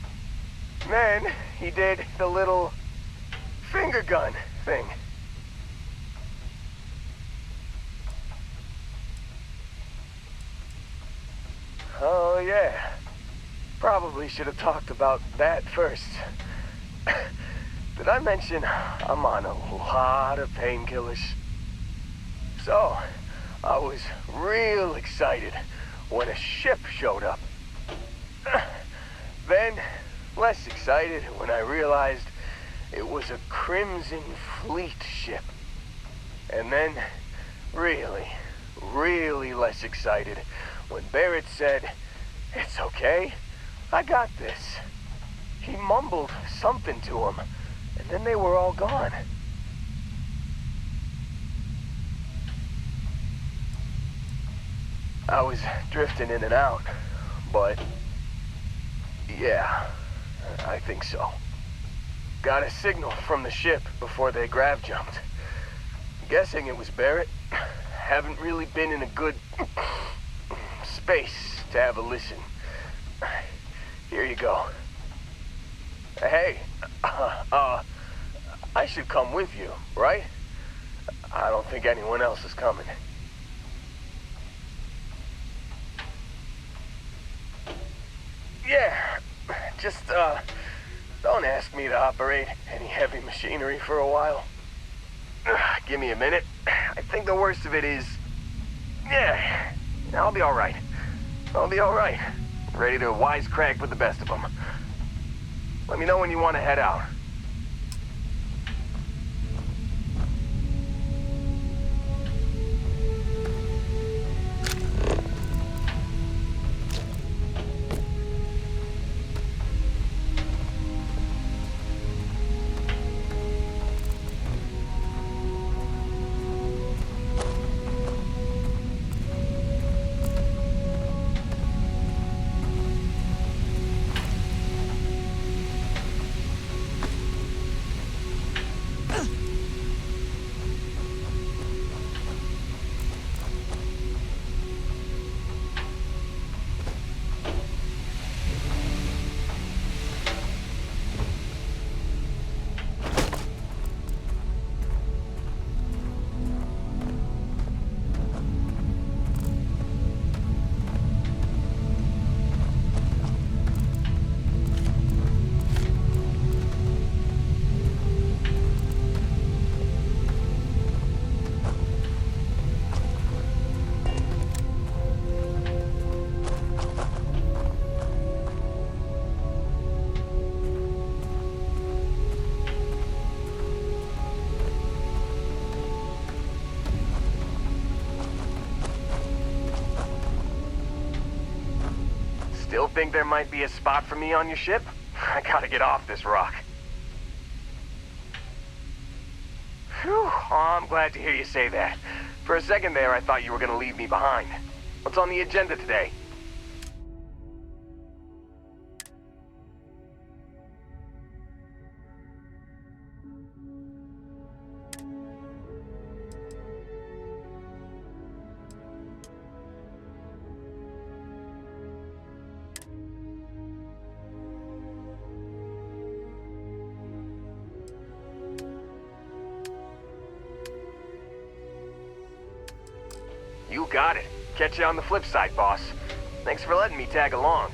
Then he did the little finger gun thing. Oh yeah, probably should have talked about that first. Did I mention I'm on a lot of painkillers? So, I was real excited when a ship showed up. Then, less excited when I realized it was a Crimson Fleet ship. And then, really less excited when Barrett said, "It's okay, I got this." He mumbled something to him, and then they were all gone. I was drifting in and out, but yeah, I think so. Got a signal from the ship before they grav jumped. Guessing it was Barrett. Haven't really been in a good space to have a listen. Here you go. Hey, I should come with you, right? I don't think anyone else is coming. Yeah, just, don't ask me to operate any heavy machinery for a while. Give me a minute. I think the worst of it is... Yeah, I'll be alright. I'll be alright. Ready to wisecrack with the best of them. Let me know when you want to head out. Still think there might be a spot for me on your ship? I gotta get off this rock. Whew, oh, I'm glad to hear you say that. For a second there, I thought you were gonna leave me behind. What's on the agenda today? You got it. Catch you on the flip side, boss. Thanks for letting me tag along.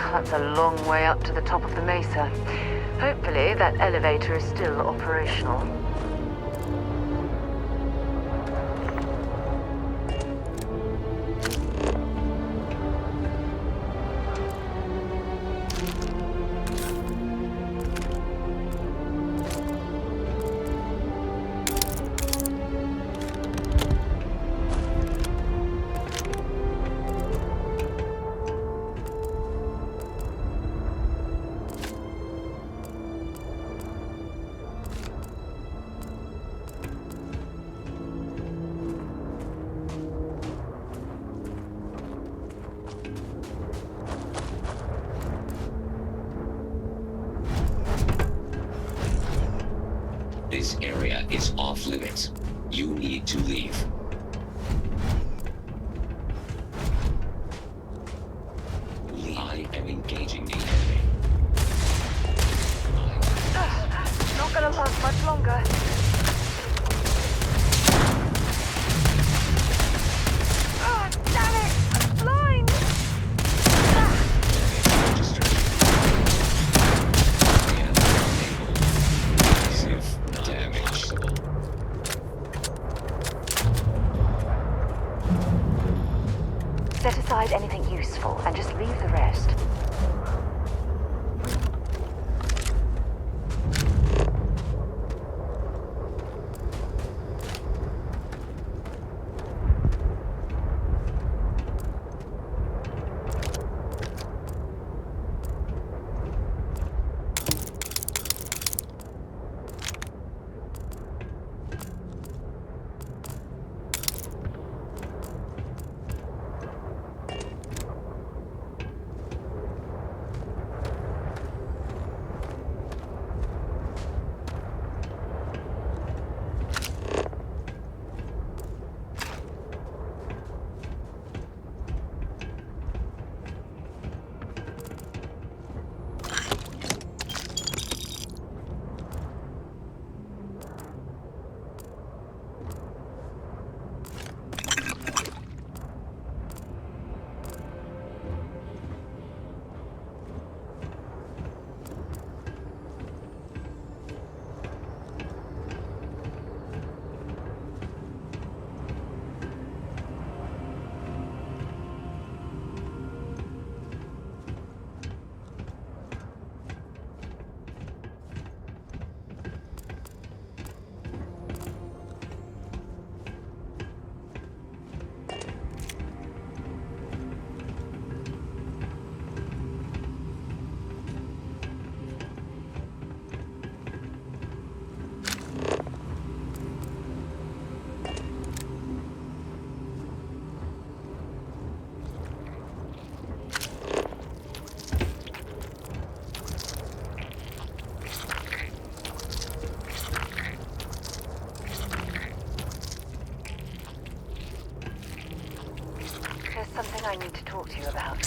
That's a long way up to the top of the mesa. Hopefully that elevator is still operational. This area is off limits. You need to leave. I am engaging the enemy. Not gonna last much longer. Oh, damn it! I'm blind! Set aside anything useful and just leave the rest. Something I need to talk to you about.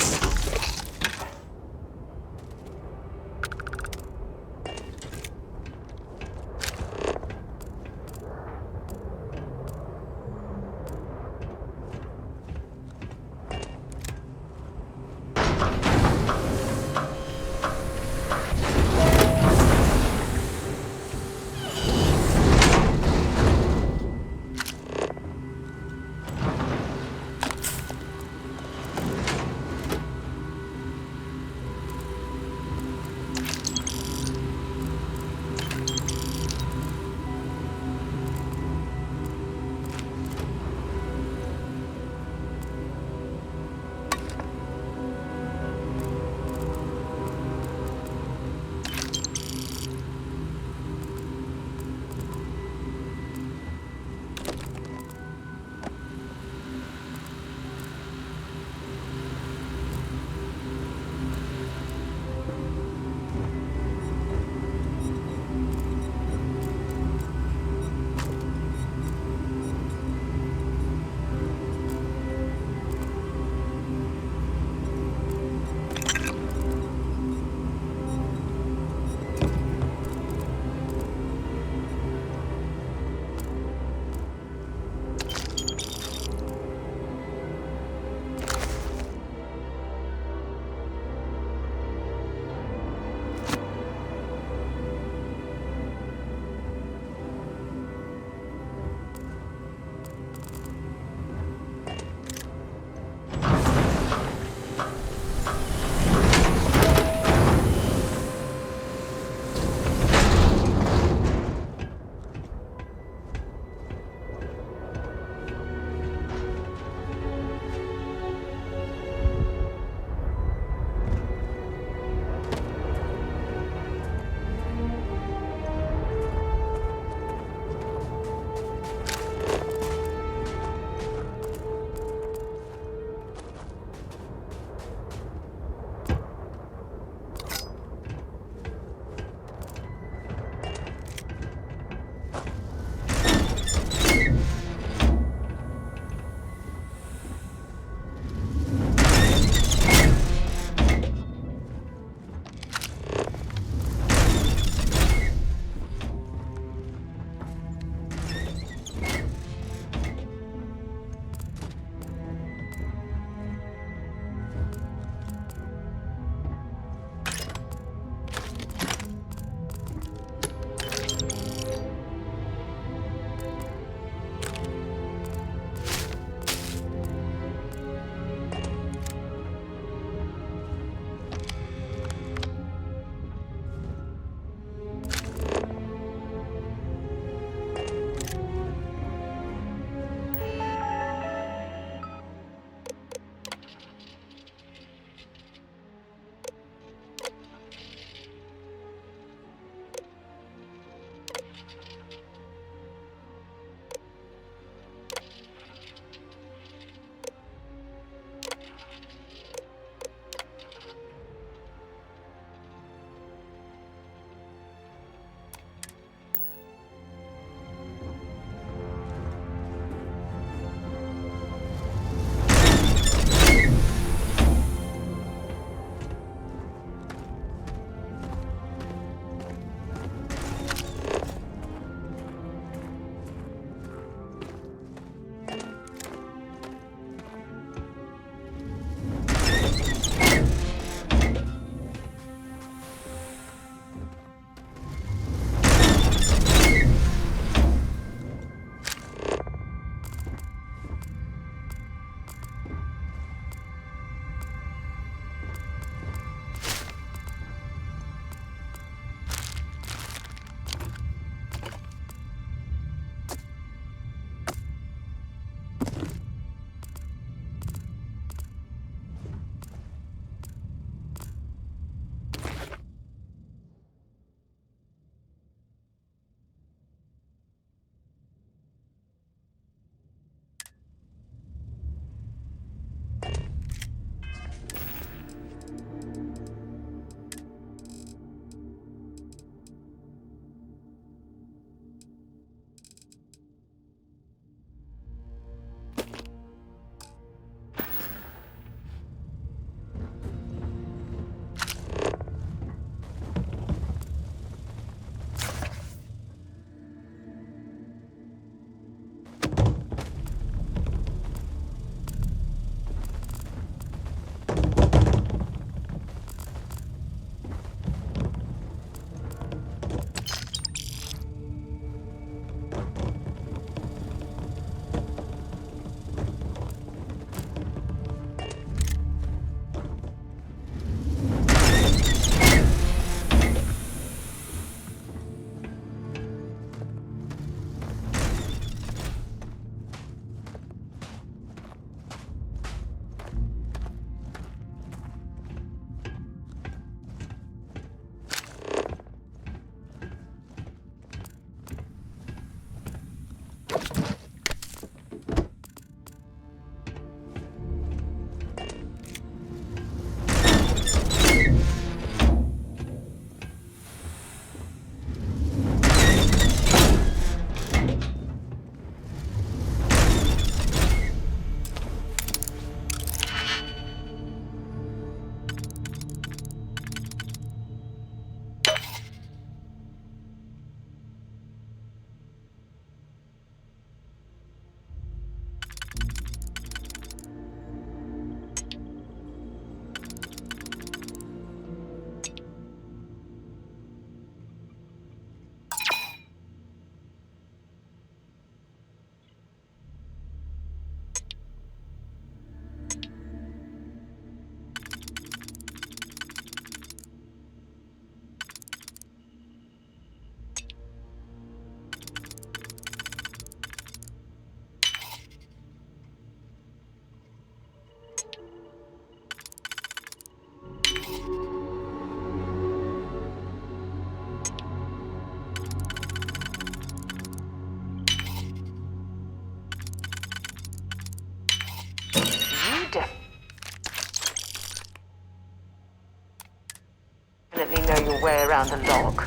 around the log.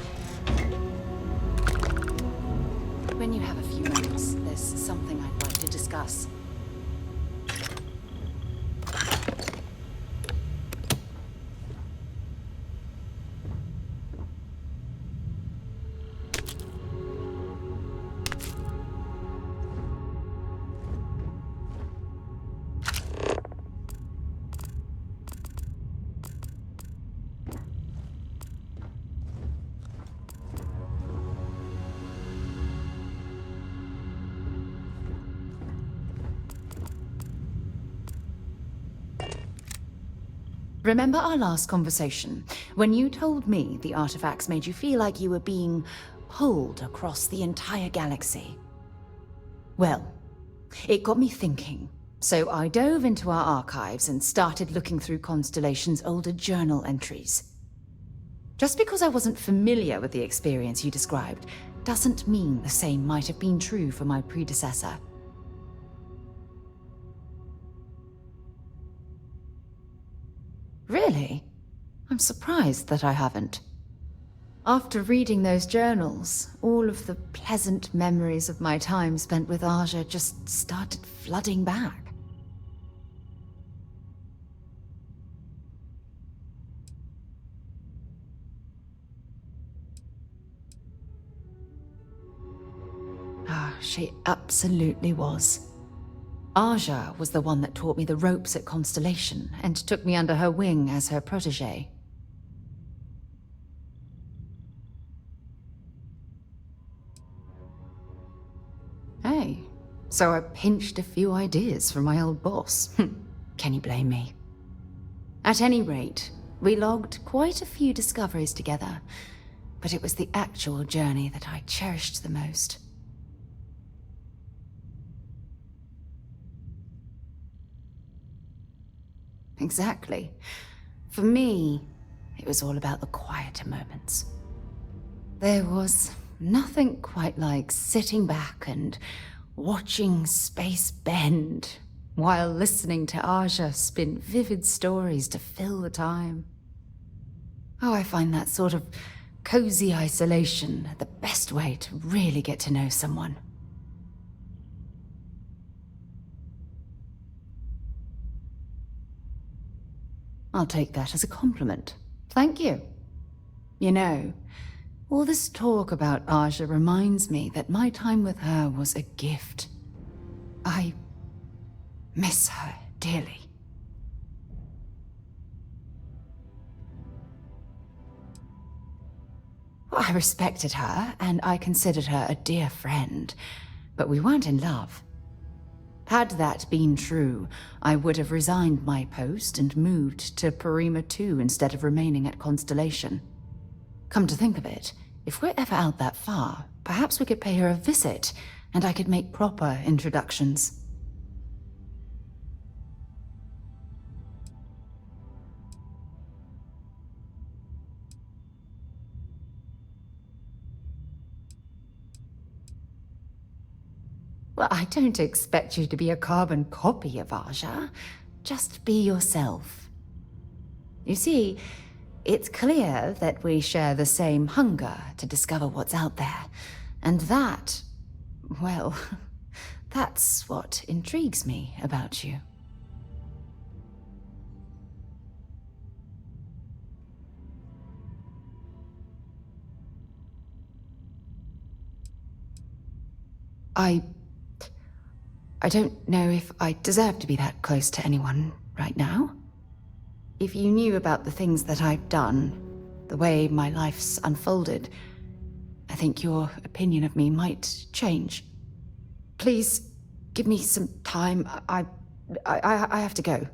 When you have a few minutes, there's something I'd like to discuss. Remember our last conversation, when you told me the artifacts made you feel like you were being pulled across the entire galaxy? Well, it got me thinking, so I dove into our archives and started looking through Constellation's older journal entries. Just because I wasn't familiar with the experience you described, doesn't mean the same might have been true for my predecessor. Really? I'm surprised that I haven't. After reading those journals, all of the pleasant memories of my time spent with Aja just started flooding back. She absolutely was. Aja was the one that taught me the ropes at Constellation and took me under her wing as her protege. Hey, so I pinched a few ideas from my old boss. Can you blame me? At any rate, we logged quite a few discoveries together, but it was the actual journey that I cherished the most. Exactly. For me, it was all about the quieter moments. There was nothing quite like sitting back and watching space bend while listening to Aja spin vivid stories to fill the time. Oh, I find that sort of cozy isolation the best way to really get to know someone. I'll take that as a compliment. Thank you. You know, all this talk about Aja reminds me that my time with her was a gift. I miss her dearly. Well, I respected her, and I considered her a dear friend, but we weren't in love. Had that been true, I would have resigned my post and moved to Parima 2 instead of remaining at Constellation. Come to think of it, if we're ever out that far, perhaps we could pay her a visit, and I could make proper introductions. Well, I don't expect you to be a carbon copy of Aja. Just be yourself. You see, it's clear that we share the same hunger to discover what's out there. And that, well, that's what intrigues me about you. I don't know if I deserve to be that close to anyone right now. If you knew about the things that I've done, the way my life's unfolded, I think your opinion of me might change. Please, give me some time. I have to go.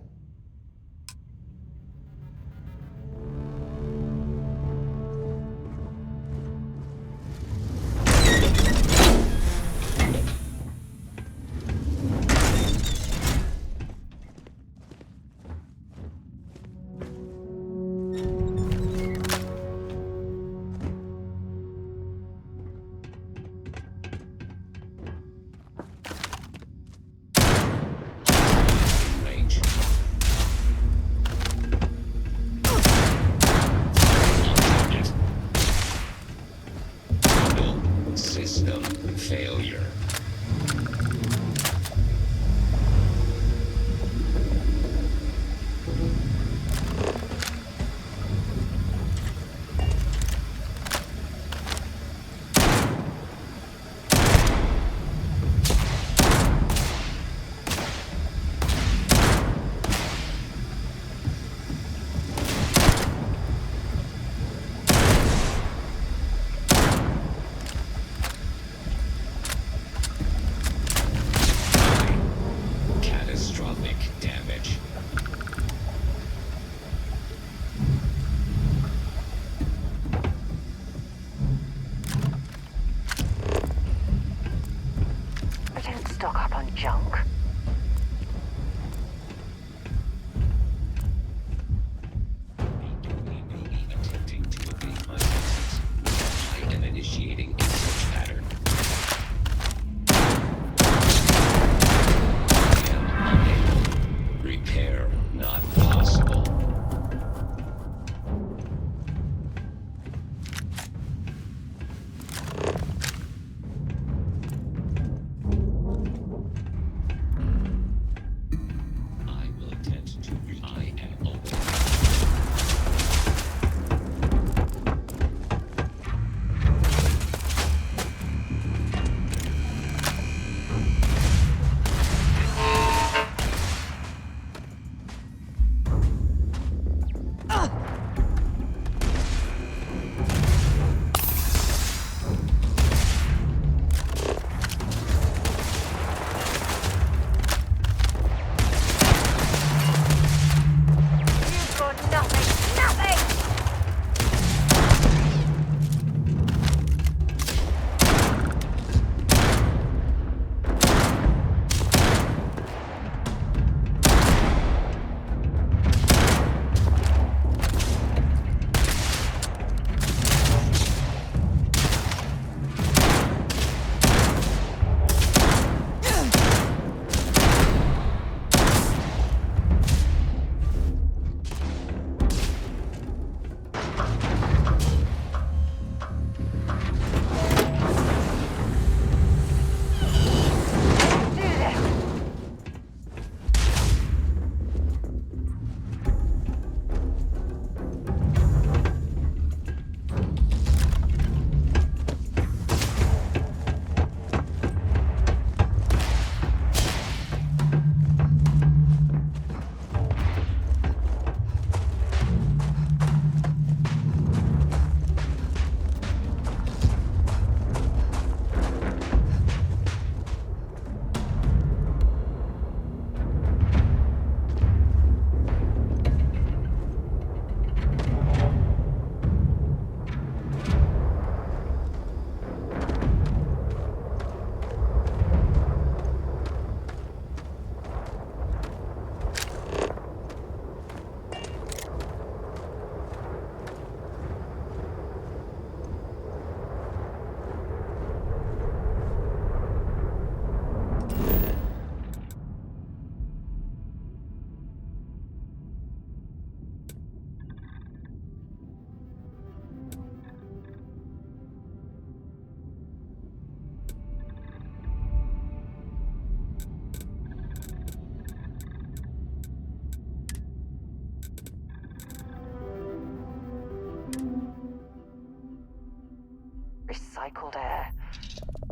recycled air.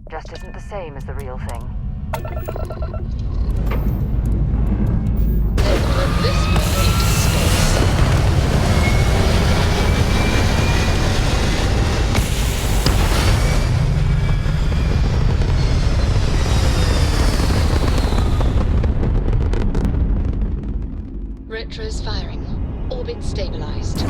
Just isn't the same as the real thing. Then put this boy into space. Retros firing. Orbit stabilized.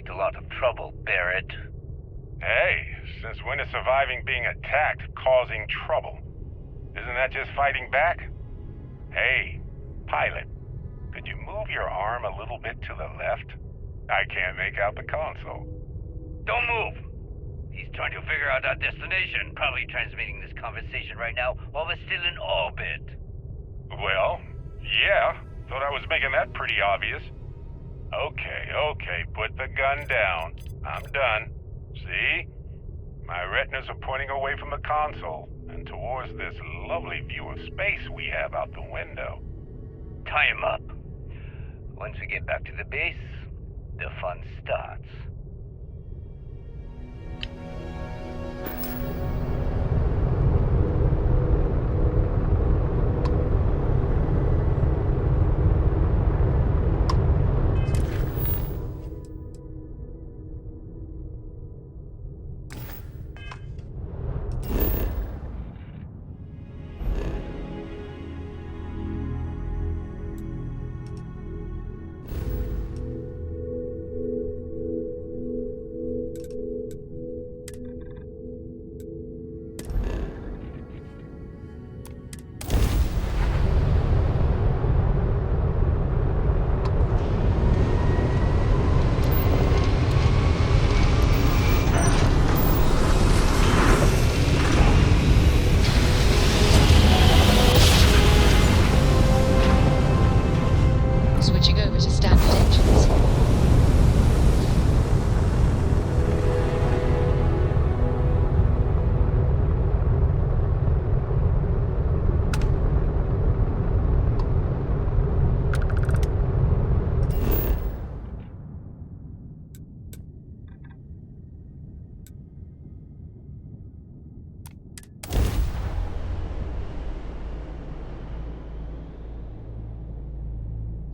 A lot of trouble, Barrett. Hey, since when is surviving being attacked causing trouble? Isn't that just fighting back? Hey, pilot, could you move your arm a little bit to the left? I can't make out the console. Don't move! He's trying to figure out our destination, probably transmitting this conversation right now while we're still in orbit. Well, yeah, thought I was making that pretty obvious. Okay, put the gun down. I'm done. See? My retinas are pointing away from the console and towards this lovely view of space we have out the window. Tie him up. Once we get back to the base, the fun starts. Switching over to standard engines.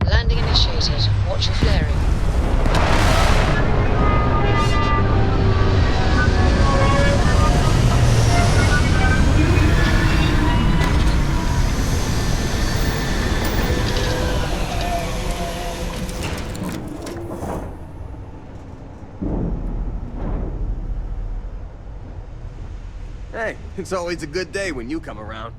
Landing initiated. Watch your flaring. Hey, it's always a good day when you come around.